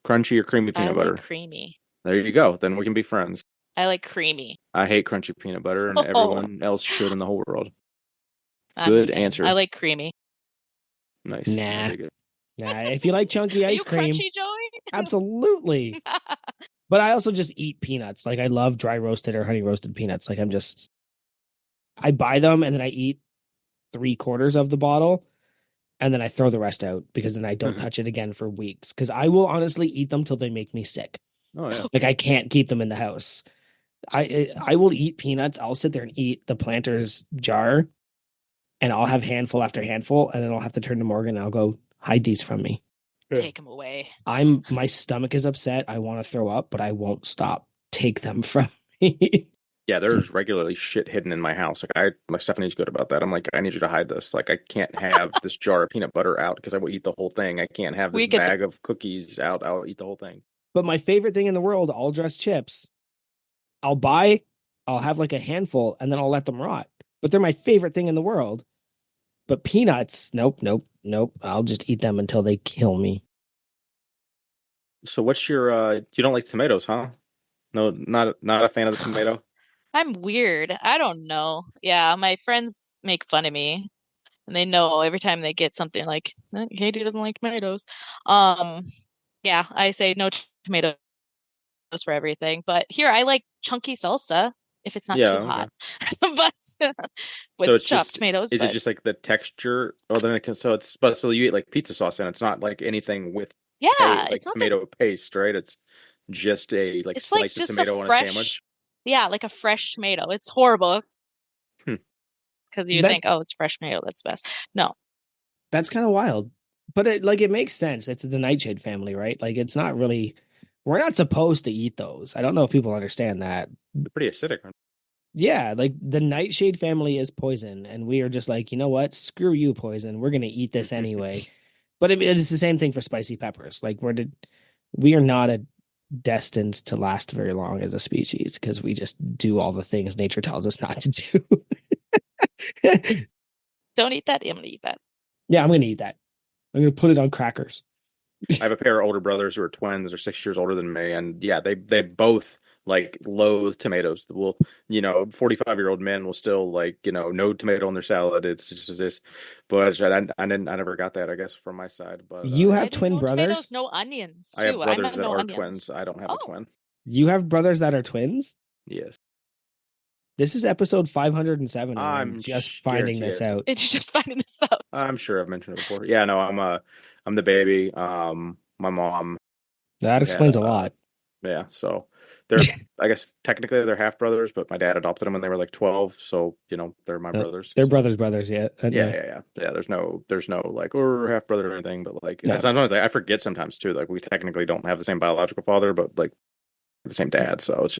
Crunchy or creamy I peanut like butter? creamy. There you go. Then we can be friends. I like creamy. I hate crunchy peanut butter, and Oh, everyone else should in the whole world. I'm a Good fan. I answer. like creamy. Nice. I Nah. dig it. Nah. If you like chunky Are ice you cream, crunchy, Joey? absolutely. But I also just eat peanuts. Like I love dry roasted or honey roasted peanuts. Like I buy them and then I eat 3/4 of the bottle and then I throw the rest out because then I don't touch it again for weeks. Because I will honestly eat them till they make me sick. Oh yeah. Like I can't keep them in the house. I will eat peanuts. I'll sit there and eat the Planters jar, and I'll have handful after handful, and then I'll have to turn to Morgan and I'll go, hide these from me. Take them away. My stomach is upset. I want to throw up, but I won't stop. Take them from me. Yeah, there's regularly shit hidden in my house. My Stephanie's good about that. I'm like, I need you to hide this. Like, I can't have this jar of peanut butter out because I will eat the whole thing. I can't have this bag of cookies out. I'll eat the whole thing. But my favorite thing in the world, all dressed chips, I'll have like a handful and then I'll let them rot. But they're my favorite thing in the world. But peanuts, nope. I'll just eat them until they kill me. So what's your you don't like tomatoes, huh? No, not a fan of the tomato. I'm weird. I don't know. Yeah, my friends make fun of me, and they know every time they get something like Katie doesn't like tomatoes. Yeah, I say no tomatoes for everything. But here, I like chunky salsa if it's not Yeah, too okay. hot, but So with it's chopped just tomatoes. is it But just like the texture? Or then so you eat like pizza sauce and it's not like anything with yeah, like it's not that. tomato paste, right? It's just a like It's like slice of just a tomato on a fresh, sandwich. yeah, like a fresh tomato. It's horrible Hmm. because you That think, oh, it's fresh tomato. That's the best. No, that's kind of wild. But it makes sense. It's the nightshade family, right? Like it's not really we're not supposed to eat those. I don't know if people understand that. They're pretty acidic, aren't Yeah, like the nightshade family is poison, and we are just like, you know what? Screw you, poison. We're gonna eat this they? anyway. But it's the same thing for spicy peppers. Like we are not destined to last very long as a species because we just do all the things nature tells us not to do. don't eat that. I'm gonna eat that. Yeah, I'm gonna eat that. I'm gonna put it on crackers. I have a pair of older brothers who are twins. They're 6 years older than me, and yeah, they both like loathe tomatoes. 45-year-old men will still like no tomato on their salad. It's just this, but I never got that, I guess, from my side. But You I have do twin no brothers? tomatoes, no onions I have too. I brothers meant that no are onions. twins. I don't have a Oh, twin. You have brothers that are twins? Yes, This is episode 507, and I'm I'm just finding this out. it's just finding this out. I'm sure I've mentioned it before. Yeah, no, I'm the baby. My mom. That explains a lot. Yeah, so they're I guess technically they're half brothers, but my dad adopted them when they were like 12, so they're my brothers. They're So. brothers, yeah. Yeah. There's no like or half brother or anything, but like No. sometimes I forget sometimes too. Like we technically don't have the same biological father, but like the same dad. So it's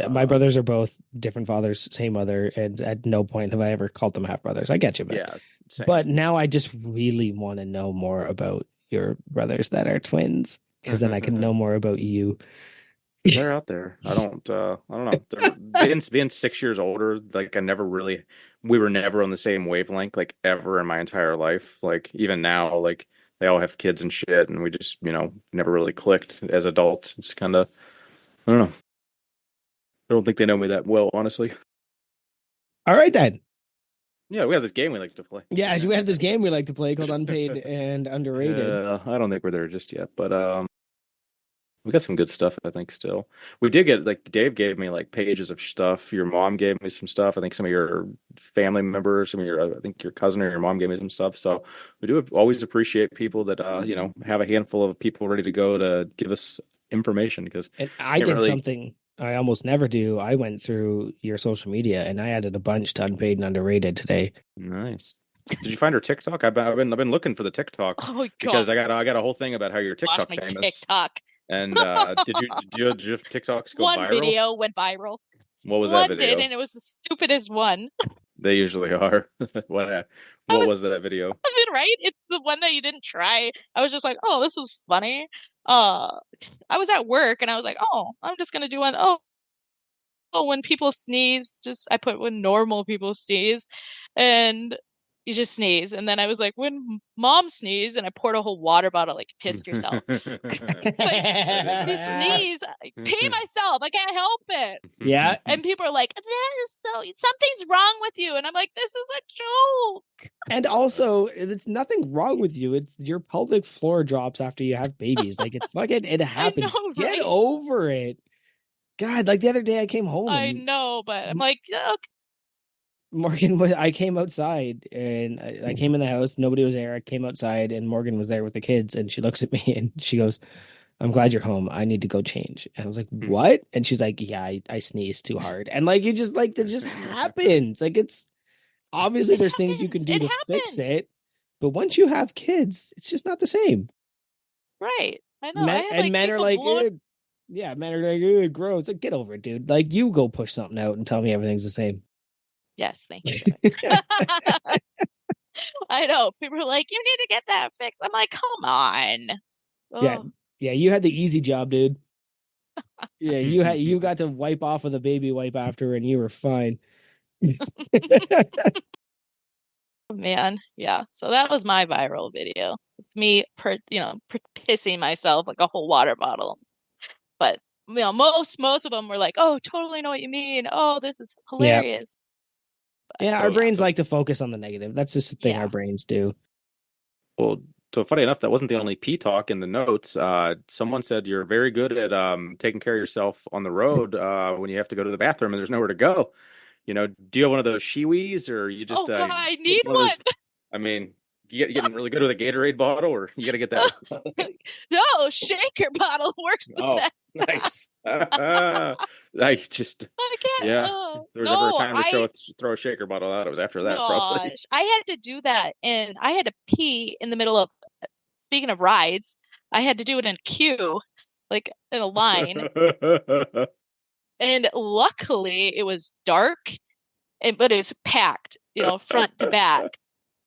My brothers are both different fathers, same mother, and at no point have I ever called them half brothers. I get you, man. yeah. Same. But now I just really want to know more about your brothers that are twins, because then I can know more about you. They're out there. I don't know. Being 6 years older, like we were never on the same wavelength, like ever in my entire life. Like even now, like they all have kids and shit, and we just, never really clicked as adults. It's kind of, I don't know. I don't think they know me that well, honestly. All right, then. Yeah, we have this game we like to play. Yeah, we have this game we like to play called Unpaid and Underrated. I don't think we're there just yet, but we got some good stuff, I think, still. We did get, like, Dave gave me, like, pages of stuff. Your mom gave me some stuff. I think some of your family members, I think your cousin or your mom gave me some stuff. So we do always appreciate people that, have a handful of people ready to go to give us information, because And I did something I almost never do. I went through your social media and I added a bunch to Unpaid and Underrated today. Nice. Did you find her TikTok? I've been looking for the TikTok. Oh my God. Because I got a whole thing about how you're TikTok famous. TikTok. And did your TikToks go viral? One video went viral. What was that video? One did, and it was the stupidest one. They usually are. What was that video? I mean, right? It's the one that you didn't try. I was just like, oh, this was funny. I was at work and I was like, oh, I'm just gonna do one. Oh, when people sneeze, I put when normal people sneeze, and you just sneeze. And then I was like, when mom sneeze, and I poured a whole water bottle, like, pissed yourself. It's like, you sneeze, pee myself. I can't help it. Yeah. And people are like, something's wrong with you. And I'm like, this is a joke. And also, it's nothing wrong with you. It's your pelvic floor drops after you have babies. Like, it happens. I know, Get right? over it. God, like the other day I came home. I know, but I'm like, okay. Morgan, I came outside and I came in the house. Nobody was there. I came outside and Morgan was there with the kids. And she looks at me and she goes, I'm glad you're home. I need to go change. And I was like, what? And she's like, yeah, I sneezed too hard. And like, you just like, that just happens. Like, it's obviously there's things you can do to fix it. But once you have kids, it's just not the same. Right. I know. Men are like, yeah, men are like, gross. Like, get over it, dude. Like, you go push something out and tell me everything's the same. Yes, thank you. I know. People are like, you need to get that fixed. I'm like, come on. Yeah. Yeah, you had the easy job, dude. Yeah, you got to wipe off with a baby wipe after and you were fine. Man, yeah. So that was my viral video. It's me pissing myself like a whole water bottle. But most of them were like, oh, totally know what you mean. Oh, this is hilarious. Yeah, our brains like to focus on the negative. That's just the thing our brains do. Well, so funny enough, that wasn't the only P talk in the notes. Someone said you're very good at taking care of yourself on the road when you have to go to the bathroom and there's nowhere to go. Do you have one of those Shiwis, or you just? Oh God, I need one. Those, I mean, you getting really good with a Gatorade bottle, or you got to get that? No, shaker bottle works the best. Nice. I can't. Yeah. There was ever a time to throw a shaker bottle out. It was after that. Probably. I had to do that, and I had to pee in the middle of. Speaking of rides, I had to do it in a queue, like in a line. And luckily, it was dark, but it was packed, front to back,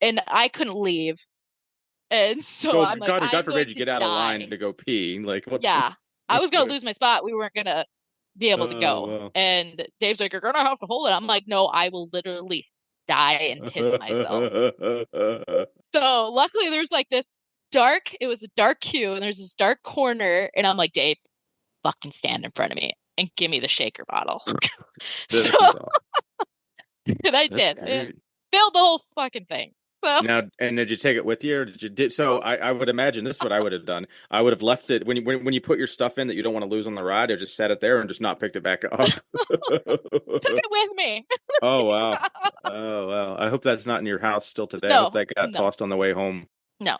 and I couldn't leave. And so I'm like, God forbid you get out of line to go pee. Like, what? Yeah, I was gonna lose my spot. We weren't gonna be able to go. Wow. And Dave's like, "You're gonna have to hold it." I'm like, "No, I will literally die and piss myself." So luckily, there's like this dark. It was a dark queue, and there's this dark corner, and I'm like, Dave, fucking stand in front of me and give me the shaker bottle. And I did. It filled the whole fucking thing. So. Now, and did you take it with you, or did you? So I would imagine this is what I would have done. I would have left it when you put your stuff in that you don't want to lose on the ride. I just set it there and just not picked it back up. Took it with me. Oh wow! Oh wow! I hope that's not in your house still today. I hope that got tossed on the way home. No.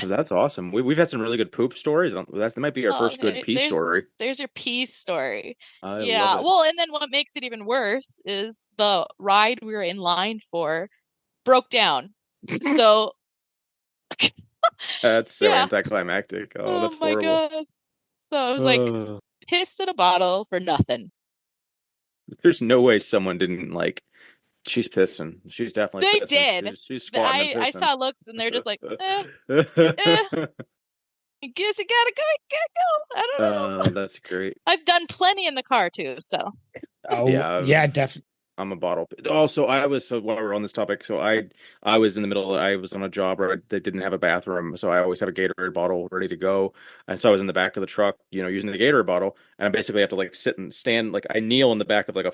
That's awesome. We've had some really good poop stories. That might be our first good pee story. There's your pee story. Love it. Well, and then what makes it even worse is the ride we were in line for broke down. So that's so anticlimactic. Oh, that's horrible. God. So I was like pissed in a bottle for nothing. There's no way someone didn't she's pissing. She's definitely They pissing. did. She's squatting and pissing. I saw looks and they're just like, I guess you gotta go. I don't know. That's great. I've done plenty in the car too, so. Oh yeah, definitely. I'm a bottle. Oh, so while we're on this topic, I was in the middle. I was on a job where they didn't have a bathroom, so I always have a Gatorade bottle ready to go. And so I was in the back of the truck, using the Gatorade bottle, and I basically have to like sit and stand, like I kneel in the back of like a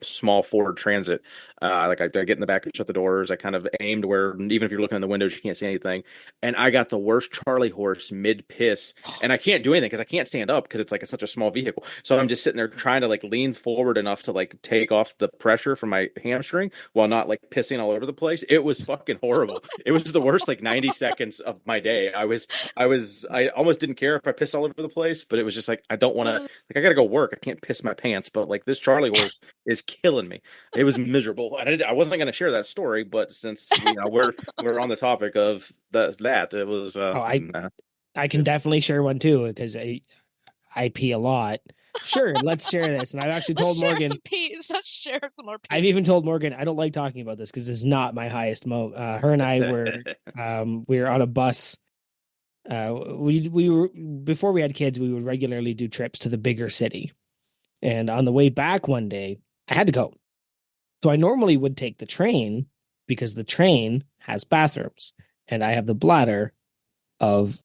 small Ford Transit. Like I get in the back and shut the doors. I kind of aimed where even if you're looking in the windows, you can't see anything. And I got the worst Charlie horse mid piss, and I can't do anything because I can't stand up because it's like such a small vehicle. So I'm just sitting there trying to like lean forward enough to like take off the pressure from my hamstring while not like pissing all over the place. It was fucking horrible. It was the worst like 90 seconds of my day. I almost didn't care if I pissed all over the place, but it was just like I don't want to, like I gotta go work. I can't piss my pants, but like this Charlie horse is killing me. It was miserable. I wasn't gonna share that story, but since we're on the topic of that it was I can definitely share one too because I pee a lot. Sure, let's share this. And I've actually told Morgan. Let's share some more peas. I've even told Morgan I don't like talking about this because it's not my highest her and I were we were on a bus. We were, before we had kids, we would regularly do trips to the bigger city. And on the way back one day, I had to go. So I normally would take the train because the train has bathrooms and I have the bladder of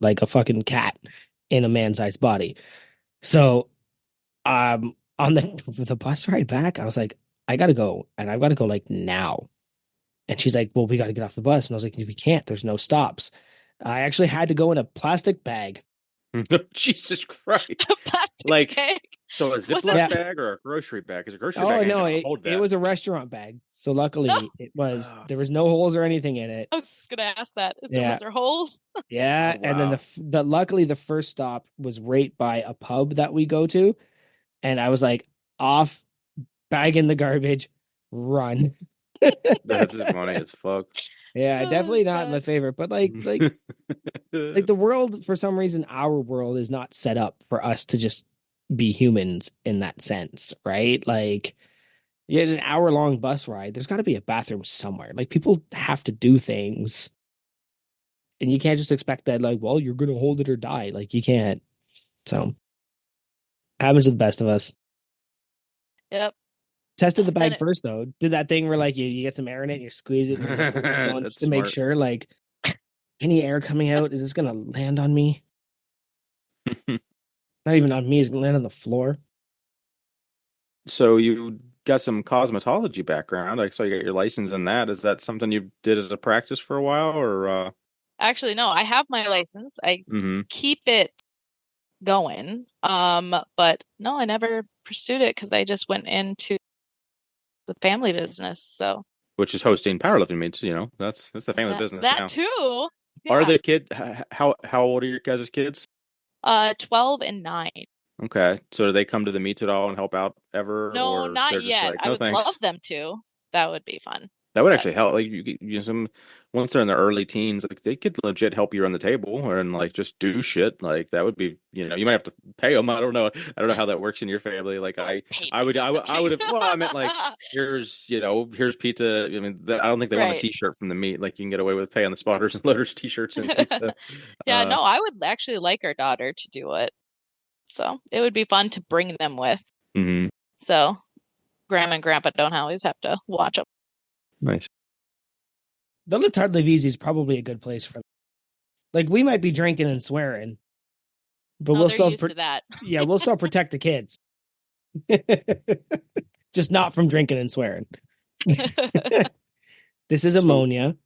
like a fucking cat in a man-sized body. So on the bus ride back, I was like, I gotta go, and I've got to go like now. And she's like, well, we got to get off the bus. And I was like, we can't. There's no stops. I actually had to go in a plastic bag. Jesus Christ! Like bag? So a Ziploc bag or a grocery bag? Because a grocery bag. Oh no, it was a restaurant bag. So luckily, there was no holes or anything in it. I was just gonna ask that. Was there holes? Yeah, oh, wow. And then luckily the first stop was right by a pub that we go to, and I was like, off, bag in the garbage, run. That's funny as fuck. Yeah, definitely not my favorite, but like the world, for some reason, our world is not set up for us to just be humans in that sense, right? Like, you had an hour-long bus ride. There's got to be a bathroom somewhere. Like, people have to do things, and you can't just expect that. Like, well, you're gonna hold it or die. Like, you can't. So, happens to the best of us. Yep. Tested the bag first though. Did that thing where like you get some air in it and you squeeze it and just to make sure like any air coming out, is this gonna land on me? Not even on me, it's gonna land on the floor. So you got some cosmetology background. I saw you got your license in that. Is that something you did as a practice for a while or Actually no, I have my license. I keep it going. But no, I never pursued it because I just went into the family business, so which is hosting powerlifting meets, that's the family business that now. Too. Yeah. Are the kid how old are your guys' kids? 12 and 9. Okay, so do they come to the meets at all and help out ever? No, or not yet. Like, no, I would thanks. love them to. That would be fun. That would actually help. Like once they're in their early teens, like they could legit help you run the table and like just do shit. Like that would be, you might have to pay them. I don't know how that works in your family. Like I would have. Well, I meant like here's pizza. I mean, I don't think they want a T-shirt from the meet. Like you can get away with pay on the spotters and loaders T-shirts and pizza. Yeah, no, I would actually like our daughter to do it. So it would be fun to bring them with. Mm-hmm. So grandma and grandpa don't always have to watch them. Nice. The Le Tard Levis is probably a good place for them. Like we might be drinking and swearing, but we'll still used to that. Yeah, we'll still protect the kids. Just not from drinking and swearing. This is ammonia.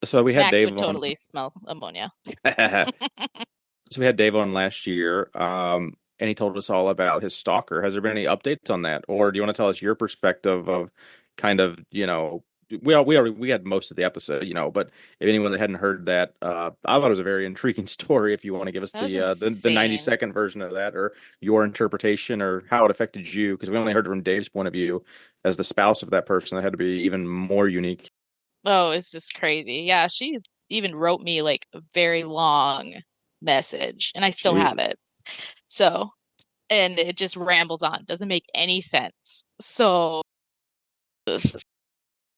So we had Max Dave would totally smell ammonia. So we had Dave on last year, and he told us all about his stalker. Has there been any updates on that, or do you want to tell us your perspective of kind of we had most of the episode, but if anyone that hadn't heard that, I thought it was a very intriguing story. If you want to give us the 90-second version of that, or your interpretation, or how it affected you, because we only heard it from Dave's point of view as the spouse of that person. That had to be even more unique. Oh, it's just crazy. Yeah, she even wrote me like a very long message, and I still have it. So, and it just rambles on. Doesn't make any sense. So, this is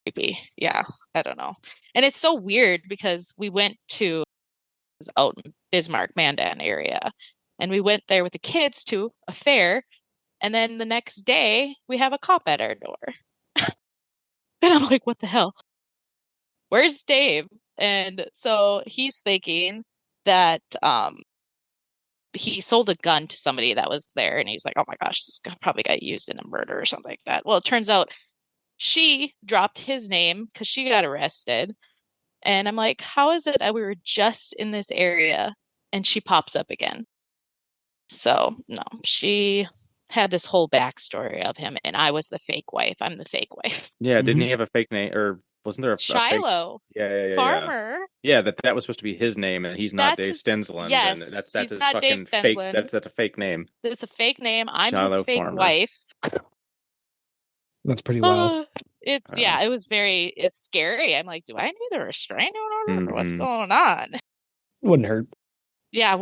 creepy. Yeah, I don't know. And it's so weird because we went to out in Bismarck, Mandan area, and we went there with the kids to a fair, And then the next day, we have a cop at our door. And I'm like, what the hell? Where's Dave? And so he's thinking that he sold a gun to somebody that was there, and he's like, oh my gosh, this guy probably got used in a murder or something like that. Well, it turns out she dropped his name because she got arrested. And I'm like, how is it that we were just in this area and she pops up again? So, no, she had this whole backstory of him, and I was the fake wife. I'm the fake wife. Yeah, didn't he have a fake name, or wasn't there a fake? Shiloh, Yeah. farmer. Yeah, that was supposed to be his name, and he's not That's Dave his, Stensland. yes, And that's he's his not Dave fucking fake. Stensland. That's a fake name. It's a fake name. I'm his Shiloh fake Farmer. wife. That's pretty wild. It was it's scary. I'm like, do I need a restraining order? Mm-hmm. What's going on? Wouldn't hurt. Yeah,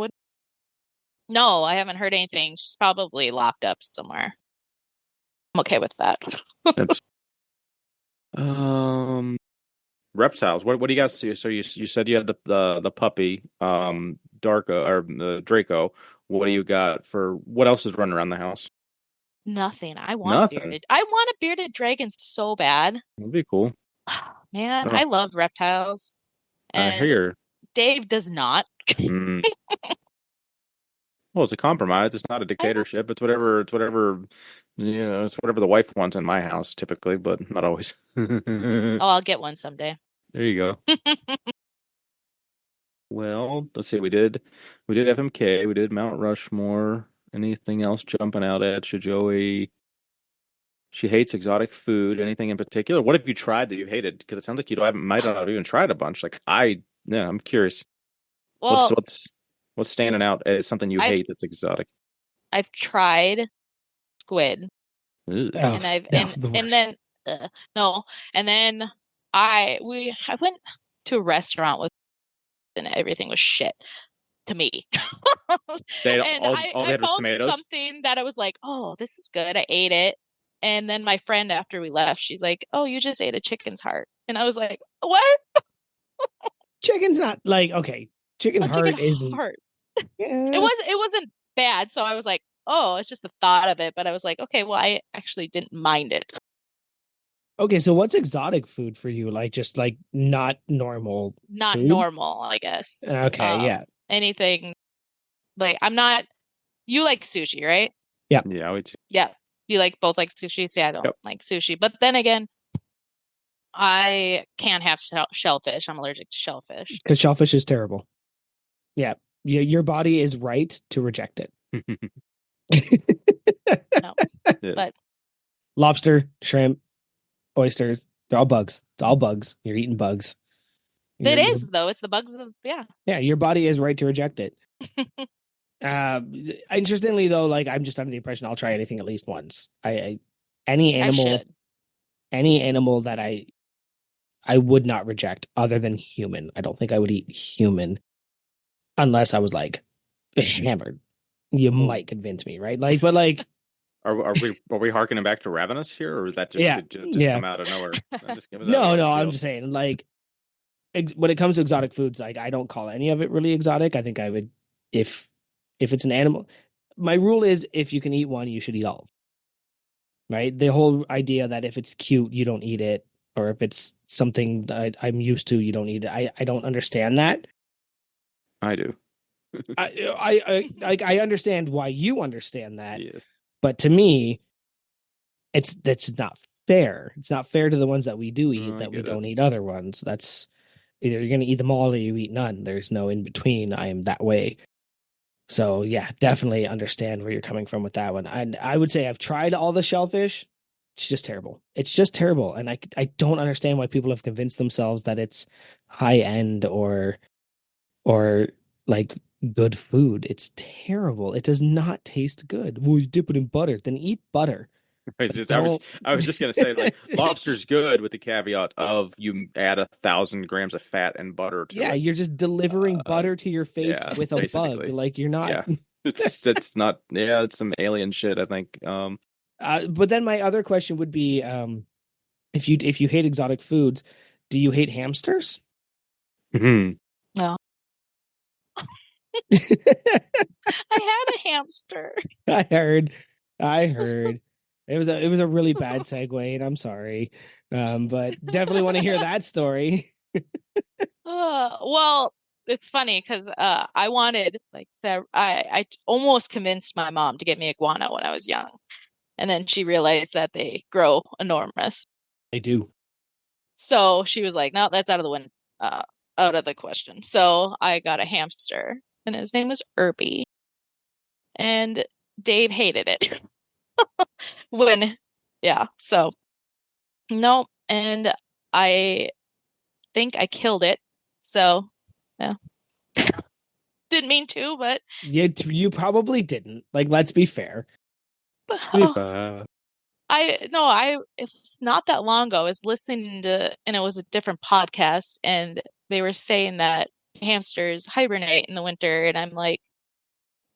no, I haven't heard anything. She's probably locked up somewhere. I'm okay with that. Reptiles. What do you guys see? So you said you had the puppy, Darko or Draco. What do you got for what else is running around the house? Nothing. I want a bearded dragon so bad. That'd be cool. Man, I love reptiles. And I hear. Dave does not. Well, it's a compromise. It's not a dictatorship. It's whatever. It's whatever. It's whatever the wife wants in my house, typically, but not always. Oh, I'll get one someday. There you go. Well, let's see. We did FMK. We did Mount Rushmore. Anything else jumping out at you, Joey? She hates exotic food. Anything in particular? What have you tried that you hated? Because it sounds like might not have even tried a bunch. I'm curious. Well, what's standing out as something you hate that's exotic? I've tried squid, Ugh. and I went to a restaurant with, and everything was shit to me. All they had was tomatoes. Something that I was like, oh, this is good. I ate it. And then my friend, after we left, she's like, oh, you just ate a chicken's heart. And I was like, what? Chicken's not like, okay. Chicken heart isn't. Yeah. It wasn't bad. So I was like, oh, it's just the thought of it. But I was like, okay, well, I actually didn't mind it. Okay, so what's exotic food for you? Like just like not normal. Not food? Normal, I guess. Okay, yeah. Anything like you like sushi, right? Yeah. Yeah, we do. Yeah. You both like sushi? See, I don't like sushi. But then again, I can't have shellfish. I'm allergic to shellfish. Because shellfish is terrible. Yeah. Your body is right to reject it. No. But lobster, shrimp, oysters, they're all bugs. It's all bugs. You're eating bugs. It is, though. It's the bugs yeah. Yeah, your body is right to reject it. Interestingly, though, I'm just under the impression I'll try anything at least once. Any animal that I would not reject other than human. I don't think I would eat human unless I was hammered. You might convince me, right? Are we harkening back to Ravenous here, or is that just come out of nowhere? No, I'm just saying, when it comes to exotic foods, I don't call any of it really exotic. I think I would, if it's an animal, my rule is if you can eat one, you should eat all of them. Right? The whole idea that if it's cute, you don't eat it, or if it's something that I'm used to, you don't eat it. I don't understand that. I do. I understand why you understand that, yes. But to me, that's not fair. It's not fair to the ones that we do eat that we don't eat other ones. That's either you're going to eat them all or you eat none. There's no in between. I am that way. So yeah, definitely understand where you're coming from with that one. And I would say I've tried all the shellfish. It's just terrible. It's just terrible. And I don't understand why people have convinced themselves that it's high end or good food. It's terrible. It does not taste good. Well, you dip it in butter, then eat butter. I was just gonna say lobster's good with the caveat of you add 1,000 grams of fat and butter to it. Yeah, you're just delivering butter to your face with a bug. You're not. Yeah. It's not. Yeah, it's some alien shit, I think. But then my other question would be, if you hate exotic foods, do you hate hamsters? Mm-hmm. No. I had a hamster. I heard. I heard. It was a really bad segue, and I'm sorry. But definitely want to hear that story. Well, it's funny because I wanted I almost convinced my mom to get me iguana when I was young, and then she realized that they grow enormous. I do. So she was like, "No, that's out of the question." So I got a hamster, and his name was Irby, and Dave hated it when, yeah. So no, and I think I killed it. So yeah, didn't mean to, but You probably didn't. Like, let's be fair. oh, it was not that long ago. I was listening to, and it was a different podcast, and they were saying that hamsters hibernate in the winter, and I'm like,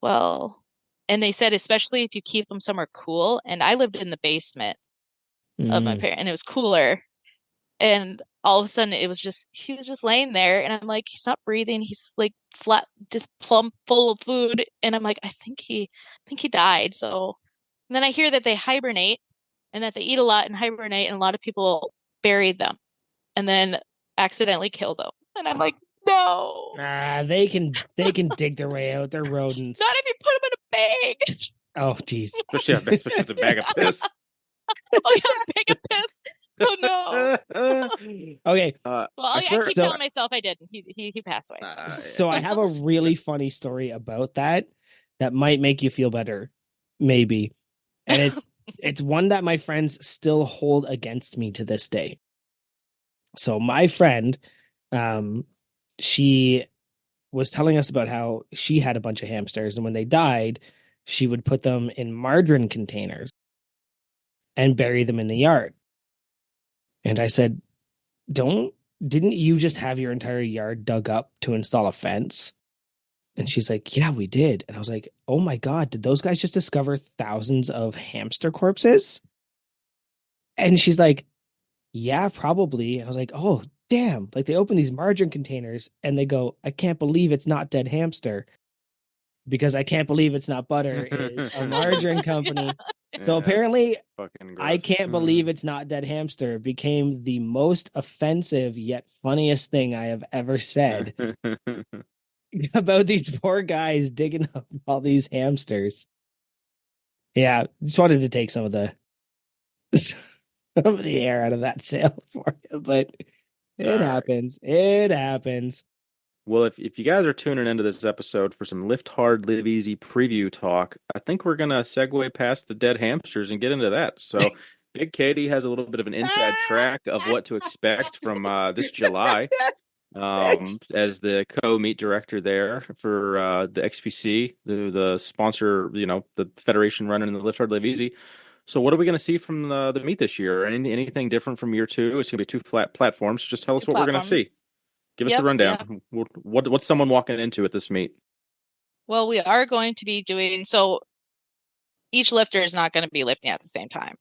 well, and they said especially if you keep them somewhere cool, and I lived in the basement of my Mm. parent, and it was cooler, and all of a sudden he was just laying there, and I'm like, he's not breathing, he's like flat, just plump full of food, and I'm like, I think he died. So and then I hear that they hibernate and that they eat a lot and hibernate, and a lot of people bury them and then accidentally kill them. And I'm like, no, They can dig their way out. They're not rodents. if you put them in a bag. Oh, jeez. Especially if it's a bag of piss. Oh yeah, bag of piss. Oh no. Okay, Well, I I swear. keep telling myself I didn't. He passed away. so I have a really funny story about that might make you feel better, maybe. And it's one that my friends still hold against me to this day. So my friend, she was telling us about how she had a bunch of hamsters, and when they died, she would put them in margarine containers and bury them in the yard. And I said, didn't you just have your entire yard dug up to install a fence? And she's like, yeah, we did. And I was like, oh my God, did those guys just discover thousands of hamster corpses? And she's like, yeah, probably. And I was like, oh, damn. Like, they open these margarine containers and they go, I can't believe it's not dead hamster, because I can't believe it's not butter is a margarine company. So apparently, fucking I gross. can't believe it's not dead hamster became the most offensive yet funniest thing I have ever said about these poor guys digging up all these hamsters. Yeah, just wanted to take some of the air out of that sale for you, but it happens. Right. It happens. Well, if you guys are tuning into this episode for some Lift Hard, Live Easy preview talk, I think we're gonna segue past the dead hamsters and get into that. So, Big Katie has a little bit of an inside track of what to expect from this July. As the co-meet director there for the XPC, the sponsor, the federation running the Lift Hard, Live Easy. So, what are we going to see from the meet this year? Anything different from year two? It's going to be two flat platforms. Just tell us what we're going to see. Give us the rundown. Yeah. What's someone walking into at this meet? Well, we are going to be doing so. Each lifter is not going to be lifting at the same time,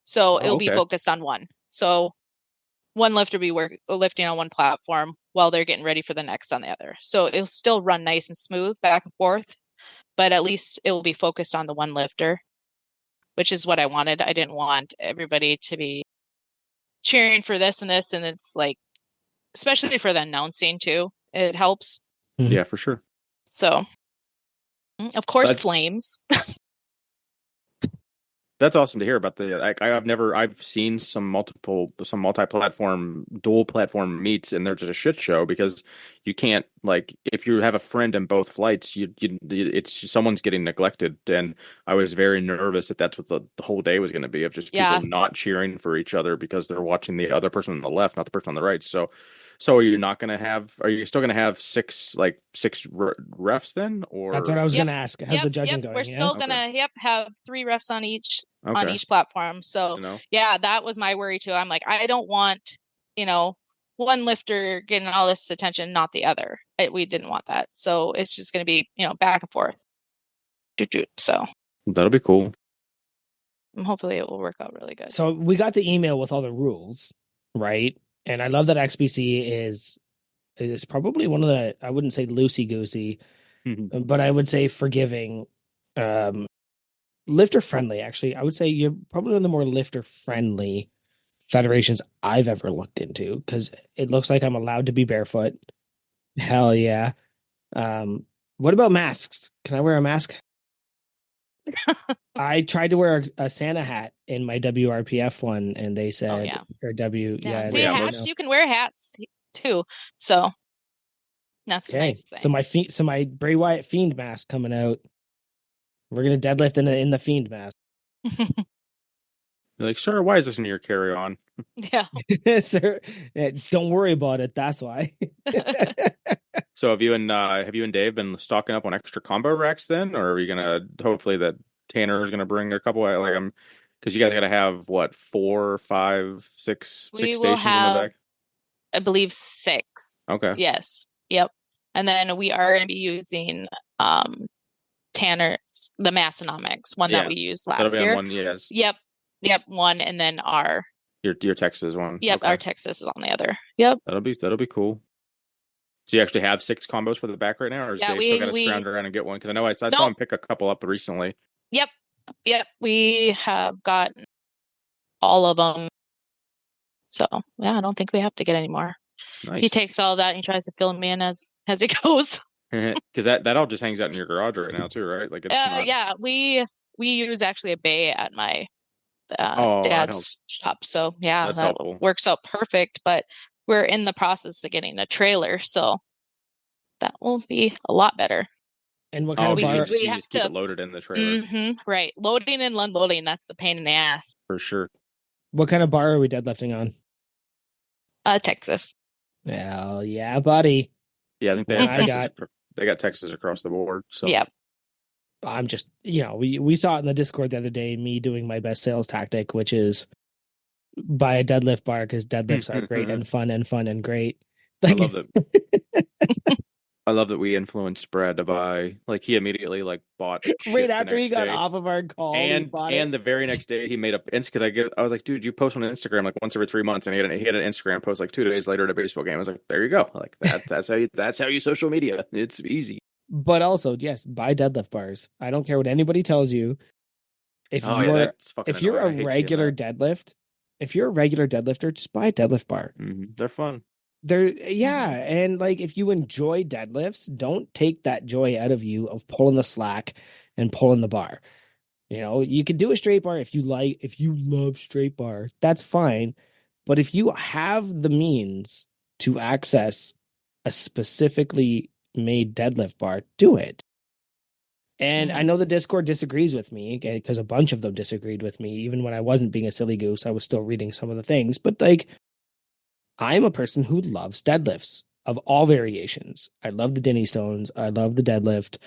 so it'll be focused on one. So one lifter will be lifting on one platform while they're getting ready for the next on the other. So it'll still run nice and smooth back and forth, but at least it will be focused on the one lifter, which is what I wanted. I didn't want everybody to be cheering for this, and it's like, especially for the announcing too, it helps. Yeah, for sure. So, of course, flames. That's awesome to hear about. I've seen some multi-platform, dual platform meets, and they're just a shit show because you can't, like, if you have a friend in both flights, it's someone's getting neglected. And I was very nervous that that's what the whole day was going to be, of just people not cheering for each other because they're watching the other person on the left, not the person on the right. So are you still going to have six refs then? Or that's what I was going to ask. How's the judging going? We're still going to have 3 refs on each platform. So yeah, that was my worry too. I'm like, I don't want, one lifter getting all this attention, not the other. We didn't want that. So it's just going to be, back and forth. So that'll be cool. And hopefully it will work out really good. So we got the email with all the rules, right? And I love that XPC is probably one of the, I wouldn't say loosey-goosey, but I would say forgiving lifter friendly, actually. I would say you're probably one of the more lifter friendly federations I've ever looked into because it looks like I'm allowed to be barefoot. Hell yeah. What about masks? Can I wear a mask? I tried to wear a Santa hat in my WRPF one, and they said, or yeah. See, hats, you can wear hats too. So that's a nice thing. So my Bray Wyatt Fiend mask coming out. We're gonna deadlift in the Fiend mask. You're like, sir, why is this in your carry-on? Yeah. Sir, don't worry about it. That's why. So have you and Dave been stocking up on extra combo racks then, or are you gonna hopefully that Tanner is gonna bring a couple because you guys gotta have what 4, 5, 6 stations in the back? I believe 6. Okay. Yes. Yep. And then we are going to be using Tanner's the Massonomics one that we used last year. One, yes. Yep. One, and then your Texas one. Yep, okay. Our Texas is on the other. Yep. That'll be cool. So you actually have 6 combos for the back right now, or is Dave still got to scrounge around and get one? Because I know I saw him pick a couple up recently. Yep. We have gotten all of them. So yeah, I don't think we have to get any more. Nice. He takes all that and he tries to fill them in as he goes. Because that all just hangs out in your garage right now too, right? Like it's not... Yeah, we use actually a bay at my dad's shop, so yeah, that's that helpful. Works out perfect. But we're in the process of getting a trailer, so that will be a lot better. And what kind of bar? We have to keep it loaded in the trailer. Right, loading and unloading. That's the pain in the ass for sure. What kind of bar are we deadlifting on? Texas. Hell yeah, buddy. Yeah, I think they got Texas across the board. So yeah. I'm just, we saw it in the Discord the other day, me doing my best sales tactic, which is buy a deadlift bar because deadlifts are great and fun and great. I love that. I love that we influenced Brad to buy. Like he immediately bought right after he got off of our call, and the very next day he made up because I was like, dude, you post on Instagram like once every 3 months, and he had an Instagram post like 2 days later at a baseball game. I was like, there you go, like that's how you social media. It's easy. But also, yes, buy deadlift bars. I don't care what anybody tells you. If you're a regular deadlifter, just buy a deadlift bar. They're fun. And if you enjoy deadlifts, don't take that joy out of you of pulling the slack and pulling the bar. You can do a straight bar if you love straight bar, that's fine. But if you have the means to access a specifically made deadlift bar, do it. And I know the Discord disagrees with me because a bunch of them disagreed with me. Even when I wasn't being a silly goose, I was still reading some of the things. But I'm a person who loves deadlifts of all variations. I love the Denny Stones. I love the deadlift.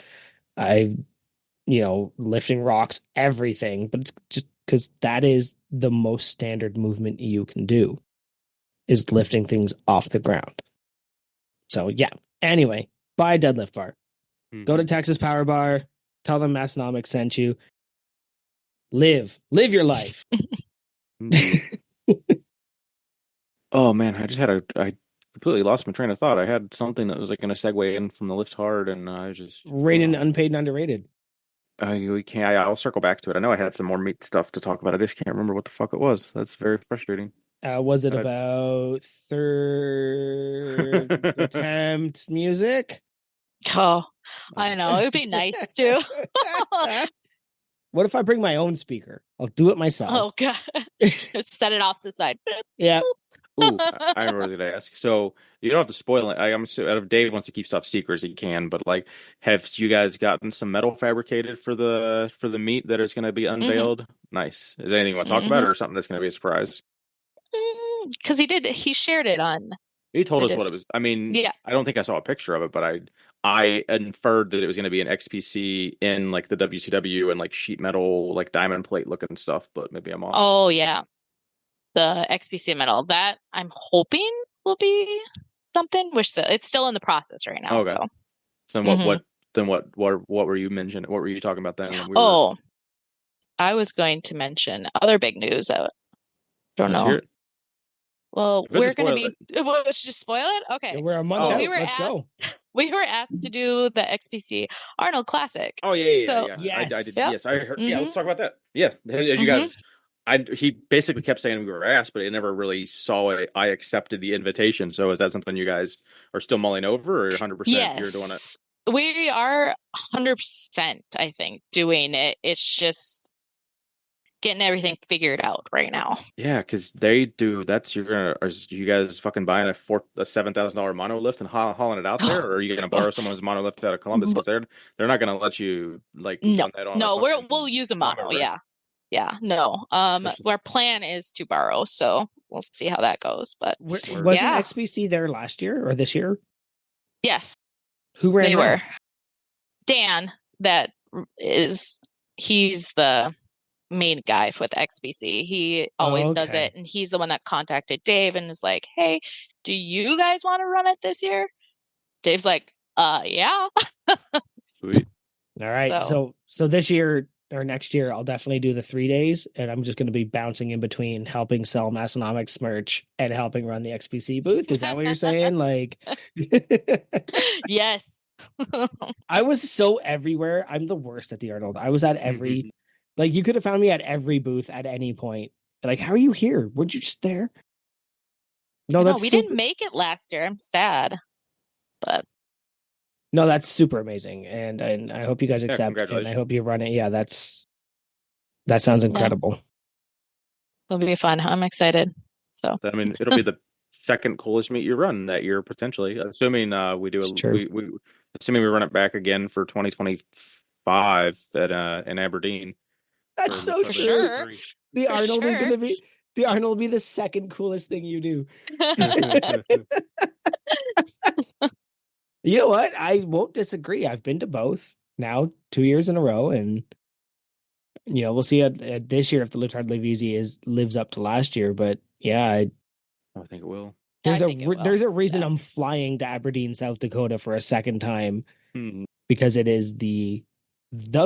Lifting rocks, everything. But it's just because that is the most standard movement you can do, is lifting things off the ground. So yeah. Anyway, buy a deadlift bar. Go to Texas Power Bar. Tell them Massonomics sent you. Live your life. Oh man, I completely lost my train of thought. I had something that was going to segue in from the lift hard, and I just rated, unpaid, and underrated. I'll circle back to it. I know I had some more meat stuff to talk about. I just can't remember what the fuck it was. That's very frustrating. Was it about third attempt music? Oh, I know. It would be nice too. What if I bring my own speaker? I'll do it myself. Oh god. Just set it off to the side. Yeah. Ooh, I remember what I was going to ask. So you don't have to spoil it. I'm assuming if Dave wants to keep stuff secret, he can. But have you guys gotten some metal fabricated for the meat that is going to be unveiled? Nice. Is there anything you want to talk about, or something that's going to be a surprise? Because he shared it on. He told us what it was. I mean, yeah. I don't think I saw a picture of it, but I inferred that it was going to be an XPC in the WCW and sheet metal, diamond plate looking stuff. But maybe I'm off. Oh yeah. The XPC metal that I'm hoping will be something. It's still in the process right now. Okay. So what were you mentioning? What were you talking about then? I was going to mention other big news. I don't know. Well, we're going to be. Let's just spoil it. Okay. Yeah, we're a month out. Let's go. we were asked to do the XPC Arnold Classic. Oh yeah. So yes, I did. Yep. Yes, I heard. Yeah, let's Mhm. talk about that. Yeah, you guys. He basically kept saying we were asked, but I never really saw it. I accepted the invitation. So is that something you guys are still mulling over, or 100% you're doing it? Yes, we are 100%, I think, doing it. It's just getting everything figured out right now. Yeah, because they do. That's are you guys fucking buying a $7,000 monolift and hauling it out there, or are you gonna borrow someone's monolift out of Columbus? Because they're not gonna let you like No, run that on a no, fucking we'll use a Hummer, mono. right? Yeah, no. Our plan is to borrow, so we'll see how that goes. But wasn't yeah, XBC there last year or this year? yes, Who ran they that? were. Dan, he's the main guy with XBC. He always does okay. it, and he's the one that contacted Dave and is like, "Hey, do you guys want to run it this year?" Dave's like, yeah." Sweet. All right. So this year or next year, I'll definitely do the 3 days, and I'm just going to be bouncing in between helping sell Massonomics merch and helping run the XPC booth. Is that what you're saying? Like, Yes. I was so everywhere. I'm the worst at the Arnold. I was at every, like, you could have found me at every booth at any point. Like, how are you here? Weren't you just there? No, No, that's we didn't make it last year. I'm sad, but no, that's super amazing, and I hope you guys accept, and I hope you run it. Yeah, that sounds incredible. It'll be fun. I'm excited. So I mean, it'll be the second coolest meet you run that year potentially, assuming we do assuming we run it back again for 2025 at in Aberdeen. That's so true. Sure. The Arnold is gonna be will be the second coolest thing you do. You know what? I won't disagree. I've been to both now 2 years in a row, and we'll see this year if the Live Hard Live Easy lives up to last year. But yeah, I think it will. There's a reason I'm flying to Aberdeen, South Dakota for a second time, because it is the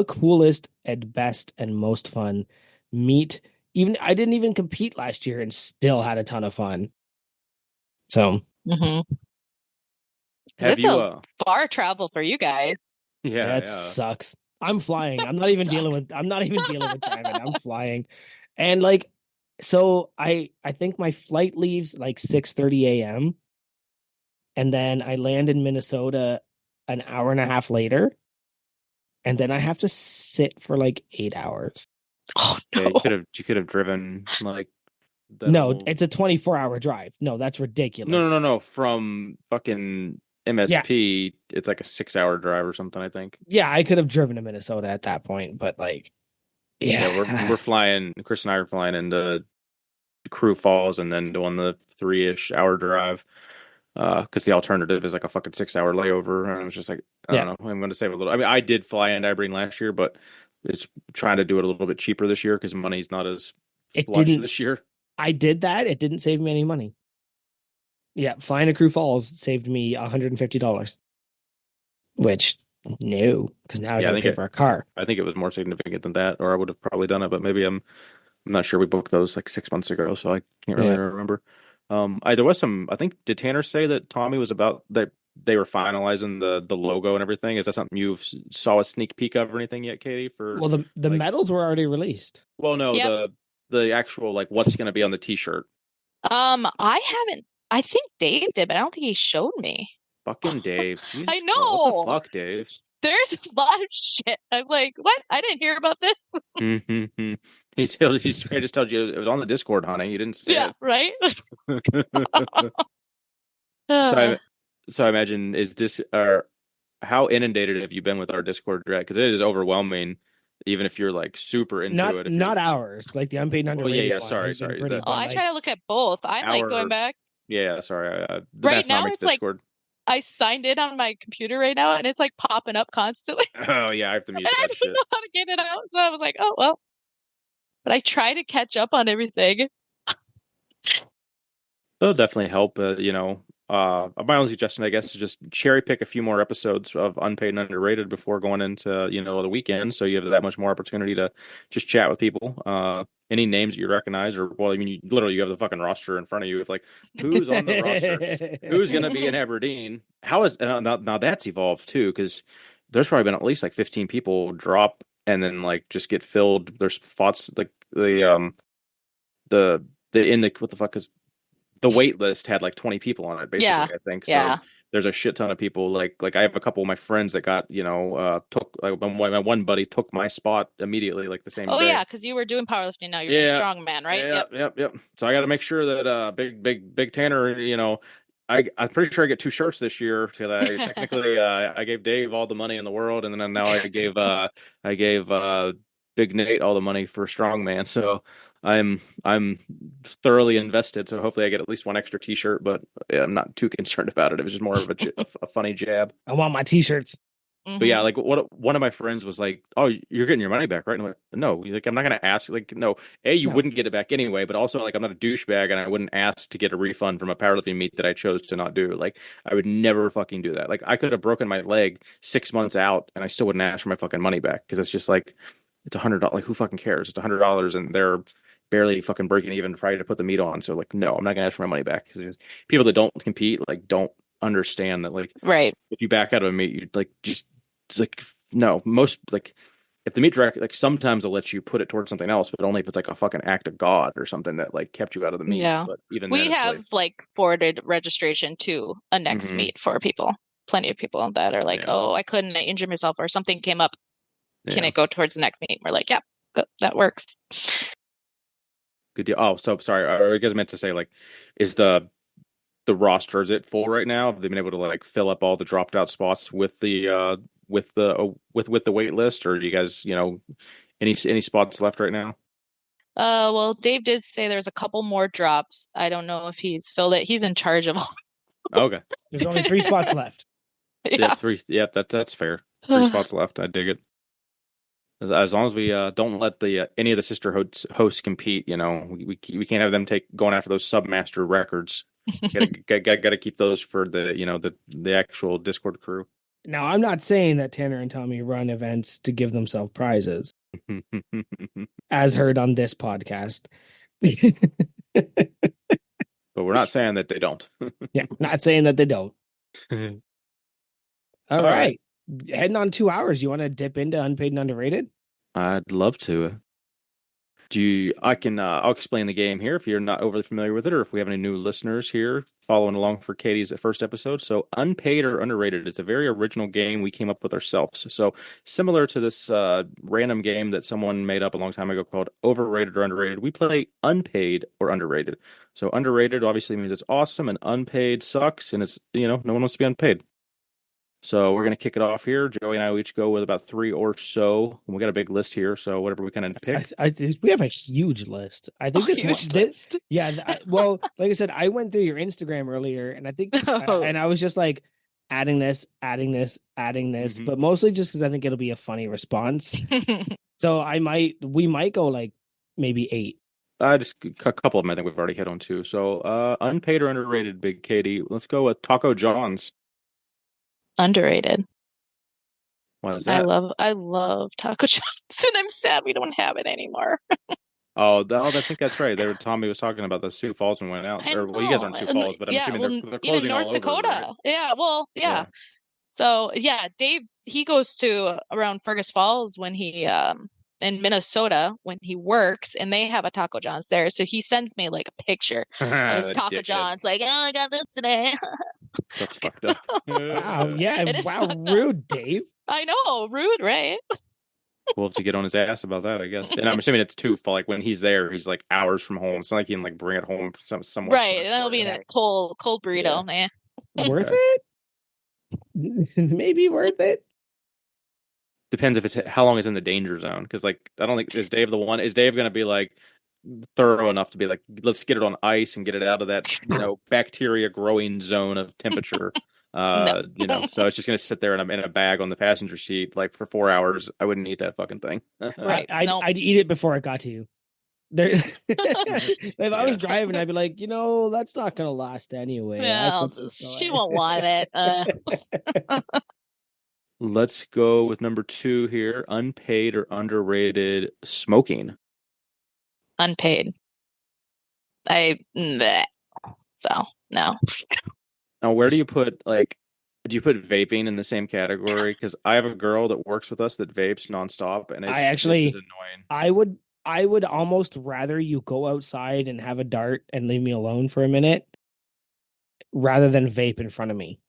coolest and best and most fun meet. Even I didn't even compete last year and still had a ton of fun. So it's a far travel for you guys. Yeah, that sucks. I'm flying. I'm not even dealing with driving. I'm flying. And like, so I think my flight leaves like 6:30 a.m. and then I land in Minnesota an hour and a half later. And then I have to sit for like 8 hours. Oh no. Yeah, you could have driven like it's a 24-hour drive. No, that's ridiculous. No. From fucking MSP, it's like a 6-hour drive or something, I think. Yeah, I could have driven to Minnesota at that point, but like, we're flying. Chris and I are flying into Crew Falls and then doing the 3-ish hour drive. Because the alternative is like a fucking 6-hour layover, and I was just like, I don't know. I'm going to save a little. I mean, I did fly into Aberdeen last year, but it's trying to do it a little bit cheaper this year because money's not as flush this year. I did that. It didn't save me any money. Yeah, flying to Crew Falls saved me $150, which no, because now I got to pay for a car. I think it was more significant than that, or I would have probably done it, but maybe I'm not sure. We booked those like 6 months ago, so I can't really remember. There was some. I think did Tanner say that Tommy was about that they were finalizing the logo and everything? Is that something you saw a sneak peek of or anything yet, Katie? Well, the medals were already released. Well, no, the actual like what's going to be on the T-shirt. I haven't. I think Dave did, but I don't think he showed me. Fucking Dave. Jesus, I know. What the fuck, Dave? There's a lot of shit. I'm like, what? I didn't hear about this. He just told you it was on the Discord, honey. You didn't see it. Right? So I imagine how inundated have you been with our Discord direct? Because it is overwhelming, even if you're like super into it. Not ours, like the unpaid under. Sorry. I try to look at both. I'm like going back. Yeah, sorry. Right now it's Discord. Like I signed in on my computer right now, and it's like popping up constantly. Oh yeah, I have to mute that shit. I don't know how to get it out, so I was like, oh well. But I try to catch up on everything. It'll definitely help. my only suggestion, I guess, is just cherry pick a few more episodes of Unpaid and Underrated before going into, the weekend, so you have that much more opportunity to just chat with people. Any names that you recognize, or well, I mean, you have the fucking roster in front of you. If like, who's on the roster? Who's going to be in Aberdeen? How is now that's evolved too, because there's probably been at least like 15 people drop and then like just get filled. There's spots like the in the what the fuck is the wait list had like 20 people on it, basically. Yeah. I think so. Yeah. There's a shit ton of people. Like I have a couple of my friends that got took like my one buddy took my spot immediately, like the same Oh day. yeah, because you were doing powerlifting. Now you're doing strongman, right? Yep. So I got to make sure that big Tanner, I'm pretty sure I get 2 shirts this year because I technically I gave Dave all the money in the world, and then now I gave Big Nate all the money for strongman. So I'm thoroughly invested. So hopefully I get at least one extra T-shirt, but yeah, I'm not too concerned about it. It was just more of a funny jab. I want my T-shirts. But yeah, like one of my friends was like, "Oh, you're getting your money back, right?" And I'm like, "No, like I'm not gonna ask. Like, no, you wouldn't get it back anyway. But also, like, I'm not a douchebag, and I wouldn't ask to get a refund from a powerlifting meet that I chose to not do. Like, I would never fucking do that. Like, I could have broken my leg 6 months out, and I still wouldn't ask for my fucking money back because it's just like it's $100. Like, who fucking cares? It's $100, and they're barely fucking breaking even trying to put the meat on. So like, no, I'm not gonna ask for my money back because people that don't compete like don't understand that like right. If you back out of a meet, you like just it's like no most like if the meat director like sometimes they'll let you put it towards something else, but only if it's like a fucking act of God or something that like kept you out of the meet. Yeah, but even we then, have like forwarded registration to a next meet for people. Plenty of people that are like, oh, I couldn't, I injured myself or something came up. Can it go towards the next meet? We're like, yeah, that works. Good deal. Oh, so sorry. I guess I meant to say like, is the roster, is it full right now? Have they been able to like fill up all the dropped out spots with the with the wait list, or do you guys any spots left right now? Well, Dave did say there's a couple more drops. I don't know if he's filled it. He's in charge of all. Okay. There's only 3 spots left. Yeah, 3. Yeah, that's fair. 3 spots left. I dig it. As long as we don't let the any of the sister hosts compete, we can't have them going after those submaster records. Gotta keep those for the actual Discord crew. Now, I'm not saying that Tanner and Tommy run events to give themselves prizes, as heard on this podcast. But we're not saying that they don't. Yeah, not saying that they don't. All right. Heading on 2 hours. You want to dip into Unpaid and Underrated? I'd love to. I'll explain the game here if you're not overly familiar with it, or if we have any new listeners here following along for Katie's first episode. So Unpaid or Underrated is a very original game we came up with ourselves. So similar to this random game that someone made up a long time ago called Overrated or Underrated, we play Unpaid or Underrated. So underrated obviously means it's awesome, and unpaid sucks, and it's, no one wants to be unpaid. So we're going to kick it off here. Joey and I will each go with about 3 or so. We got a big list here, so whatever we kind of pick. We have a huge list. I think list. Yeah. Well, like I said, I went through your Instagram earlier, and I think, and I was just like adding this, but mostly just because I think it'll be a funny response. So we might go like maybe 8. Just a couple of them I think we've already hit on too. So unpaid or underrated, Big Katie. Let's go with Taco John's. Underrated. What is that? I love Taco John's, and I'm sad we don't have it anymore. I think that's right. Tommy was talking about the Sioux Falls and went out. Well, you guys aren't Sioux Falls, but I'm assuming they're closing even North all Dakota. Over, right? Yeah, well, yeah. So yeah, Dave, he goes to around Fergus Falls when he in Minnesota when he works, and they have a Taco John's there. So he sends me like a picture of his Taco John's, like, oh, I got this today. That's fucked up. Wow, yeah, wow, rude, Dave. I know, rude, right? We'll have to get on his ass about that, I guess. And I'm assuming it's too full. Like when he's there, he's like hours from home. It's not like he can like bring it home somewhere. Right, that'll be a cold burrito. Yeah. Worth it? Maybe worth it. Depends if it's how long is in the danger zone. Because like I don't think is Dave going to be like thorough enough to be like, let's get it on ice and get it out of that bacteria growing zone of temperature. No. So it's just going to sit there in a bag on the passenger seat like for 4 hours. I wouldn't eat that fucking thing. Right. I'd eat it before it got to you. If I was driving, I'd be like, that's not gonna last anyway. Yeah, she won't want it. Let's go with number 2 here. Unpaid or underrated smoking. Unpaid. So no. Now, where do you put do you put vaping in the same category? Because I have a girl that works with us that vapes nonstop, and it's just annoying. I would almost rather you go outside and have a dart and leave me alone for a minute rather than vape in front of me.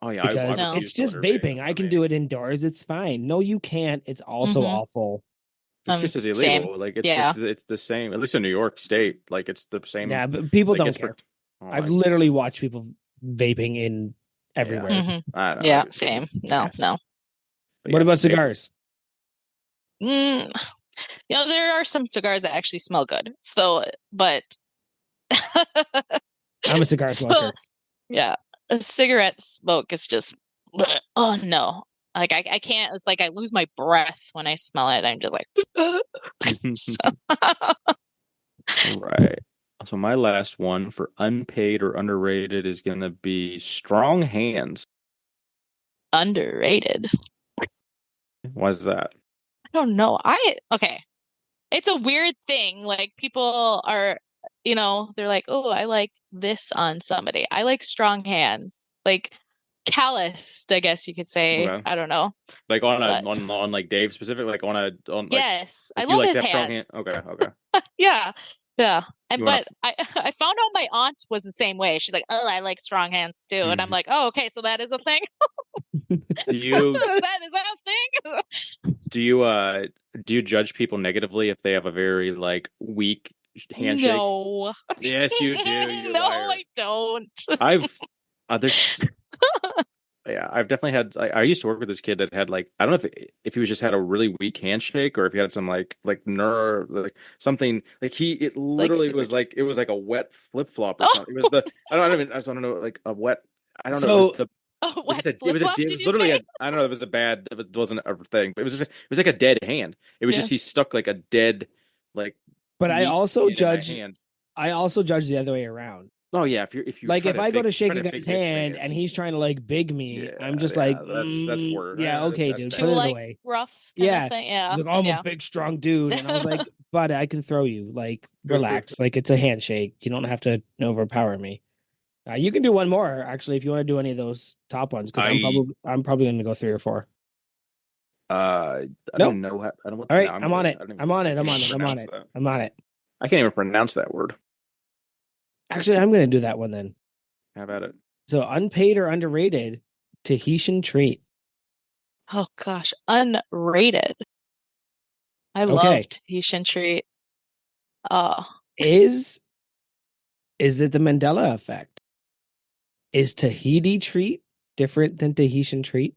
Oh yeah, because it's just vaping. I can do it indoors. It's fine. No, you can't. It's also awful. It's just as illegal. Same. Like it's the same. At least in New York State, like it's the same. Yeah, but people don't care. I've literally watched people vaping in everywhere. Yeah, yeah same. No. But what about cigars? There are some cigars that actually smell good. So, but I'm a cigar smoker. Yeah, a cigarette smoke is just oh no. Like I can't. It's like I lose my breath when I smell it. I'm just like Right. So my last one for unpaid or underrated is going to be strong hands. Underrated. Why is that? I don't know. Okay. It's a weird thing. Like people are, they're like, oh, I like this on somebody. I like strong hands. Like calloused, I guess you could say. Okay. I don't know. Like on like Dave specific, like yes, I love his hands. Okay. Yeah. I found out my aunt was the same way. She's like, oh, I like strong hands too, and I'm like, oh, okay, so that is a thing. Is that a thing? Do you judge people negatively if they have a very like weak handshake? No. Yes, you do. No, I don't. I've definitely had. I used to work with this kid that had like I don't know if he was just had a really weak handshake or if he had some like nerve like something like it literally was like it was like a wet flip flop or something. It was I don't know like a wet. I don't know. It was literally I don't know. It was a bad. It wasn't a thing, but it was like a dead hand. It was just he stuck like a dead like. But I also judge the other way around. Oh yeah, if you like if I go to shake a guy's hand and he's trying to like big me, I'm just like that's worse. Yeah, okay, dude, put it away. Rough. Yeah, thing. Yeah. Like, I'm a big strong dude, and I was like, but I can throw you. Like relax, like it's a handshake. You don't have to overpower me. You can do one more actually if you want to do any of those top ones because I'm probably going to go 3 or 4. I don't know. I don't. All right, I'm on it. I'm on it. I can't even pronounce that word. Actually, I'm going to do that one then. How about it? So, unpaid or underrated Tahitian treat. Oh gosh, unrated. I love Tahitian treat. Is it the Mandela effect? Is Tahiti treat different than Tahitian treat?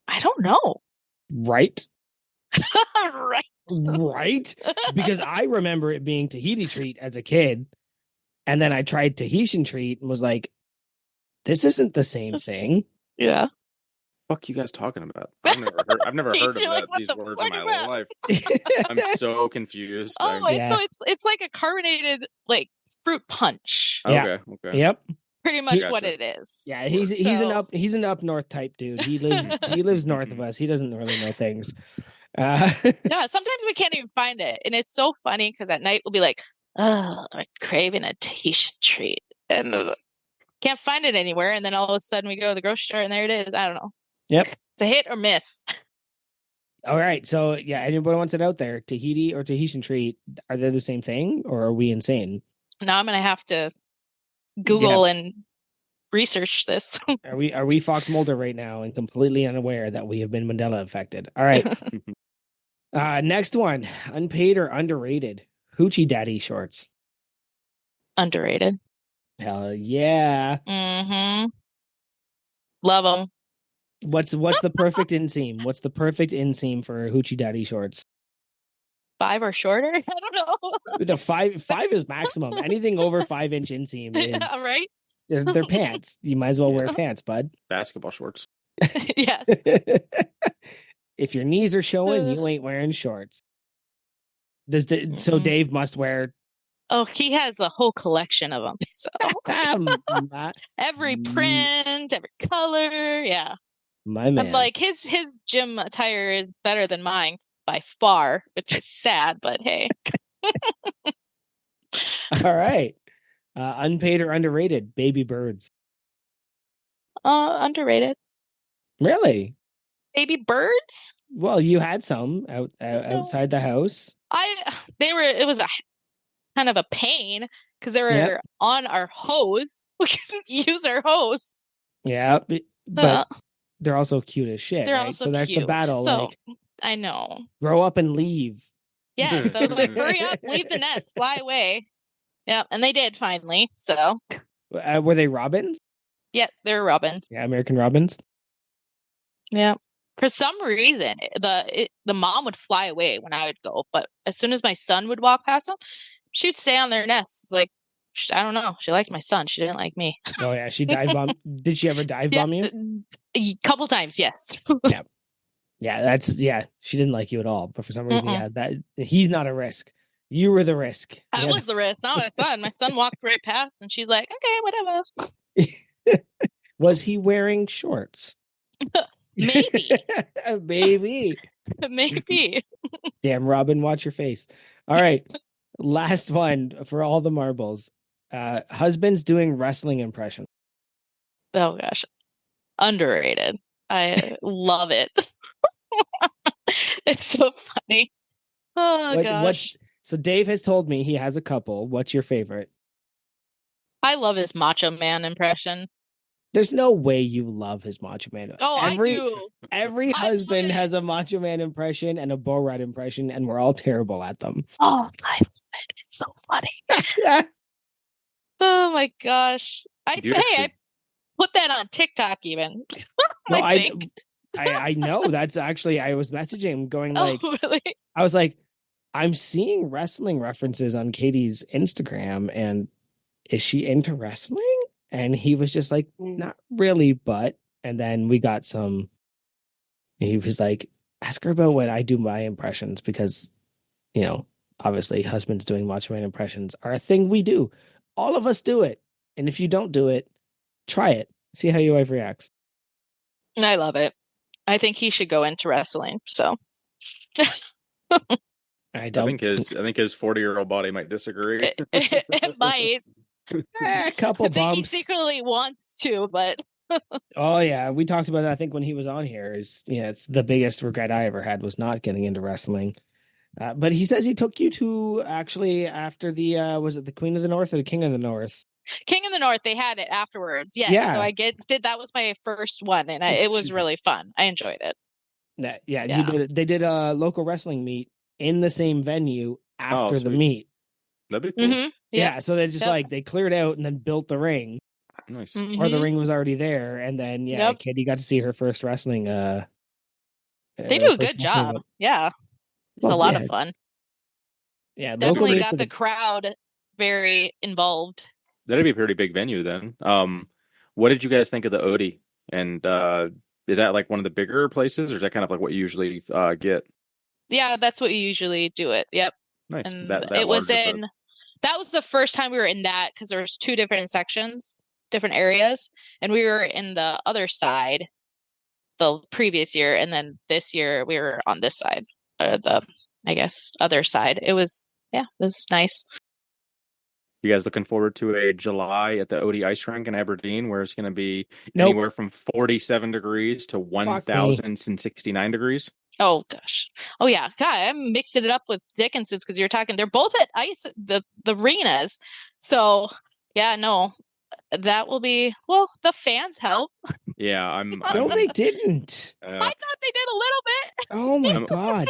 I don't know. Right? Right. Right? Because I remember it being Tahiti treat as a kid. And then I tried Tahitian treat and was like, this isn't the same thing. Yeah. Fuck you guys talking about? I've never heard of these words in my life. I'm so confused. So it's like a carbonated like fruit punch. Okay. Yep. Pretty much what it is. Yeah, he's an up north type dude. He lives north of us. He doesn't really know things. Yeah, sometimes we can't even find it, and it's so funny because at night we'll be like, "Oh, I'm craving a Tahitian treat," and can't find it anywhere. And then all of a sudden we go to the grocery store, and there it is. I don't know. Yep, it's a hit or miss. All right, so yeah, anybody wants it out there? Tahiti or Tahitian treat, are they the same thing, or are we insane? Now I'm gonna have to Google and research this. Are we Fox Mulder right now and completely unaware that we have been Mandela affected? All right. Next one, unpaid or underrated hoochie daddy shorts. Underrated. Hell yeah. Mm-hmm. Love them. What's the perfect inseam? What's the perfect inseam for hoochie daddy shorts? 5 or shorter? I don't know. The 5 is maximum. Anything over 5-inch inseam is right. They're pants. You might as well wear pants, bud. Basketball shorts. Yes. If your knees are showing, you ain't wearing shorts. So Dave must wear. Oh, he has a whole collection of them. So every print, every color, yeah. My man. I'm like his gym attire is better than mine by far, which is sad, but hey. All right. Unpaid or underrated? Baby birds. Underrated. Really? Baby birds? Well, you had some outside the house. It was a kind of a pain because they were on our hose. We couldn't use our hose. Yeah, but they're also cute as shit, they're right? also So that's cute. the battle. So, like, I know. Grow up and leave. Yeah, so I was like, hurry up, leave the nest, fly away. Yeah, and they did finally. So, were they robins? Yeah, they're robins. Yeah, American robins. Yeah. For some reason, the mom would fly away when I would go, but as soon as my son would walk past them, she'd stay on their nests. Like, I don't know. She liked my son. She didn't like me. Oh yeah, she dive bomb. Did she ever dive bomb you? A couple times, yes. Yeah. She didn't like you at all, but for some reason, that he's not a risk. You were the risk. I was the risk, not my son. My son walked right past, and she's like, "Okay, whatever." Was he wearing shorts? Maybe. Maybe. Damn, Robin, watch your face. All right. Last one for all the marbles. Husbands doing wrestling impression. Oh gosh. Underrated. I love it. It's so funny. Oh gosh. So Dave has told me he has a couple. What's your favorite? I love his Macho Man impression. There's no way you love his Macho Man. Oh, I do. Every husband has a Macho Man impression and a Bo Rat impression, and we're all terrible at them. Oh, I love it. It's so funny. Oh my gosh. I put that on TikTok even. No, I know. That's actually, I was messaging him going like, really? I was like, I'm seeing wrestling references on Katie's Instagram, and is she into wrestling? And he was just like, not really, but, and then we got he was like, ask her about when I do my impressions, because, obviously husbands doing Macho Man impressions are a thing we do. All of us do it. And if you don't do it, try it. See how your wife reacts. I love it. I think he should go into wrestling. So I think his 40-year-old body might disagree. It might. A couple bumps. I think he secretly wants to, but oh yeah, we talked about it. I think when he was on here, it's the biggest regret I ever had was not getting into wrestling. But he says he took you to actually after the was it the Queen of the North or the King of the North? King of the North. They had it afterwards. Yes. Yeah. So I did. That was my first one, and it was really fun. I enjoyed it. Yeah. You did. They did a local wrestling meet in the same venue after the meet. That'd be cool. Mm-hmm. Yeah. So they just they cleared out and then built the ring. Nice. Mm-hmm. Or the ring was already there, and then Katie got to see her first wrestling. They do a good job. Yeah, it's a lot of fun. Yeah, definitely got the crowd very involved. That'd be a pretty big venue then. What did you guys think of the Odie? And is that like one of the bigger places, or is that kind of like what you usually get? Yeah, that's what you usually do it. Yep. Nice. And it was that was the first time we were in that because there's two different sections, different areas, and we were in the other side the previous year, and then this year we were on this side, or the other side. It was nice. You guys looking forward to a July at the Odie Ice Rink in Aberdeen, where it's going to be anywhere from 47 degrees to 1,069 degrees? Oh gosh. Oh yeah. God, I'm mixing it up with Dickinson's because you're talking. They're both at the arenas. So yeah, no, that will be the fans help. Yeah, No, they didn't. I thought they did a little bit. Oh my God.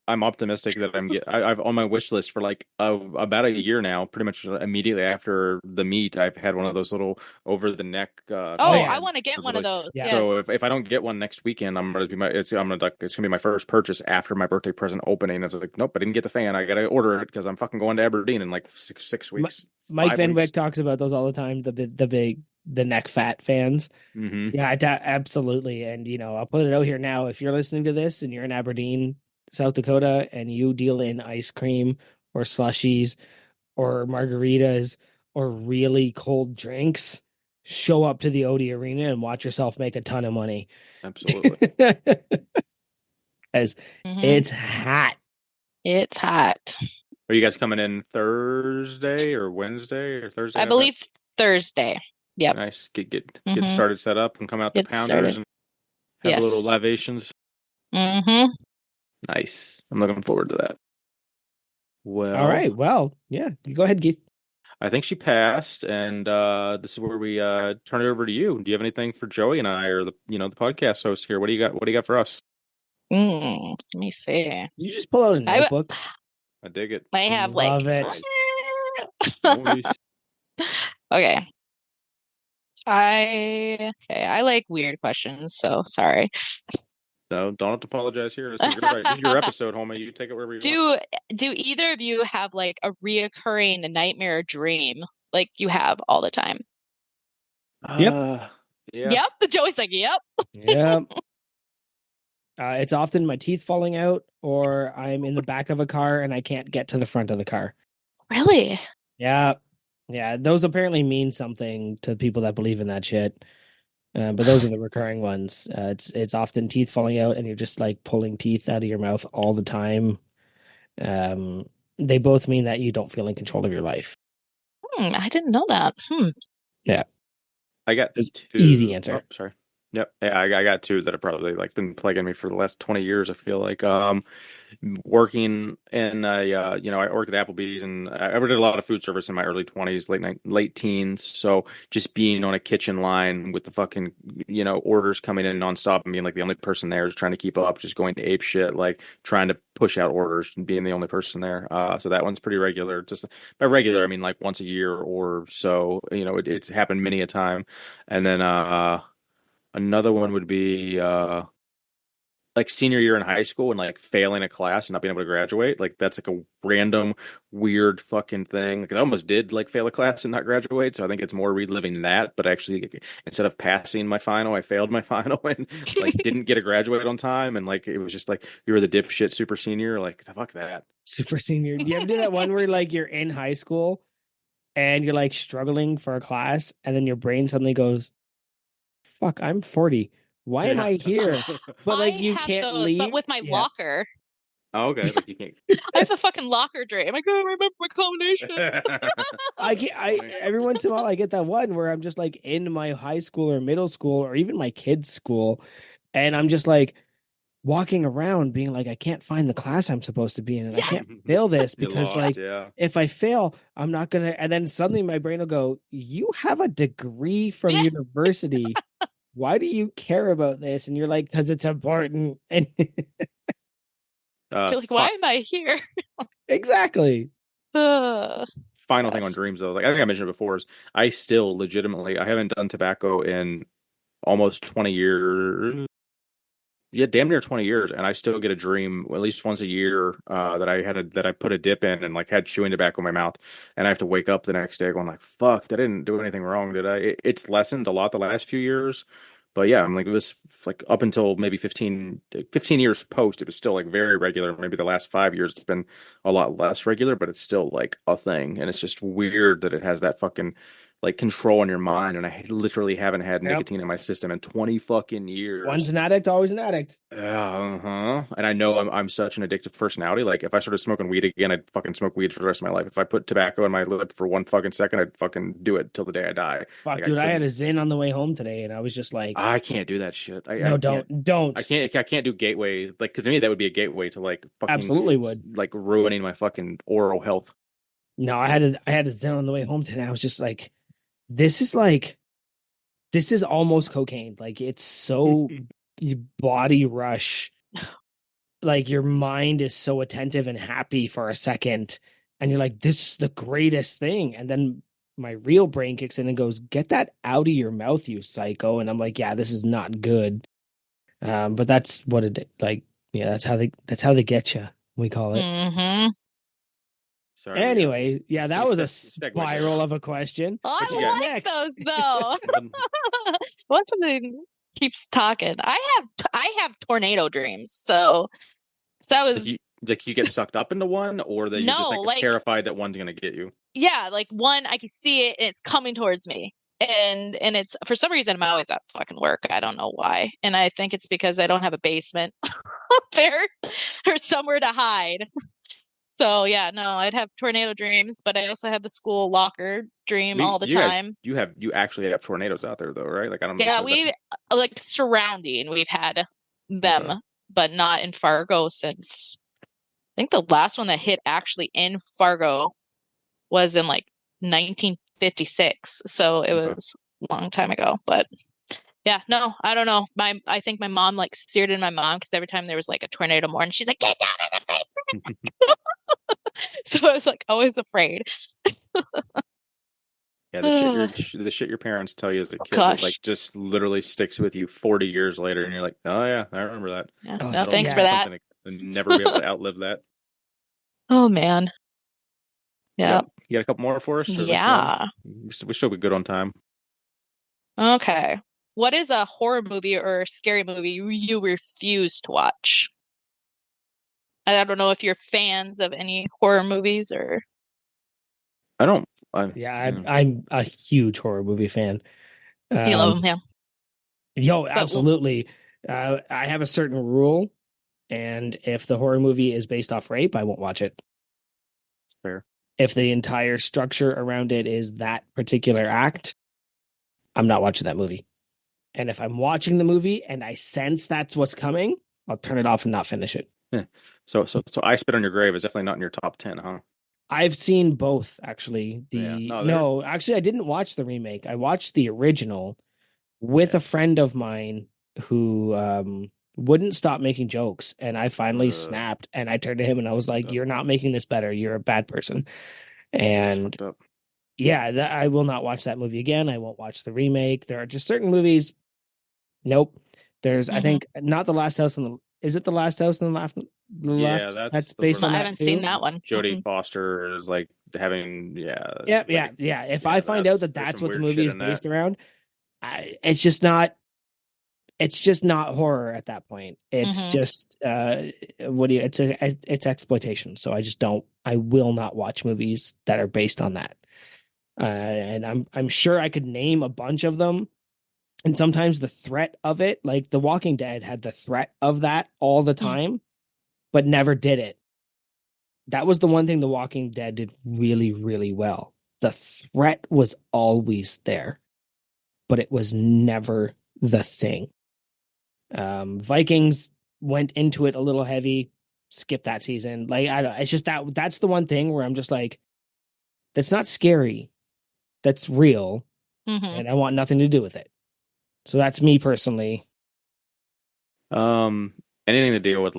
I'm optimistic that I've on my wish list for like about a year now. Pretty much immediately after the meet, I've had one of those little over the neck. I want to get one of those. Yeah. So if I don't get one next weekend, it's gonna be my first purchase after my birthday present opening. I was like, nope, I didn't get the fan. I gotta order it because I'm fucking going to Aberdeen in like six weeks. Mike Van Wyck talks about those all the time. The neck fat fans. Mm-hmm. Yeah, absolutely. And I'll put it out here now. If you're listening to this and you're in Aberdeen, South Dakota and you deal in ice cream or slushies or margaritas or really cold drinks, show up to the Odie Arena and watch yourself make a ton of money. Absolutely. As it's hot. It's hot. Are you guys coming in Thursday or Wednesday or Thursday? I believe Thursday. Yep. Nice. Get started, set up, and come out to Pounders and have a little libations. Mm-hmm. Nice. I'm looking forward to that. Well, all right. Well, yeah. You go ahead, Keith. I think she passed, and this is where we turn it over to you. Do you have anything for Joey and I, or the podcast host here? What do you got? What do you got for us? Let me see. You just pull out a notebook. I dig it. I have Love it. Okay. I like weird questions, so sorry. No, don't have to apologize here. This is your episode, homie. You take it wherever you want. Do either of you have like a reoccurring nightmare dream like you have all the time? Yep. Yeah. Yep. Joey's like, yep. Yep. It's often my teeth falling out, or I'm in the back of a car and I can't get to the front of the car. Really? Yeah. Yeah. Those apparently mean something to people that believe in that shit. But those are the recurring ones. It's often teeth falling out and you're just like pulling teeth out of your mouth all the time. They both mean that you don't feel in control of your life. I didn't know that. Yeah. I got It's two. Easy answer. Oh, sorry. Yep. Yeah, I got two that have probably like been plaguing me for the last 20 years. I feel like working in I worked at Applebee's, and I did a lot of food service in my early 20s, late teens. So just being on a kitchen line with the fucking orders coming in nonstop and being like the only person there, just trying to keep up, just going to ape shit, like trying to push out orders and being the only person there. So that one's pretty regular. Just by regular, I mean like once a year or so. It's happened many a time. And then another one would be like senior year in high school and like failing a class and not being able to graduate. Like that's like a random weird fucking thing. Because I almost did like fail a class and not graduate. So I think it's more reliving that. But actually, instead of passing my final, I failed my final and like didn't get a graduate on time. And like it was just like you were the dipshit super senior. Like fuck that. Super senior. Do you ever do that one where like you're in high school and you're like struggling for a class and then your brain suddenly goes, fuck, I'm 40. Why am I here? But like you can't leave. But with my locker. Oh, okay. Like you can't. I have a fucking locker dream. I can't remember my combination. Every once in a while I get that one where I'm just like in my high school or middle school or even my kids' school, and I'm just like walking around being like, I can't find the class I'm supposed to be in, and I can't fail this because if I fail, I'm not gonna. And then suddenly my brain will go, "You have a degree from university. Why do you care about this?" And you're like, because it's important. And you're like, why am I here? Exactly. Final thing on dreams, though, like I think I mentioned before, is I still legitimately, I haven't done tobacco in almost 20 years. Yeah, damn near 20 years, and I still get a dream at least once a year that I put a dip in and like had chewing tobacco in my mouth, and I have to wake up the next day going like, "Fuck, I didn't do anything wrong, did I?" It's lessened a lot the last few years, but yeah, I'm like, it was like up until maybe 15 years post, it was still like very regular. Maybe the last 5 years it's been a lot less regular, but it's still like a thing, and it's just weird that it has that fucking like control on your mind, and I literally haven't had nicotine in my system in 20 fucking years. One's an addict, always an addict. And I know I'm such an addictive personality. Like if I started smoking weed again, I'd fucking smoke weed for the rest of my life. If I put tobacco in my lip for 1 fucking second, I'd fucking do it till the day I die. Fuck, dude, I had a Zyn on the way home today, and I was just like, I can't do that shit. Don't. I can't do gateway, like, because to me that would be a gateway to like fucking absolutely would, like ruining my fucking oral health. No, I had a Zyn on the way home today. I was just like, this is almost cocaine. Like it's so body rush. Like your mind is so attentive and happy for a second, and you're like, this is the greatest thing. And then my real brain kicks in and goes, get that out of your mouth, you psycho. And I'm like, yeah, this is not good. But that's what it like. Yeah, that's how they get you. We call it. Mm-hmm. Sorry, anyway, yeah, that was a spiral of a question. Oh, I like those though. Once something keeps talking, I have tornado dreams. So So I Like was you get sucked up into one, or that you're just no, like terrified that one's gonna get you. yeah, like one I can see it and it's coming towards me. And it's for some reason I'm always at fucking work. I don't know why. And I think it's because I don't have a basement up there or somewhere to hide. So yeah, no, I'd have tornado dreams, but I also had the school locker dream all the time. You actually have tornadoes out there though, right? Like I don't know. Yeah, we like surrounding, we've had them, Okay. but not in Fargo since I think the last one that hit actually in Fargo was in like 1956. So it Okay. was a long time ago. But yeah, no, I don't know. I think my mom like steered in my mom because every time there was like a tornado warning, she's like, get down in the basement. So I was like always afraid. Yeah, the shit your parents tell you as a kid that like Gosh. just literally sticks with you 40 years later, and you're like, oh yeah, I remember that. Yeah. Oh, No, That'll thanks yeah. for that. something to never be able to outlive that. Oh man. Yeah. You got a couple more for us? Or Yeah. we should be good on time. Okay. What is a horror movie or a scary movie you refuse to watch? I don't know if you're fans of any horror movies or I don't. I'm a huge horror movie fan. you love them, yeah. Yo, But absolutely. I have a certain rule, and if the horror movie is based off rape, I won't watch it. Fair. If the entire structure around it is that particular act, I'm not watching that movie. And if I'm watching the movie and I sense that's what's coming, I'll turn it off and not finish it. Yeah. So I Spit on Your Grave is definitely not in your top 10, huh? I've seen both actually. Yeah. No, actually I didn't watch the remake. I watched the original with a friend of mine who wouldn't stop making jokes, and I finally snapped and I turned to him and I was like, "You're not making this better. You're a bad person." And yeah, I will not watch that movie again. I won't watch the remake. There are just certain movies. Nope. There's I think not The Last House on the is it The Last House on the left? Yeah, That's based on that. I haven't seen that one. Jodie Foster is like having yeah. If I find out that that's what the movie is based around, it's just not horror at that point. It's just it's exploitation. So I will not watch movies that are based on that. And I'm sure I could name a bunch of them. And sometimes the threat of it, like The Walking Dead had the threat of that all the time, but never did it. That was the one thing The Walking Dead did really, really well. The threat was always there, but it was never the thing. Vikings went into it a little heavy, skipped that season. Like, I don't, it's just that's the one thing where I'm just like, that's not scary. That's real. And I want nothing to do with it. So that's me personally. Anything to deal with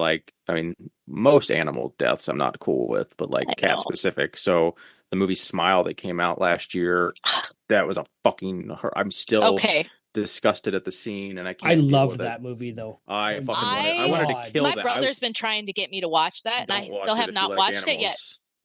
most animal deaths I'm not cool with, but cat specific. So the movie Smile that came out last year, that was a fucking. I'm still disgusted at the scene, and I can't. I loved that movie though. I wanted to kill that. My brother's been trying to get me to watch that, and I still have not watched it yet.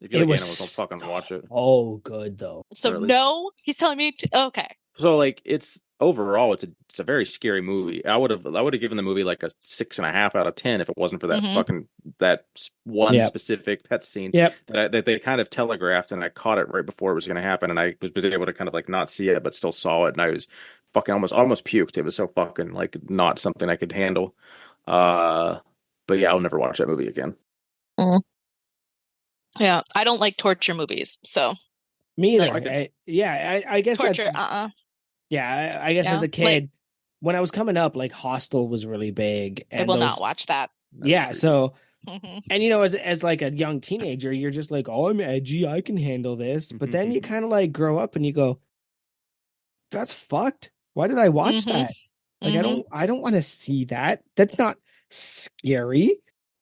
If you like animals, don't fucking watch it. Oh, good though. So no, he's telling me okay. So it's overall, it's a very scary movie. I would have given the movie like a 6.5 out of 10 if it wasn't for that fucking that one specific pet scene that they kind of telegraphed, and I caught it right before it was going to happen, and I was able to kind of not see it but still saw it, and I was fucking almost puked. It was so fucking not something I could handle. But yeah, I'll never watch that movie again. Yeah, I don't like torture movies, so me either. I guess torture. Yeah, I guess as a kid, when I was coming up, Hostel was really big. And I will not watch that. So, and as a young teenager, you're just like, oh, I'm edgy, I can handle this. But then you kind of grow up and you go, that's fucked. Why did I watch that? I don't want to see that. That's not scary.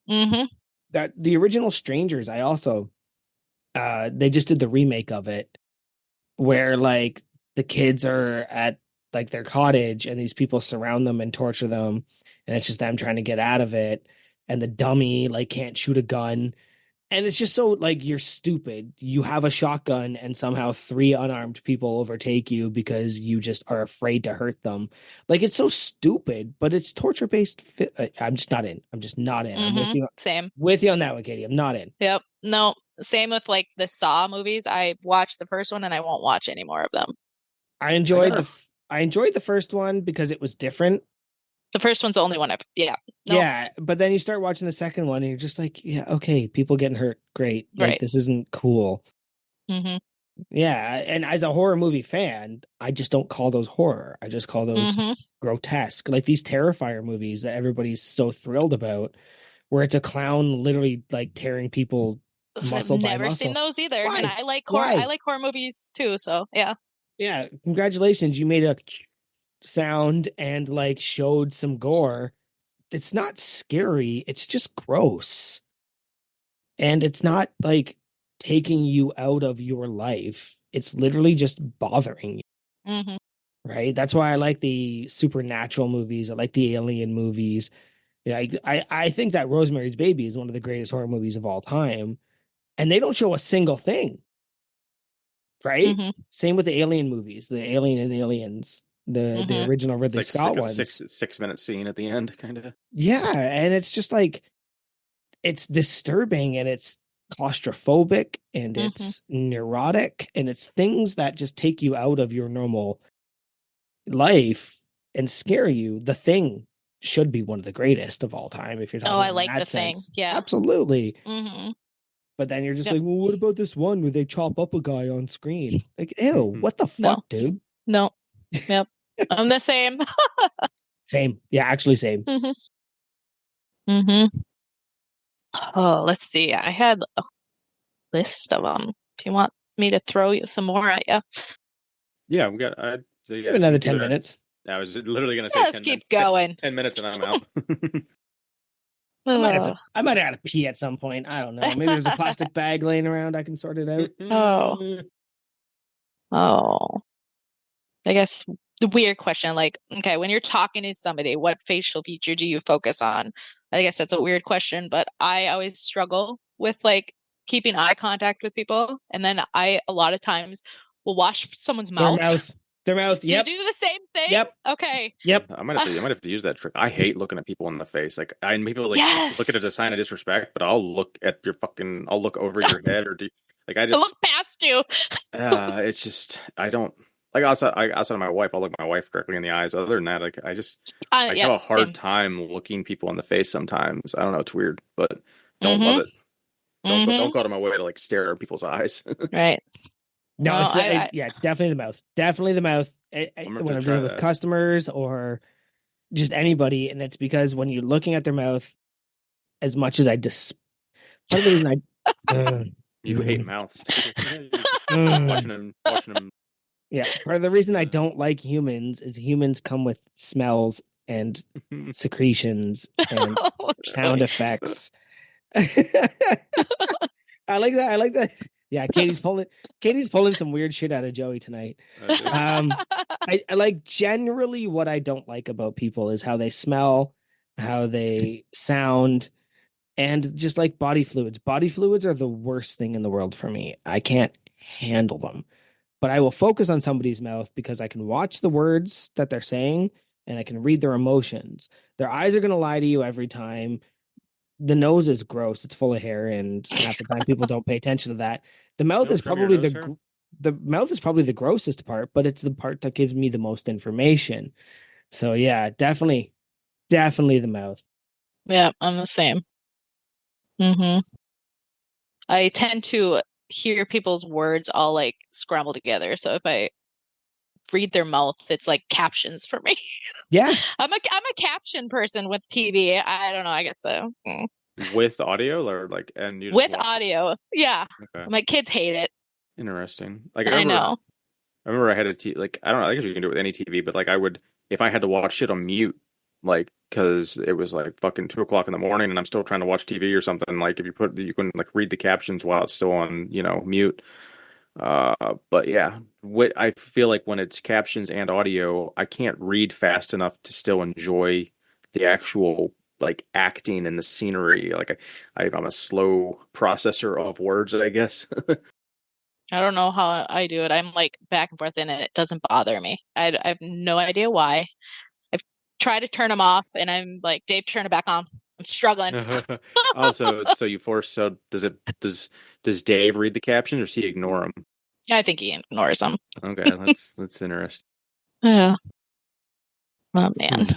That the original Strangers, I also, they just did the remake of it, where the kids are at their cottage and these people surround them and torture them, and it's just them trying to get out of it, and the dummy can't shoot a gun, And it's just so like you're stupid. You have a shotgun and somehow three unarmed people overtake you because you just are afraid to hurt them. Like it's so stupid, but it's torture based. I'm just not in. I'm just not in. I'm with you. Same. With you on that one, Katie. I'm not in. Yep. No. Same with like the Saw movies. I watched the first one and I won't watch any more of them. I enjoyed the first one because it was different. The first one's the only one I've no. Yeah, but then you start watching the second one and you're just like, yeah, okay, people getting hurt, great. Like, right. This isn't cool. Mm-hmm. Yeah, and as a horror movie fan, I just don't call those horror. I just call those grotesque. Like these Terrifier movies that everybody's so thrilled about, where it's a clown literally like tearing people muscle by muscle. I've never seen those either. Why? And I like horror. I like horror movies too. So yeah. Yeah, congratulations. You made a sound and like showed some gore. It's not scary, it's just gross. And it's not like taking you out of your life. It's literally just bothering you. Right? That's why I like the supernatural movies. I like the alien movies. Yeah, I think that Rosemary's Baby is one of the greatest horror movies of all time. And they don't show a single thing. Right? Same with the alien movies, the Alien and Aliens. The original Ridley Scott ones. 6-minute scene at the end, kind of. Yeah, and it's just like it's disturbing and it's claustrophobic and it's neurotic and it's things that just take you out of your normal life and scare you. The Thing should be one of the greatest of all time if you're talking. I like The Thing. Yeah, absolutely. But then you're just like, well, what about this one where they chop up a guy on screen? Like, ew, what the fuck, dude? No. Yep. I'm the same. Same. Yeah, actually same. Oh, let's see. I had a list of them. Do you want me to throw you some more at you? Yeah, we got another 10 minutes. I was literally going to say let's keep going. 10 minutes and I'm out. I might have to pee at some point. I don't know. Maybe there's a plastic bag laying around. I can sort it out. Oh. I guess the weird question, like, okay, when you're talking to somebody, what facial feature do you focus on? I guess that's a weird question, but I always struggle with like keeping eye contact with people. And then I, a lot of times, will watch someone's mouth. Their mouth. Yep. Do you do the same thing? Yep. Okay. Yep. I might have to use that trick. I hate looking at people in the face. Like people look at it as a sign of disrespect, but I'll look at I'll look over your head I look past you. It's just I don't. Like outside of my wife, I'll look my wife directly in the eyes. Other than that, I have a hard time looking people in the face sometimes. I don't know, it's weird, but don't love it. Don't go out of my way to like stare at people's eyes. Right. No, definitely the mouth. Definitely the mouth. When I'm dealing with customers or just anybody, and it's because when you're looking at their mouth, as much as part of the reason you hate mouths. watching them. Yeah, part of the reason I don't like humans is humans come with smells and secretions and sound effects. I like that. Yeah, Katie's pulling some weird shit out of Joey tonight. I like generally what I don't like about people is how they smell, how they sound, and just like body fluids. Body fluids are the worst thing in the world for me. I can't handle them. But I will focus on somebody's mouth because I can watch the words that they're saying and I can read their emotions. Their eyes are going to lie to you every time. The nose is gross. It's full of hair, and half the time people don't pay attention to that. The mouth is probably the mouth is probably the grossest part, but it's the part that gives me the most information. So yeah, definitely the mouth. Yeah, I'm the same. I tend to hear people's words all like scrambled together. So if I read their mouth, it's like captions for me. Yeah. I'm a caption person with TV. I don't know. I guess so. With audio or like, and you with audio. Yeah. Okay. My kids hate it. Interesting. I know. I remember I had I don't know. I guess you can do it with any TV, but like if I had to watch shit on mute, like, cause it was like fucking 2:00 in the morning and I'm still trying to watch TV or something. Like if you can like read the captions while it's still on, mute. But yeah, I feel like when it's captions and audio, I can't read fast enough to still enjoy the actual like acting and the scenery. Like I'm a slow processor of words, I guess. I don't know how I do it. I'm like back and forth in it. It doesn't bother me. I have no idea why. I've tried to turn them off, and I'm like, Dave, turn it back on. I'm struggling. Oh, so you force, so does Dave read the captions or does he ignore them? I think he ignores them. Okay, that's interesting. Yeah. Oh man.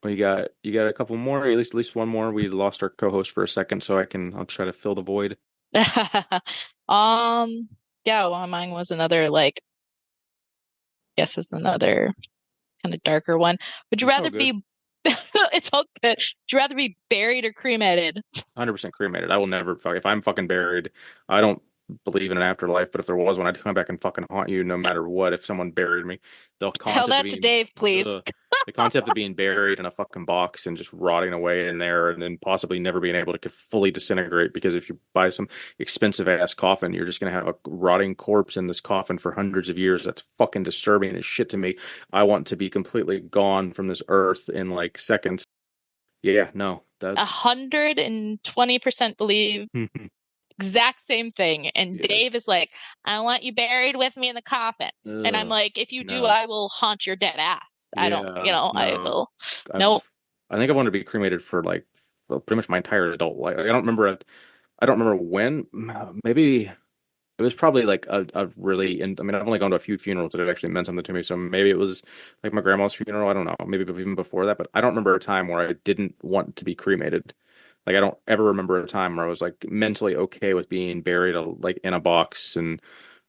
Well, you got a couple more, at least one more. We lost our co-host for a second, so I'll try to fill the void. Yeah, well, mine was another like, guess it's another kind of darker one. Would you It's all rather good. be it's all good. Would you rather be buried or cremated? 100% cremated. I will never fuck if I'm fucking buried. I don't believe in an afterlife, but if there was one, I'd come back and fucking haunt you no matter what. If someone buried me, the Tell concept of that to being Dave, please. ugh, the concept of being buried in a fucking box and just rotting away in there, and then possibly never being able to fully disintegrate, because if you buy some expensive ass coffin, you're just gonna have a rotting corpse in this coffin for hundreds of years. That's fucking disturbing as shit to me. I want to be completely gone from this earth in like seconds. Yeah, no, that 120% believe exact same thing. And yes. Dave is like, I want you buried with me in the coffin. And I'm like, if you do, no. I will haunt your dead ass. I don't, Yeah, I no. will. I've, Nope. I think I wanted to be cremated for like, well, pretty much my entire adult life. Like, I don't remember when. Maybe it was probably like a really. And I mean, I've only gone to a few funerals that have actually meant something to me. So maybe it was like my grandma's funeral. I don't know. Maybe even before that. But I don't remember a time where I didn't want to be cremated. Like I don't ever remember a time where I was like mentally okay with being buried like in a box and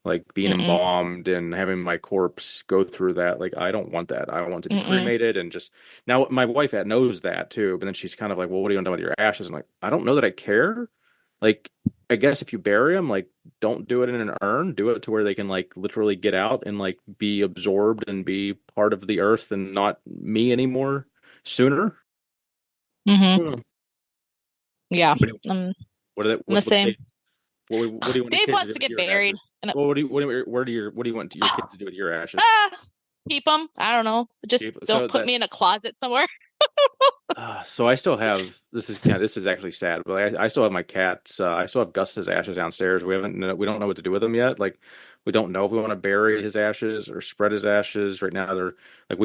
like being Mm-mm. embalmed and having my corpse go through that. Like I don't want that. I want to be Mm-mm. cremated and just now my wife knows that too, but then she's kind of like, well, what are you doing with your ashes? I'm like, I don't know that I care. Like, I guess if you bury them, like, don't do it in an urn. Do it to where they can like literally get out and like be absorbed and be part of the earth and not me anymore sooner. Mm-hmm. Hmm. Yeah. What do I'm the what's same. Dave? What do you want your Dave kids to wants do to with get your buried. ashes? And Well, what do you want your kids to do with your ashes? keep them. I don't know. Just So don't put that me in a closet somewhere. so I still have this is actually sad, but I still have my cats. I still have Gus's ashes downstairs. We don't know what to do with them yet. Like we don't know if we want to bury his ashes or spread his ashes. Right now they're like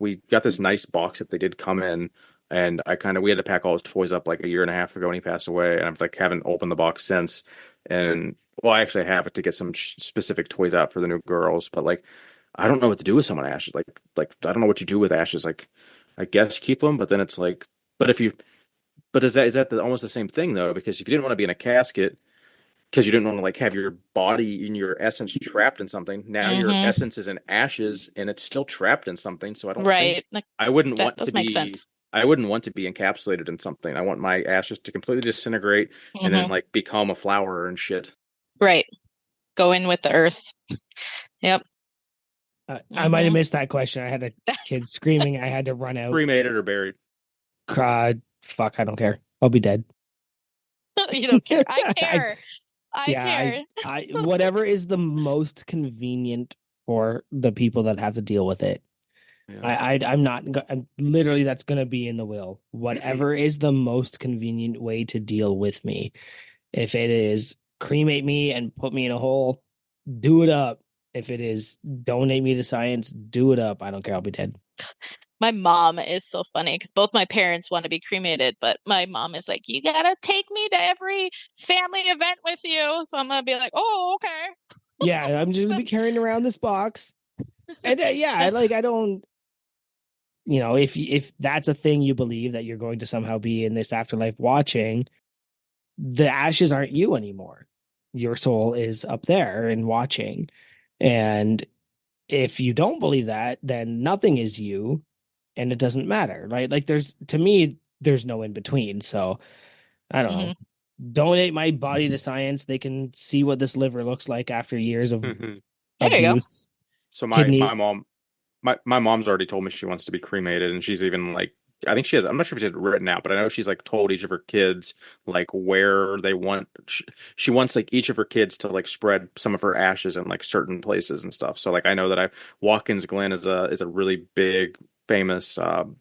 we got this nice box that they did come in, and we had to pack all his toys up like a year and a half ago when he passed away, and I've like haven't opened the box since. And well, I actually have it to get some specific toys out for the new girls, but like I don't know what to do with someone ashes. Like I don't know what you do with ashes. Like I guess keep them, but then it's like, but if you, but is that almost the same thing though? Because if you didn't want to be in a casket, because you didn't want to like have your body in your essence trapped in something, now your Mm-hmm. essence is in ashes and it's still trapped in something. So I don't think Right. Like, I wouldn't that want does to make be. sense. I wouldn't want to be encapsulated in something. I want my ashes to completely disintegrate and then Mm-hmm. like become a flower and shit. Right. Go in with the earth. Yep. I might have Mm-hmm. missed that question. I had a kid screaming. I had to run out. Cremated or buried. Fuck, I don't care. I'll be dead. You don't care. I I, care. I yeah, care. I whatever is the most convenient for the people that have to deal with it. Yeah. I'm not. I'm literally that's gonna be in the will. Whatever is the most convenient way to deal with me. If it is cremate me and put me in a hole, do it up. If it is donate me to science, do it up. I don't care. I'll be dead. My mom is so funny because both my parents want to be cremated, but my mom is like, you gotta take me to every family event with you. So I'm gonna be like, oh, okay. Yeah, I'm just gonna be carrying around this box. And yeah, I don't. If that's a thing you believe that you're going to somehow be in this afterlife watching, the ashes aren't you anymore. Your soul is up there and watching. And if you don't believe that, then nothing is you and it doesn't matter, right? Like to me, there's no in between. So I don't know. Donate my body to science. They can see what this liver looks like after years of There you go. abuse. So Kidney. my mom's already told me she wants to be cremated, and she's even like, I think she has, I'm not sure if she has it written out, but I know she's like told each of her kids like where they want she wants like each of her kids to like spread some of her ashes in like certain places and stuff. So like I know that Watkins Glen is a really big famous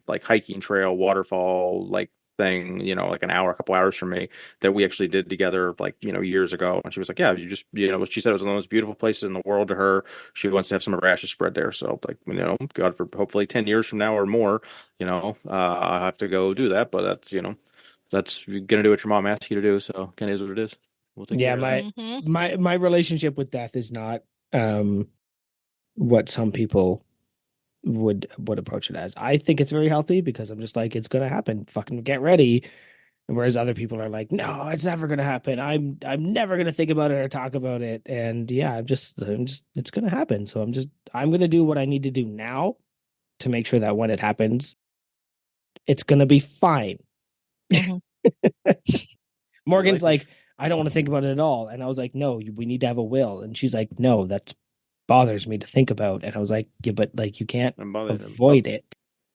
like hiking trail, waterfall, like thing, like a couple hours from me that we actually did together, like, years ago. And she was like, yeah, you just, she said it was one of the most beautiful places in the world to her. She wants to have some of her ashes spread there. So like, God, for hopefully 10 years from now or more, I'll have to go do that. But that's you're going to do what your mom asks you to do. So kind of is what it is. We'll take care of that. My relationship with death is not what some people would approach it as. I think it's very healthy because I'm just like, it's gonna happen. Fucking get ready. Whereas other people are like, no, it's never gonna happen. I'm never gonna think about it or talk about it. And yeah, I'm just it's gonna happen. So I'm gonna do what I need to do now to make sure that when it happens, it's gonna be fine. Morgan's like, I don't want to think about it at all. And I was like, no, we need to have a will. And she's like, no, that bothers me to think about. And I was like, yeah, but like you can't avoid it.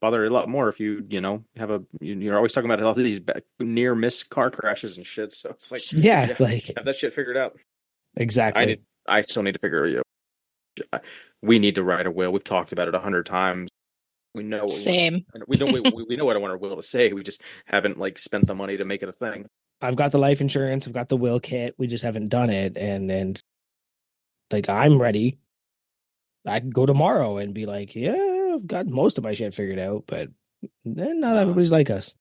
Bother a lot more if you you're always talking about all these near miss car crashes and shit. So it's like, like have that shit figured out. Exactly. I still need to figure we need to write a will. We've talked about it 100 times. We know same. We know we know what I want our will to say. We just haven't like spent the money to make it a thing. I've got the life insurance. I've got the will kit. We just haven't done it. And like, I'm ready. I could go tomorrow and be like, yeah, I've got most of my shit figured out, but then not everybody's like us.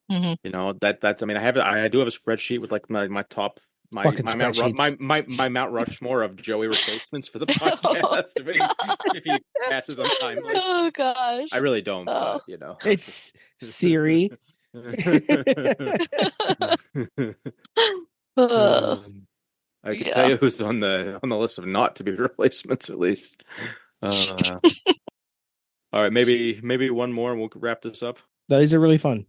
That's, I mean, I do have a spreadsheet with like my top, my Mount Rushmore of Joey replacements for the podcast. If he passes untimely. Oh gosh. I really don't, but It's Siri. I can tell you who's on the list of not to be replacements, at least. All right, maybe one more and we'll wrap this up. These are really fun.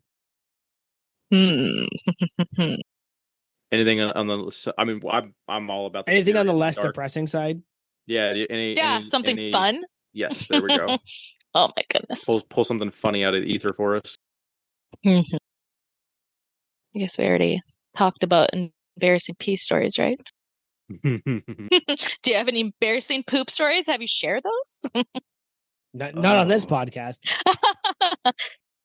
Anything on the? I mean, I'm all about the anything on the less depressing side. Yeah, something fun. Yes, there we go. Oh my goodness! Pull something funny out of the ether for us. I guess we already talked about embarrassing pee stories, right? Do you have any embarrassing poop stories? Have you shared those? Not on this podcast.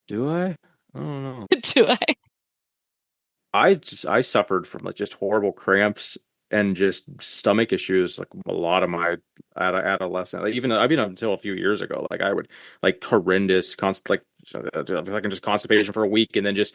Do I? I don't know. Do I? I suffered from like just horrible cramps and just stomach issues like a lot of my adolescent, like even until a few years ago. Like I would like horrendous just constipation for a week and then just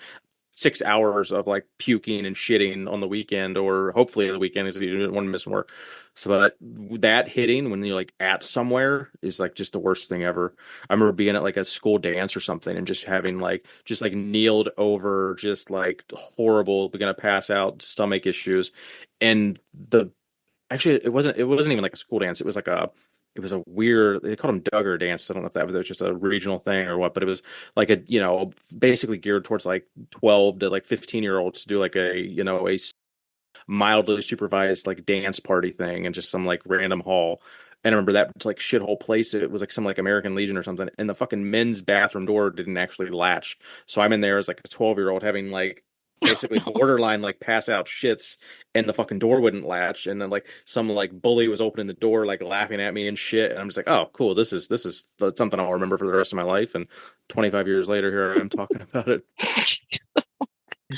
6 hours of like puking and shitting on the weekend, or hopefully the weekend if you didn't want to miss work. So that hitting when you're like at somewhere is like just the worst thing ever. I remember being at like a school dance or something and just having like kneeled over, just like horrible, gonna pass out, stomach issues. And actually it wasn't even like a school dance. It was a weird, they called them Duggar dance. I don't know if that was just a regional thing or what, but it was like basically geared towards like 12 to like 15-year-olds to do like a mildly supervised like dance party thing and just some like random hall. And I remember that like shithole place. It was like some like American Legion or something. And the fucking men's bathroom door didn't actually latch. So I'm in there as like a 12-year-old having like basically borderline like pass out shits, and the fucking door wouldn't latch, and then like some like bully was opening the door like laughing at me and shit, and I'm just like, oh cool, this is something I'll remember for the rest of my life. And 25 years later here I am talking about it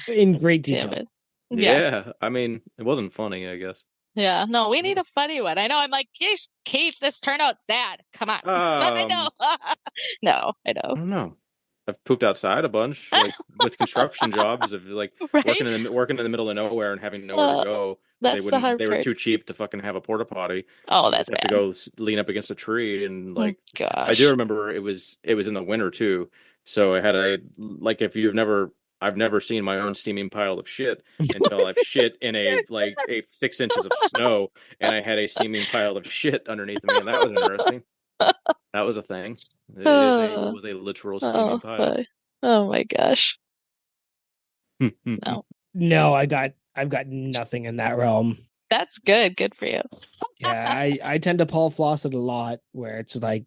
in great detail. Yeah, I mean it wasn't funny, I guess. Yeah, no, we need a funny one. I know. I'm like, Keith, this turned out sad. Come on. Let me know. No, I know. I don't know. I've pooped outside a bunch, like with construction jobs, of like right? working in the middle of nowhere and having nowhere to go. They were too cheap to fucking have a porta potty. Oh, so that's bad. Have to go lean up against a tree and like. Gosh. I do remember it was in the winter too, so I had I've never seen my own steaming pile of shit until I've shit in a 6 inches of snow, and I had a steaming pile of shit underneath me, and that was interesting. That was a thing. It was a literal steaming pile. Oh my gosh. No, I've got nothing in that realm. That's good. Good for you. Yeah, I tend to Paul floss it a lot, where it's like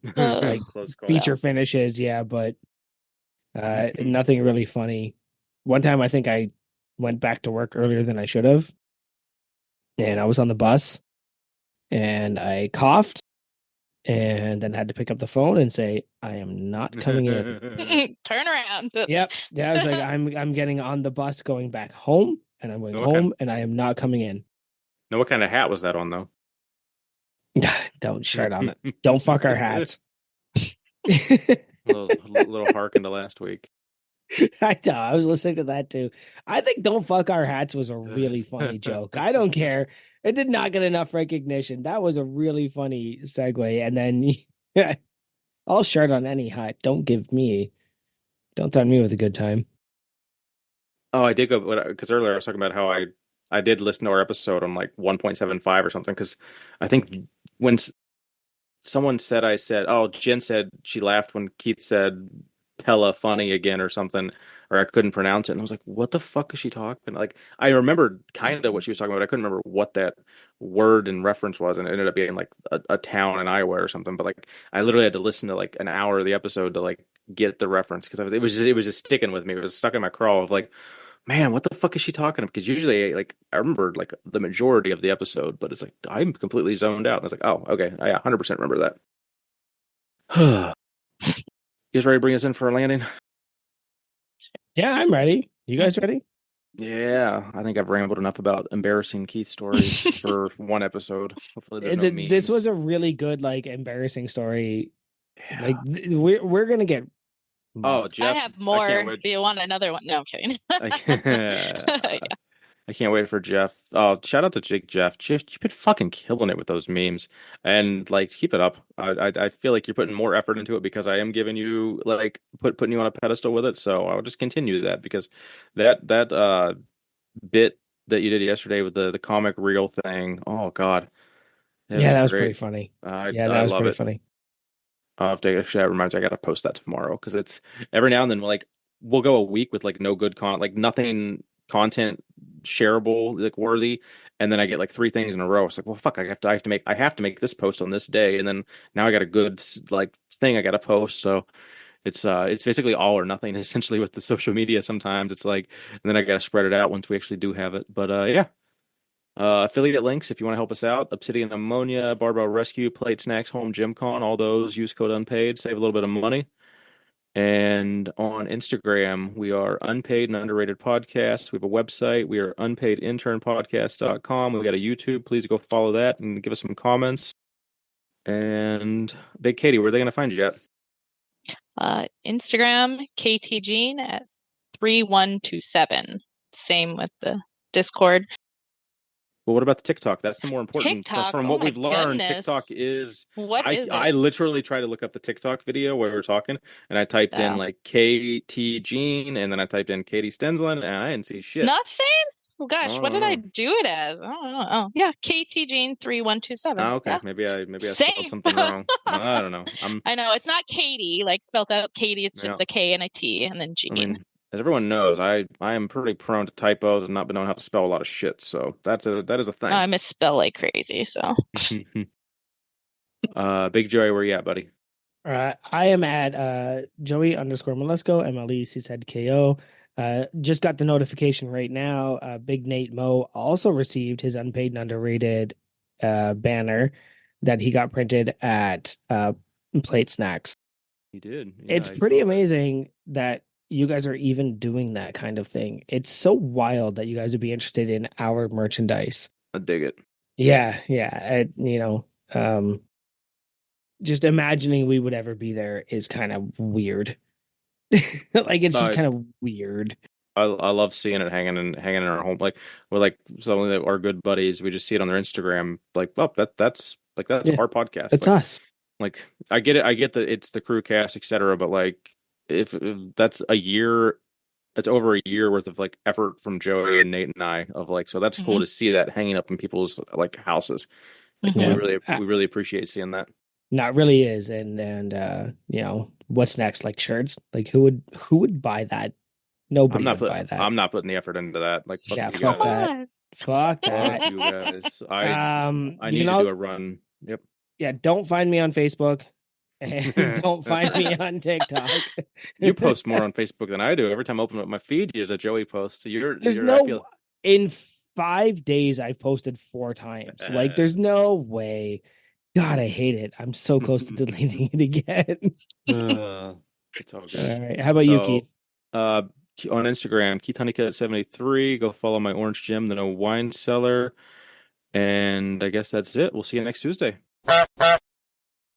feature finishes. Yeah, but nothing really funny. One time, I think I went back to work earlier than I should have, and I was on the bus, and I coughed, and then had to pick up the phone and say, I am not coming in. Turn around. Yep. Yeah, I was like, I'm getting on the bus going back home, and I'm going home, and I am not coming in. Now, what kind of hat was that on, though? Don't shirt on it. Don't fuck our hats. a little harken to last week. I know. I was listening to that too. I think "Don't fuck our hats" was a really funny joke. I don't care. It did not get enough recognition. That was a really funny segue. And then I'll shirt on any hat. Don't threaten me with a good time. Oh, I did go because earlier I was talking about how I did listen to our episode on like 1.75 or something, because I think when someone said, Jen said she laughed when Keith said Pella funny again or something, or I couldn't pronounce it, and I was like, what the fuck is she talking? Like, I remembered kind of what she was talking about. I couldn't remember what that word and reference was, and it ended up being like a town in Iowa or something. But like, I literally had to listen to like an hour of the episode to like get the reference, because it was just sticking with me. It was stuck in my craw of like, man, what the fuck is she talking about? Because usually, like, I remember like the majority of the episode, but it's like I'm completely zoned out. And I was like, oh, okay, I 100% remember that. You guys ready to bring us in for a landing? Yeah, I'm ready. You guys ready? Yeah, I think I've rambled enough about embarrassing Keith stories for one episode. Hopefully, there's no memes. This was a really good, like, embarrassing story. Yeah. Like, we're gonna get. Oh, Jeff, I have more. Do you want another one? No, I'm kidding. I can't wait for Jeff. Oh, shout out to Jeff. Jeff, you've been fucking killing it with those memes, and like, keep it up. I feel like you're putting more effort into it because I am giving you like putting you on a pedestal with it. So I'll just continue that, because that bit that you did yesterday with the comic reel thing. Oh God, that was pretty funny. That was pretty funny. I'll have to actually. That reminds me, I got to post that tomorrow, because it's every now and then like we'll go a week with like no good like nothing content shareable, like worthy, and then I get like 3 things in a row. It's like, well, fuck, I have to make this post on this day, and then now I got a good like thing I got to post. So it's basically all or nothing essentially with the social media. Sometimes it's like, and then I got to spread it out once we actually do have it. But yeah. Affiliate links if you want to help us out: Obsidian Ammonia, Barbell Rescue, Plate Snacks, Home Gym Con, all those. Use code unpaid, save a little bit of money. And on Instagram, we are Unpaid and Underrated Podcast. We have a website. We are unpaidinternpodcast.com. We've got a YouTube. Please go follow that and give us some comments. And Big Katie, where are they going to find you at? Instagram, KTGene at 3127. Same with the Discord. Well, what about the TikTok? That's the more important. TikTok, from what we've learned, TikTok is. I literally tried to look up the TikTok video where we were talking, and I typed in like KT Gene, and then I typed in Katie Stensland, and I didn't see shit. Nothing? Oh, gosh, what did I do it as? I don't know. Oh, yeah, KT Gene 3127. Oh, okay, yeah. Maybe I spelled something wrong. I don't know. I know it's not Katie, like spelled out Katie. It's just a K and a T, and then Gene. I mean, as everyone knows, I am pretty prone to typos and not been knowing how to spell a lot of shit. So that is a thing. I misspell like crazy. So, Big Joey, where you at, buddy? I am at Joey_Molesco, MLECZKO. Just got the notification right now. Big Nate Mo also received his unpaid and underrated banner that he got printed at Plate Snacks. He did. Yeah, it's pretty amazing that you guys are even doing that kind of thing. It's so wild that you guys would be interested in our merchandise. I dig it. Yeah. Just imagining we would ever be there is kind of weird. Like, it's just kind of weird. I love seeing it hanging in our home. Like, we're like some of our good buddies. We just see it on their Instagram. Like, well, that's our podcast. It's like, us. Like, I get it. I get that it's the crew cast, etc. But like, if that's a year, it's over a year worth of like effort from Joey and Nate and I of like, so that's cool to see that hanging up in people's like houses. Like, we really appreciate seeing that. No, it really is. And what's next? Like shirts? Like who would buy that? Nobody would buy that. I'm not putting the effort into that. Like, fuck that. Fuck that. You guys. I need to do a run. Yep. Yeah, don't find me on Facebook. And don't find me on TikTok. You post more on Facebook than I do. Every time I open up my feed, there's a Joey post. In 5 days I've posted 4 times. Like, there's no way. God, I hate it. I'm so close to deleting it again. It's all All good. right. How about you, Keith? On Instagram, KeithHoneycutt73. Go follow my Orange Gym, the No Wine Cellar. And I guess that's it. We'll see you next Tuesday.